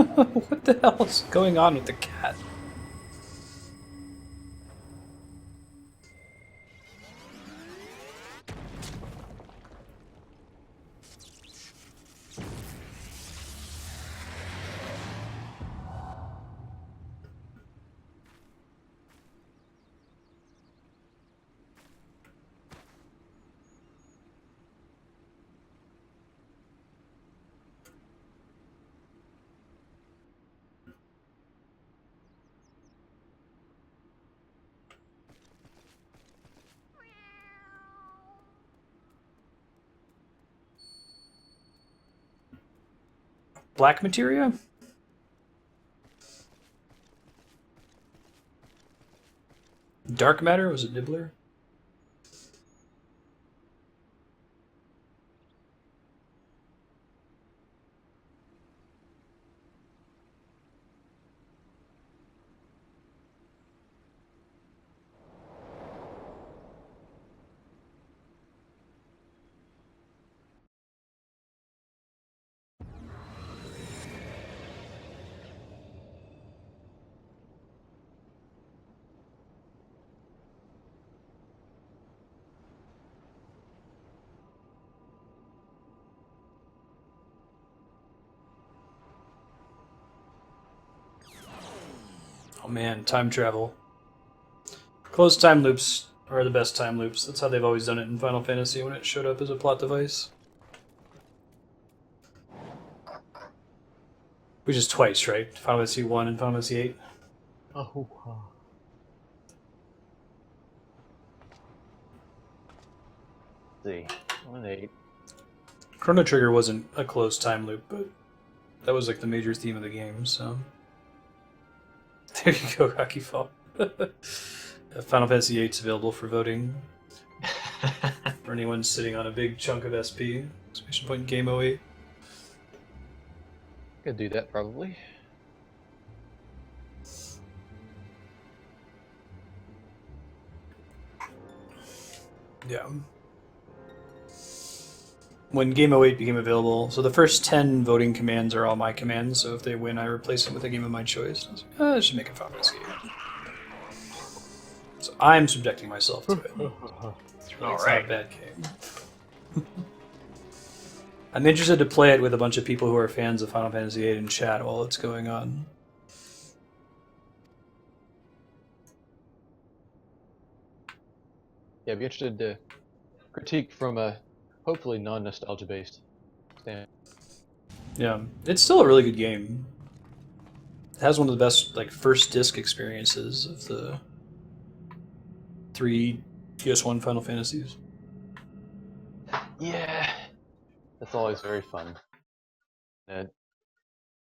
What the hell is going on with the cat? Black materia? Dark matter? Was it Nibbler? Oh man, time travel. Closed time loops are the best time loops. That's how they've always done it in Final Fantasy when it showed up as a plot device. Which is twice, right? Final Fantasy 1 and Final Fantasy 8. Oh. Let's see. 1 and 8. Chrono Trigger wasn't a closed time loop, but that was like the major theme of the game, so. There you go, Rocky Fall. Final Fantasy VIII is available for voting. For anyone sitting on a big chunk of SP. Exclamation point Game 08. Could do that probably. Yeah. When Game 08 became available, so the first 10 voting commands are all my commands, so if they win, I replace them with a game of my choice. I was like, I should make a Final Fantasy VIII. So I'm subjecting myself to it. It's not a bad game. I'm interested to play it with a bunch of people who are fans of Final Fantasy VIII in chat while it's going on. Yeah, I'd be interested to critique from a hopefully non-nostalgia based stand. Yeah, it's still a really good game. It has one of the best like first disc experiences of the 3 PS1 Final Fantasies. Yeah, that's always very fun. And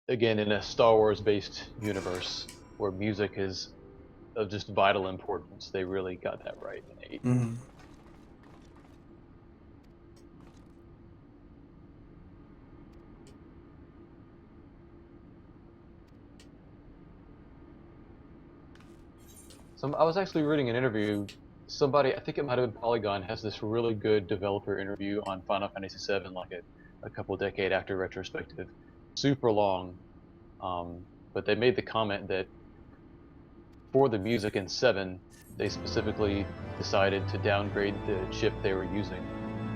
again, in a Star Wars based universe where music is of just vital importance, they really got that right in 8. Mm-hmm. I was actually reading an interview. Somebody, I think it might have been Polygon, has this really good developer interview on Final Fantasy VII, like a couple decade after retrospective, super long. But they made the comment that for the music in 7, they specifically decided to downgrade the chip they were using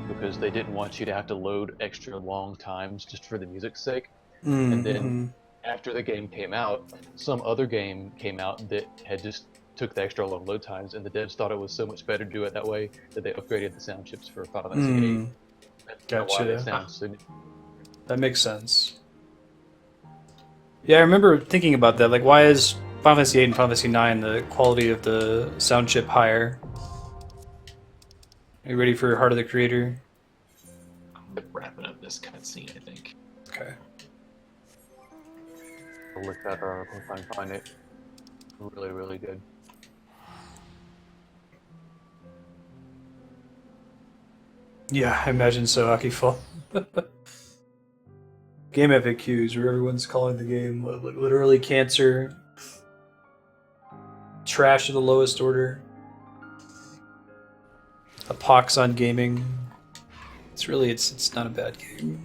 because they didn't want you to have to load extra long times just for the music's sake. And then after the game came out, some other game came out that had just took the extra long load times, and the devs thought it was so much better to do it that way that they upgraded the sound chips for Final Fantasy VIII. That's Gotcha. why they sound so. That makes sense. Yeah, I remember thinking about that. Like, why is Final Fantasy VIII and Final Fantasy IX the quality of the sound chip higher? Are you ready for Heart of the Creator? I'm wrapping up this cutscene, I think. Okay. I'll look that up if I can find it. Really, really good. Yeah, I imagine so, Akifall. Game FAQs, where everyone's calling the game literally cancer. Trash of the lowest order. A pox on gaming. It's not a bad game.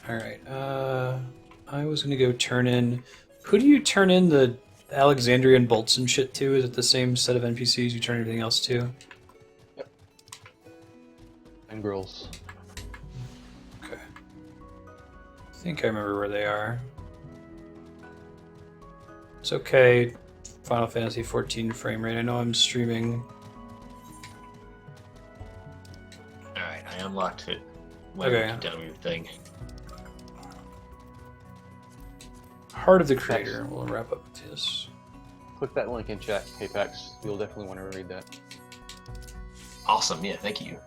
Alright, I was gonna go turn in... Who do you turn in the Alexandrian bolts and shit to? Is it the same set of NPCs you turn everything else to? Yep. And girls. Okay. I think I remember where they are. It's okay. Final Fantasy 14 frame rate. I know I'm streaming. Alright, I unlocked it. When Okay. you done with your thing. Heart of the Creator. We'll wrap up with this. Click that link in chat, Apex. You'll definitely want to read that. Awesome, yeah, thank you.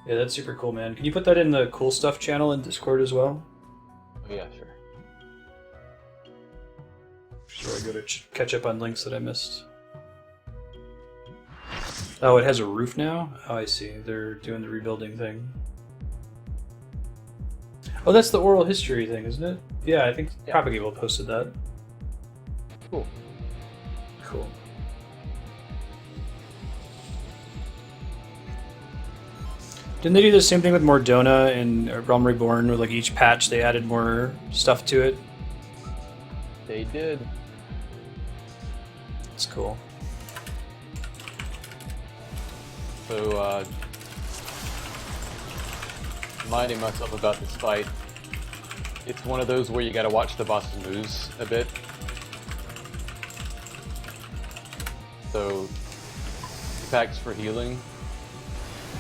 Yeah, that's super cool, man. Can you put that in the cool stuff channel in Discord as well? Oh, yeah, sure. So I go to catch up on links that I missed. Oh, it has a roof now? Oh, I see. They're doing the rebuilding thing. Oh, that's the oral history thing, isn't it? Yeah, I think Propagable posted that. Cool. Cool. Didn't they do the same thing with Mordona and Realm Reborn, where like each patch they added more stuff to it? They did. It's cool. So, reminding myself about this fight, it's one of those where you gotta watch the boss's moves a bit. So, packs for healing.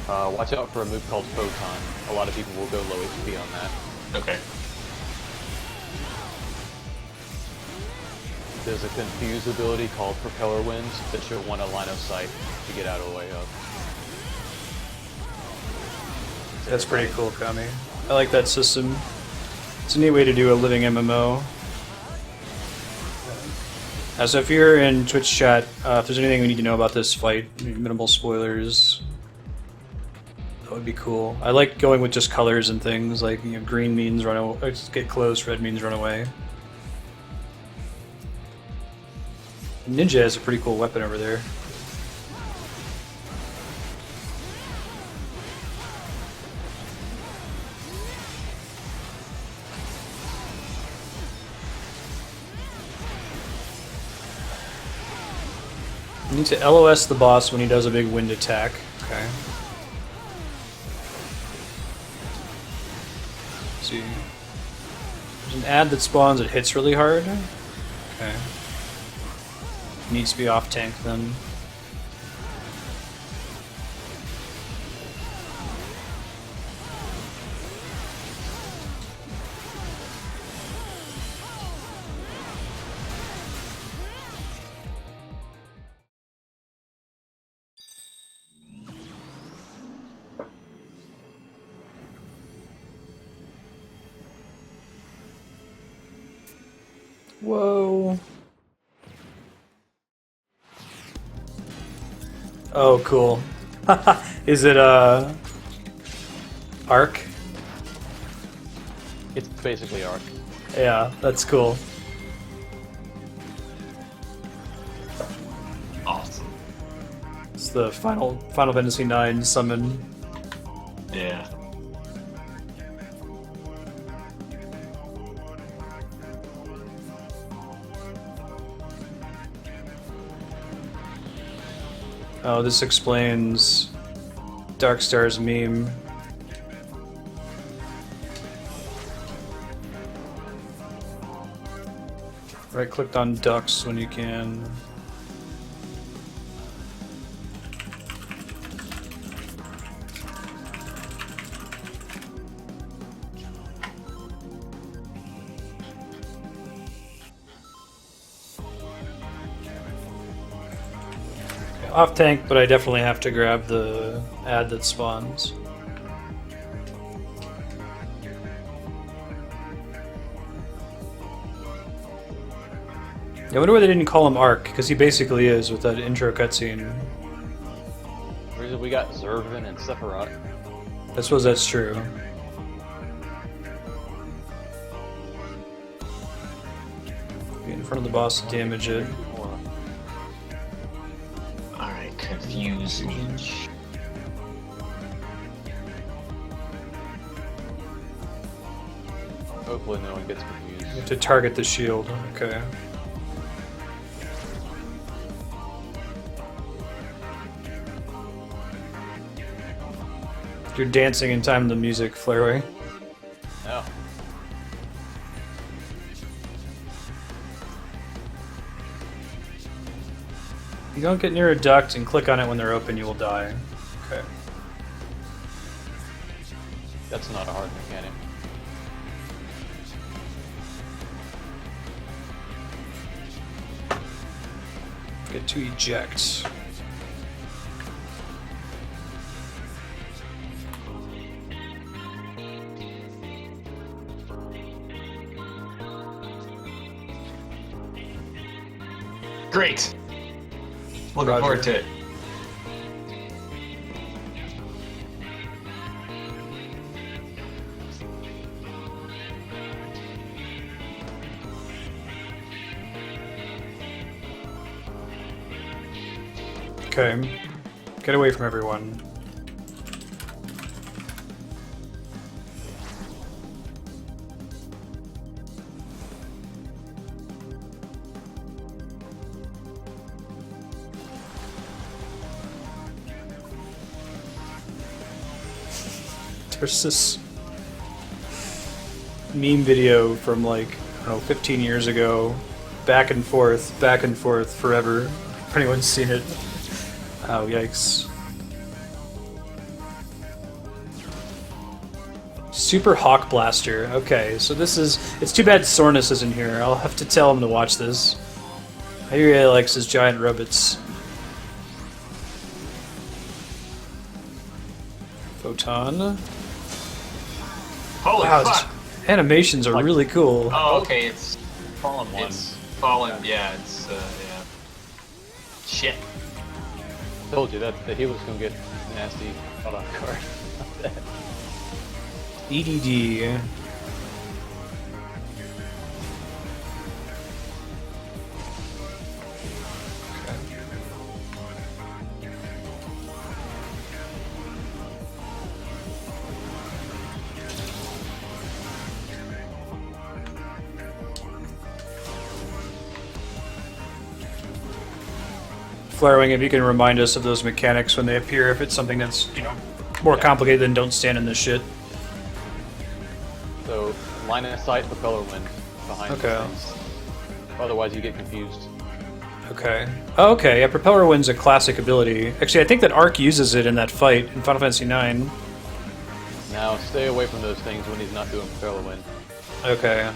Watch out for a move called Photon. A lot of people will go low HP on that. Okay. There's a confuse ability called Propeller Winds that should want a line of sight to get out of the way of. That's pretty cool, Kami. I like that system. It's a neat way to do a living MMO. So if you're in Twitch chat, if there's anything we need to know about this fight, minimal spoilers, that would be cool. I like going with just colors and things, like, you know, green means run away, get close, red means run away. Ninja has a pretty cool weapon over there. You need to LOS the boss when he does a big wind attack. Okay. Let's see. There's an ad that spawns, it hits really hard. Okay. Needs to be off tank then. Whoa. Oh, cool. Is it Arc? It's basically Arc. Yeah, that's cool. Awesome. It's the Final Fantasy IX summon. Yeah. Oh, this explains Darkstar's meme. Right-clicked on ducks when you can. Off tank, but I definitely have to grab the ad that spawns. I wonder why they didn't call him Ark, because he basically is with that intro cutscene. The reason we got Zervin and Sephiroth. I suppose that's true. Be in front of the boss to damage it. Alright, confuse leech. Hopefully no one gets confused. To target the shield, okay. You're dancing in time to the music, Flareway. No. You don't get near a duct and click on it when they're open, you will die. Okay. That's not a hard mechanic. Get to eject. Great! Looking Roger. forward to it. Okay. Get away from everyone. There's this meme video from like, I don't know, 15 years ago. Back and forth, forever. If anyone's seen it. Oh, yikes. Super Hawk Blaster. Okay, so this is... It's too bad Sornus isn't here. I'll have to tell him to watch this. He really likes his giant robots. Photon. Holy Wow, fuck! these animations are really cool. Oh, okay, it's Fallen one. fallen. Yeah, it's yeah. Shit. Told you that he was gonna get nasty. Hold on, card. EDD. Flarewing, if you can remind us of those mechanics when they appear, if it's something that's, you know, more complicated than don't stand in this shit. So, line of sight, propeller wind behind Okay. these things. Otherwise you get confused. Okay. Oh, okay, yeah, Propeller Wind's a classic ability. Actually, I think that Ark uses it in that fight in Final Fantasy IX. Now, stay away from those things when he's not doing propeller wind. Okay.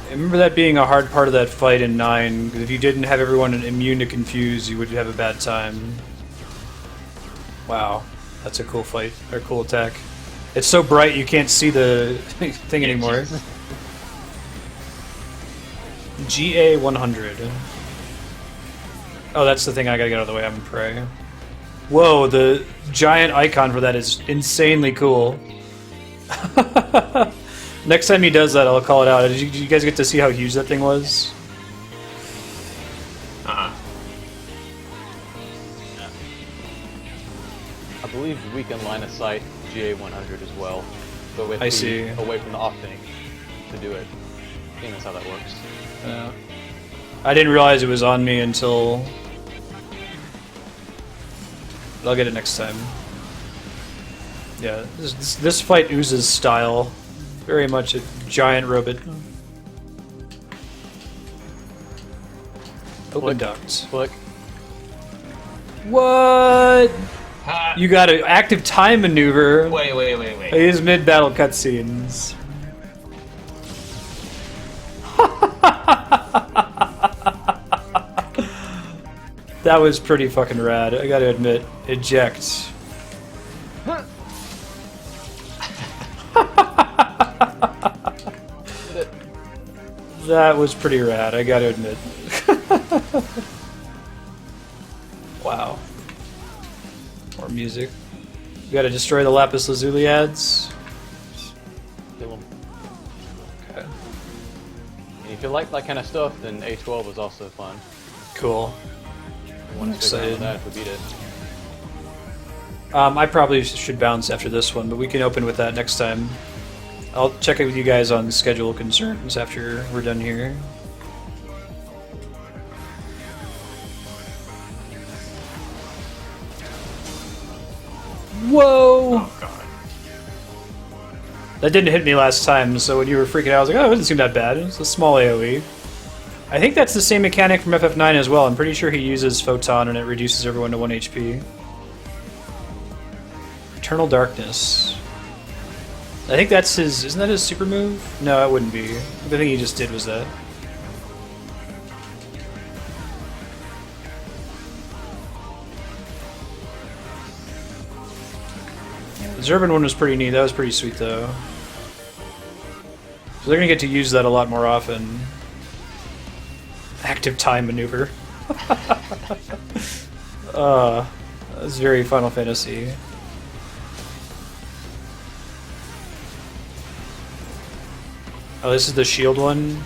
I remember that being a hard part of that fight in 9, because if you didn't have everyone immune to confuse, you would have a bad time. Wow, that's a cool fight, or cool attack. It's so bright you can't see the thing anymore. GA 100. Oh, that's the thing I gotta get out of the way, I'm prey. Whoa, the giant icon for that is insanely cool. Next time he does that, I'll call it out. Did you guys get to see how huge that thing was? I believe we can line of sight GA 100 as well. But we have I to be see. away from the off tank to do it. I think that's how that works. Yeah. I didn't realize it was on me until... I'll get it next time. Yeah, this fight oozes style. Very much a giant robot. Open duct. Click. What? Ha! You got an active time maneuver. Wait. I use mid-battle cutscenes. That was pretty fucking rad, I gotta admit. Eject. That was pretty rad, I gotta admit. Wow. More music. We gotta destroy the lapis lazuli ads. Kill 'em. Okay. And if you like that kind of stuff, then A12 is also fun. Cool. I want to stick around with that if we beat it. I probably should bounce after this one, but we can open with that next time. I'll check in with you guys on schedule concerns after we're done here. Whoa! Oh god. That didn't hit me last time, so when you were freaking out, I was like, oh, it doesn't seem that bad. It's a small AoE. I think that's the same mechanic from FF9 as well. I'm pretty sure he uses Photon and it reduces everyone to 1 HP. Eternal Darkness. I think that's his... Isn't that his super move? No, it wouldn't be. The thing he just did was that. The Zerban one was pretty neat. That was pretty sweet, though. So they're gonna get to use that a lot more often. Active time maneuver. That's very Final Fantasy. Oh, this is the shield one?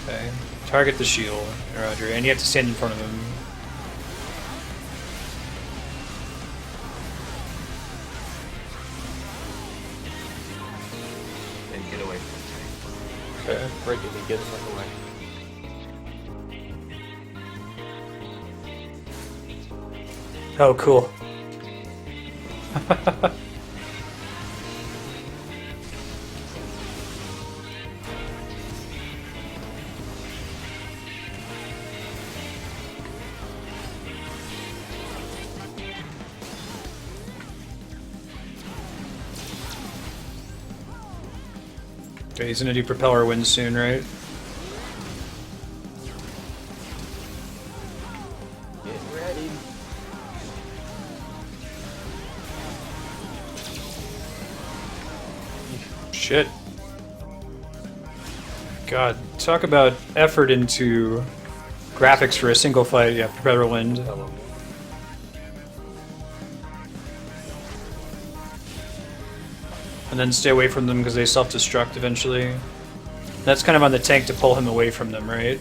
Okay. Target the shield, Roger, and you have to stand in front of him. And get away from Okay. Break it and get him away. Oh, cool. Okay, he's gonna do propeller wind soon, right? Get ready. Shit. God, talk about effort into graphics for a single fight. Yeah, propeller wind. And then stay away from them because they self-destruct eventually. That's kind of on the tank to pull him away from them, right?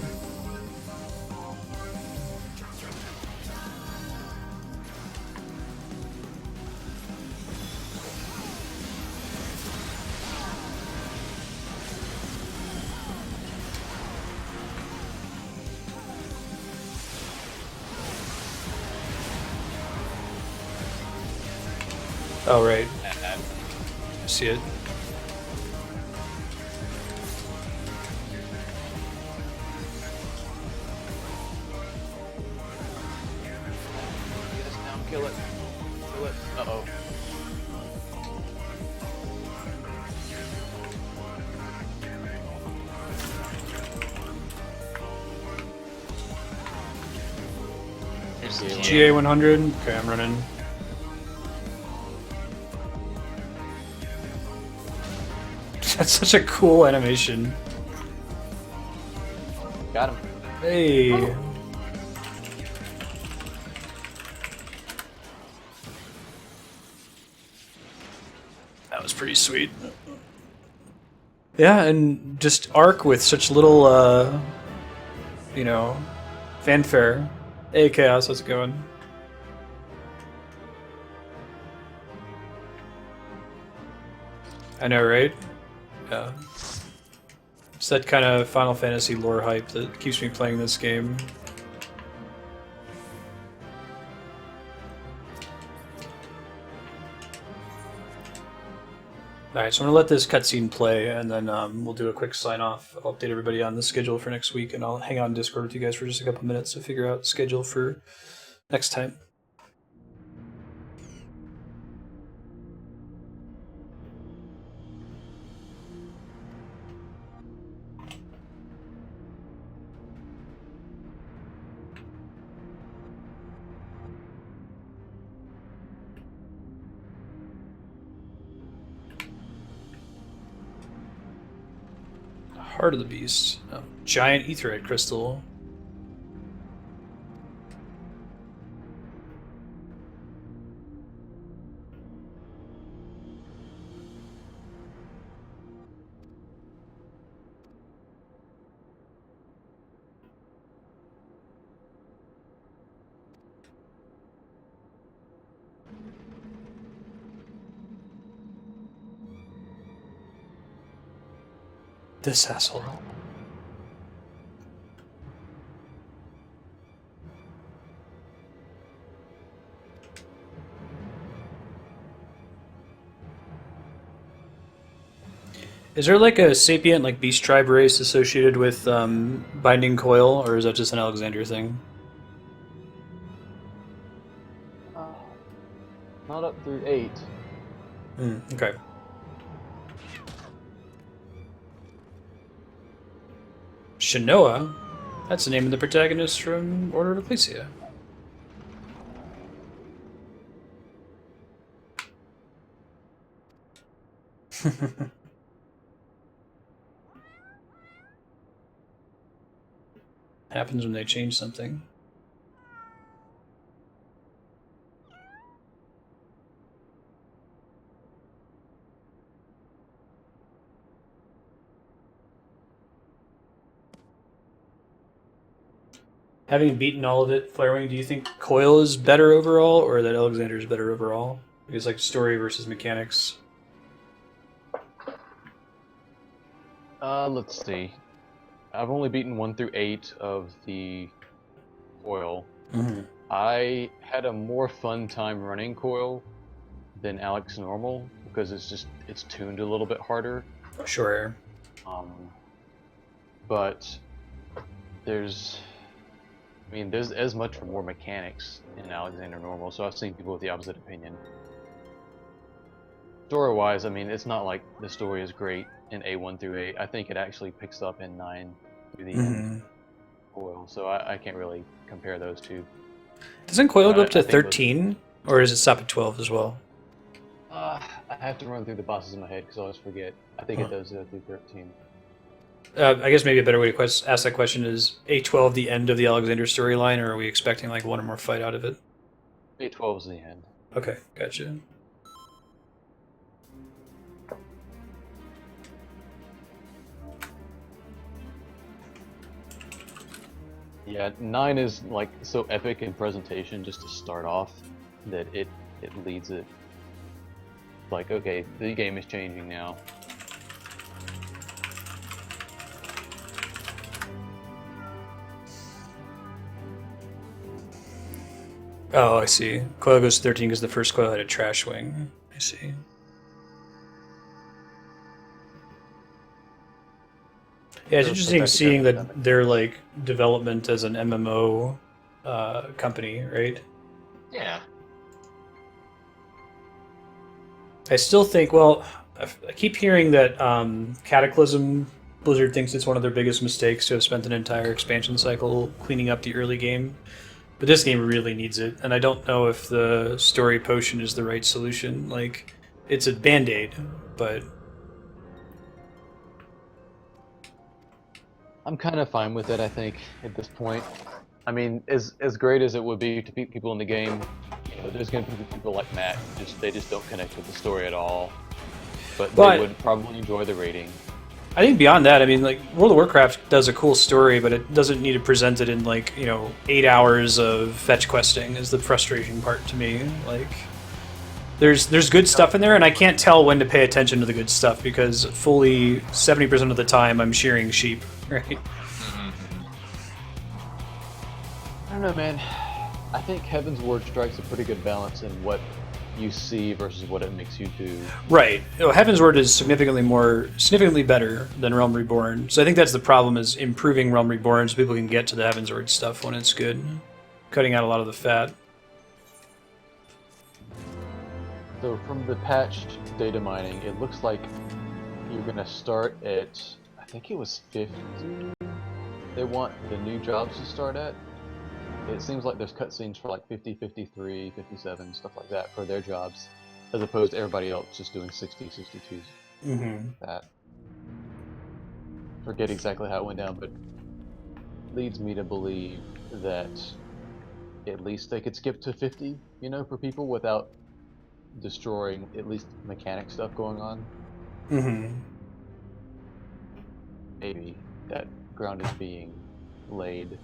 Oh, right. See it. Get us down, kill it. Kill it. Uh-oh. Here's GA1. GA. GA 100. Okay, I'm running. That's such a cool animation. Got him. Hey. That was pretty sweet. Yeah, and just Arc with such little, you know, fanfare. Hey, Chaos, how's it going? I know, right? Yeah. It's that kind of Final Fantasy lore hype that keeps me playing this game. Alright, so I'm going to let this cutscene play, and then we'll do a quick sign-off. I'll update everybody on the schedule for next week, and I'll hang out in Discord with you guys for just a couple minutes to figure out the schedule for next time. Heart of the Beast. Oh, giant Aetheryte crystal. This asshole. Is there like a sapient like beast tribe race associated with binding coil, or is that just an Alexander thing? Not up through 8. Okay. Shinoa? That's the name of the protagonist from Order of Ecclesia. Happens when they change something. Having beaten all of it, Flarewing, do you think Coil is better overall, or that Alexander is better overall? Because like story versus mechanics. Let's see. I've only beaten 1 through 8 of the Coil. I had a more fun time running Coil than Alex normal because it's tuned a little bit harder. Sure. But there's as much or more mechanics in Alexander normal, so I've seen people with the opposite opinion. Story-wise, I mean, it's not like the story is great in A1 through 8. I think it actually picks up in 9 through the end. Coil, so I can't really compare those two. Doesn't Coil go up to 13, or does it stop at 12 as well? I have to run through the bosses in my head because I always forget. I think it does go through 13. I guess maybe a better way to ask that question is A12 the end of the Alexander storyline, or are we expecting like one or more fight out of it? A12 is the end. Okay, gotcha. Yeah, 9 is like so epic in presentation just to start off that it leads it. Like, okay, the game is changing now. Oh, I see. Coil goes to 13 because the first Coil had a trash wing. I see. Yeah, it's interesting seeing that their like development as an MMO company, right? Yeah. I still think, well, I keep hearing that Cataclysm, Blizzard thinks it's one of their biggest mistakes to have spent an entire expansion cycle cleaning up the early game. But this game really needs it, and I don't know if the story potion is the right solution. Like, it's a band-aid, but... I'm kind of fine with it, I think, at this point. I mean, as great as it would be to beat people in the game, you know, there's going to be people like Matt, they just don't connect with the story at all. But they would probably enjoy the rating. I think beyond that, I mean, like, World of Warcraft does a cool story, but it doesn't need to present it in, like, 8 hours of fetch questing is the frustrating part to me. Like, There's good stuff in there, and I can't tell when to pay attention to the good stuff because fully 70% of the time I'm shearing sheep, right? I don't know, man. I think Heavensward strikes a pretty good balance in what you see versus what it makes you do. Right. Heavensward is significantly better than Realm Reborn. So I think that's the problem, is improving Realm Reborn so people can get to the Heavensward stuff when it's good. Cutting out a lot of the fat. So from the patched data mining, it looks like you're going to start at, I think it was 50. They want the new jobs to start at. It seems like there's cutscenes for like 50, 53, 57, stuff like that for their jobs, as opposed to everybody else just doing 60, 62s. Mm-hmm. That. Forget exactly how it went down, but leads me to believe that at least they could skip to 50, you know, for people without destroying at least mechanic stuff going on. Mm-hmm. Maybe that ground is being laid.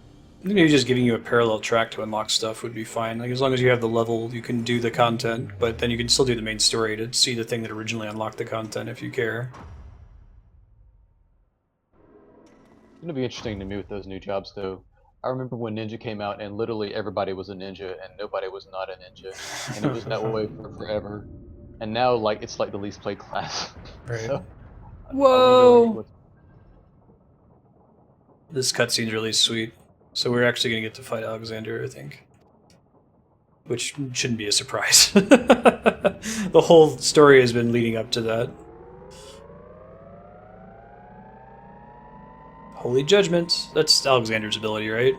Maybe just giving you a parallel track to unlock stuff would be fine. Like, as long as you have the level, you can do the content, but then you can still do the main story to see the thing that originally unlocked the content if you care. It's gonna be interesting to me with those new jobs, though. I remember when Ninja came out, and literally everybody was a ninja, and nobody was not a ninja, and it was that way for forever. And now, like, it's like the least played class. Right. So, Whoa! This cutscene's really sweet. So we're actually going to get to fight Alexander, I think. Which shouldn't be a surprise. The whole story has been leading up to that. Holy Judgment. That's Alexander's ability, right?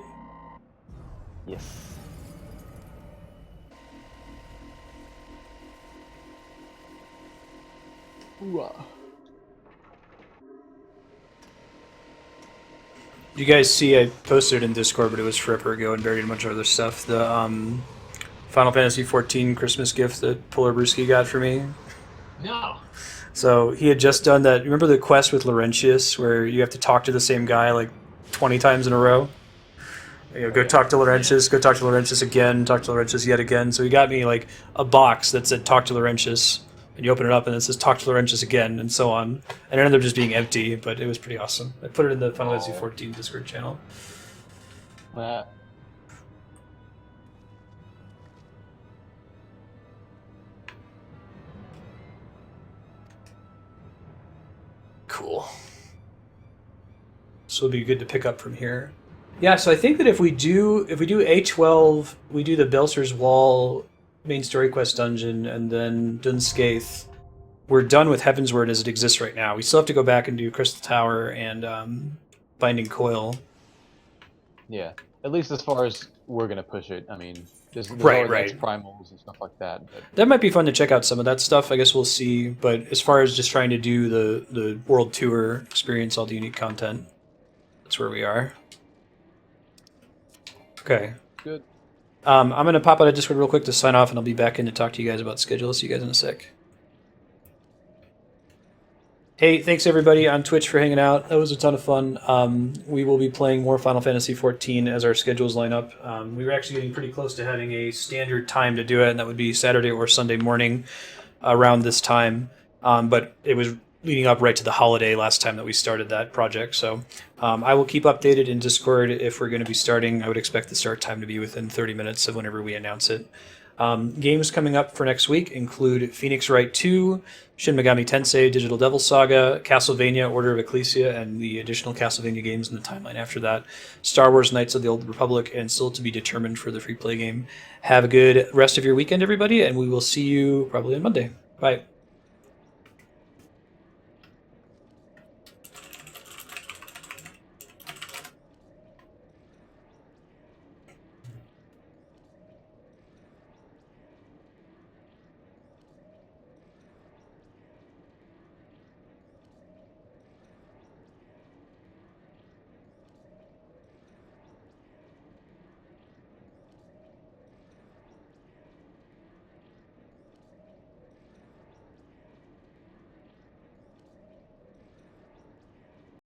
Yes. Ooh-ah. You guys see, I posted it in Discord, but it was forever ago and buried a bunch of other stuff. The Final Fantasy XIV Christmas gift that Polar Brewski got for me. No. So he had just done that. Remember the quest with Laurentius, where you have to talk to the same guy like 20 times in a row? You know, go talk to Laurentius, go talk to Laurentius again, talk to Laurentius yet again. So he got me like a box that said talk to Laurentius, and you open it up and it says talk to Laurentius again, and so on. And it ended up just being empty, but it was pretty awesome. I put it in the Final Fantasy XIV Discord channel. Cool. So it'll be good to pick up from here. Yeah, so I think that if we do A12, we do the Belser's Wall main story quest dungeon, and then Dunskaith, we're done with Heavensward as it exists right now. We still have to go back and do Crystal Tower and Binding Coil. Yeah, at least as far as we're gonna push it. I mean, there's Right. primals and stuff like that. But That might be fun to check out some of that stuff. I guess we'll see. But as far as just trying to do the world tour, experience all the unique content, that's where we are. Okay. good. I'm going to pop out of Discord real quick to sign off, and I'll be back in to talk to you guys about schedule. See you guys in a sec. Hey, thanks everybody on Twitch for hanging out. That was a ton of fun. We will be playing more Final Fantasy XIV as our schedules line up. We were actually getting pretty close to having a standard time to do it, and that would be Saturday or Sunday morning around this time. But it was leading up right to the holiday last time that we started that project. So I will keep updated in Discord if we're going to be starting. I would expect the start time to be within 30 minutes of whenever we announce it. Games coming up for next week include Phoenix Wright 2, Shin Megami Tensei Digital Devil Saga, Castlevania Order of Ecclesia, and the additional Castlevania games in the timeline after that, Star Wars Knights of the Old Republic, and still to be determined for the free play game. Have a good rest of your weekend, everybody, and we will see you probably on Monday. Bye.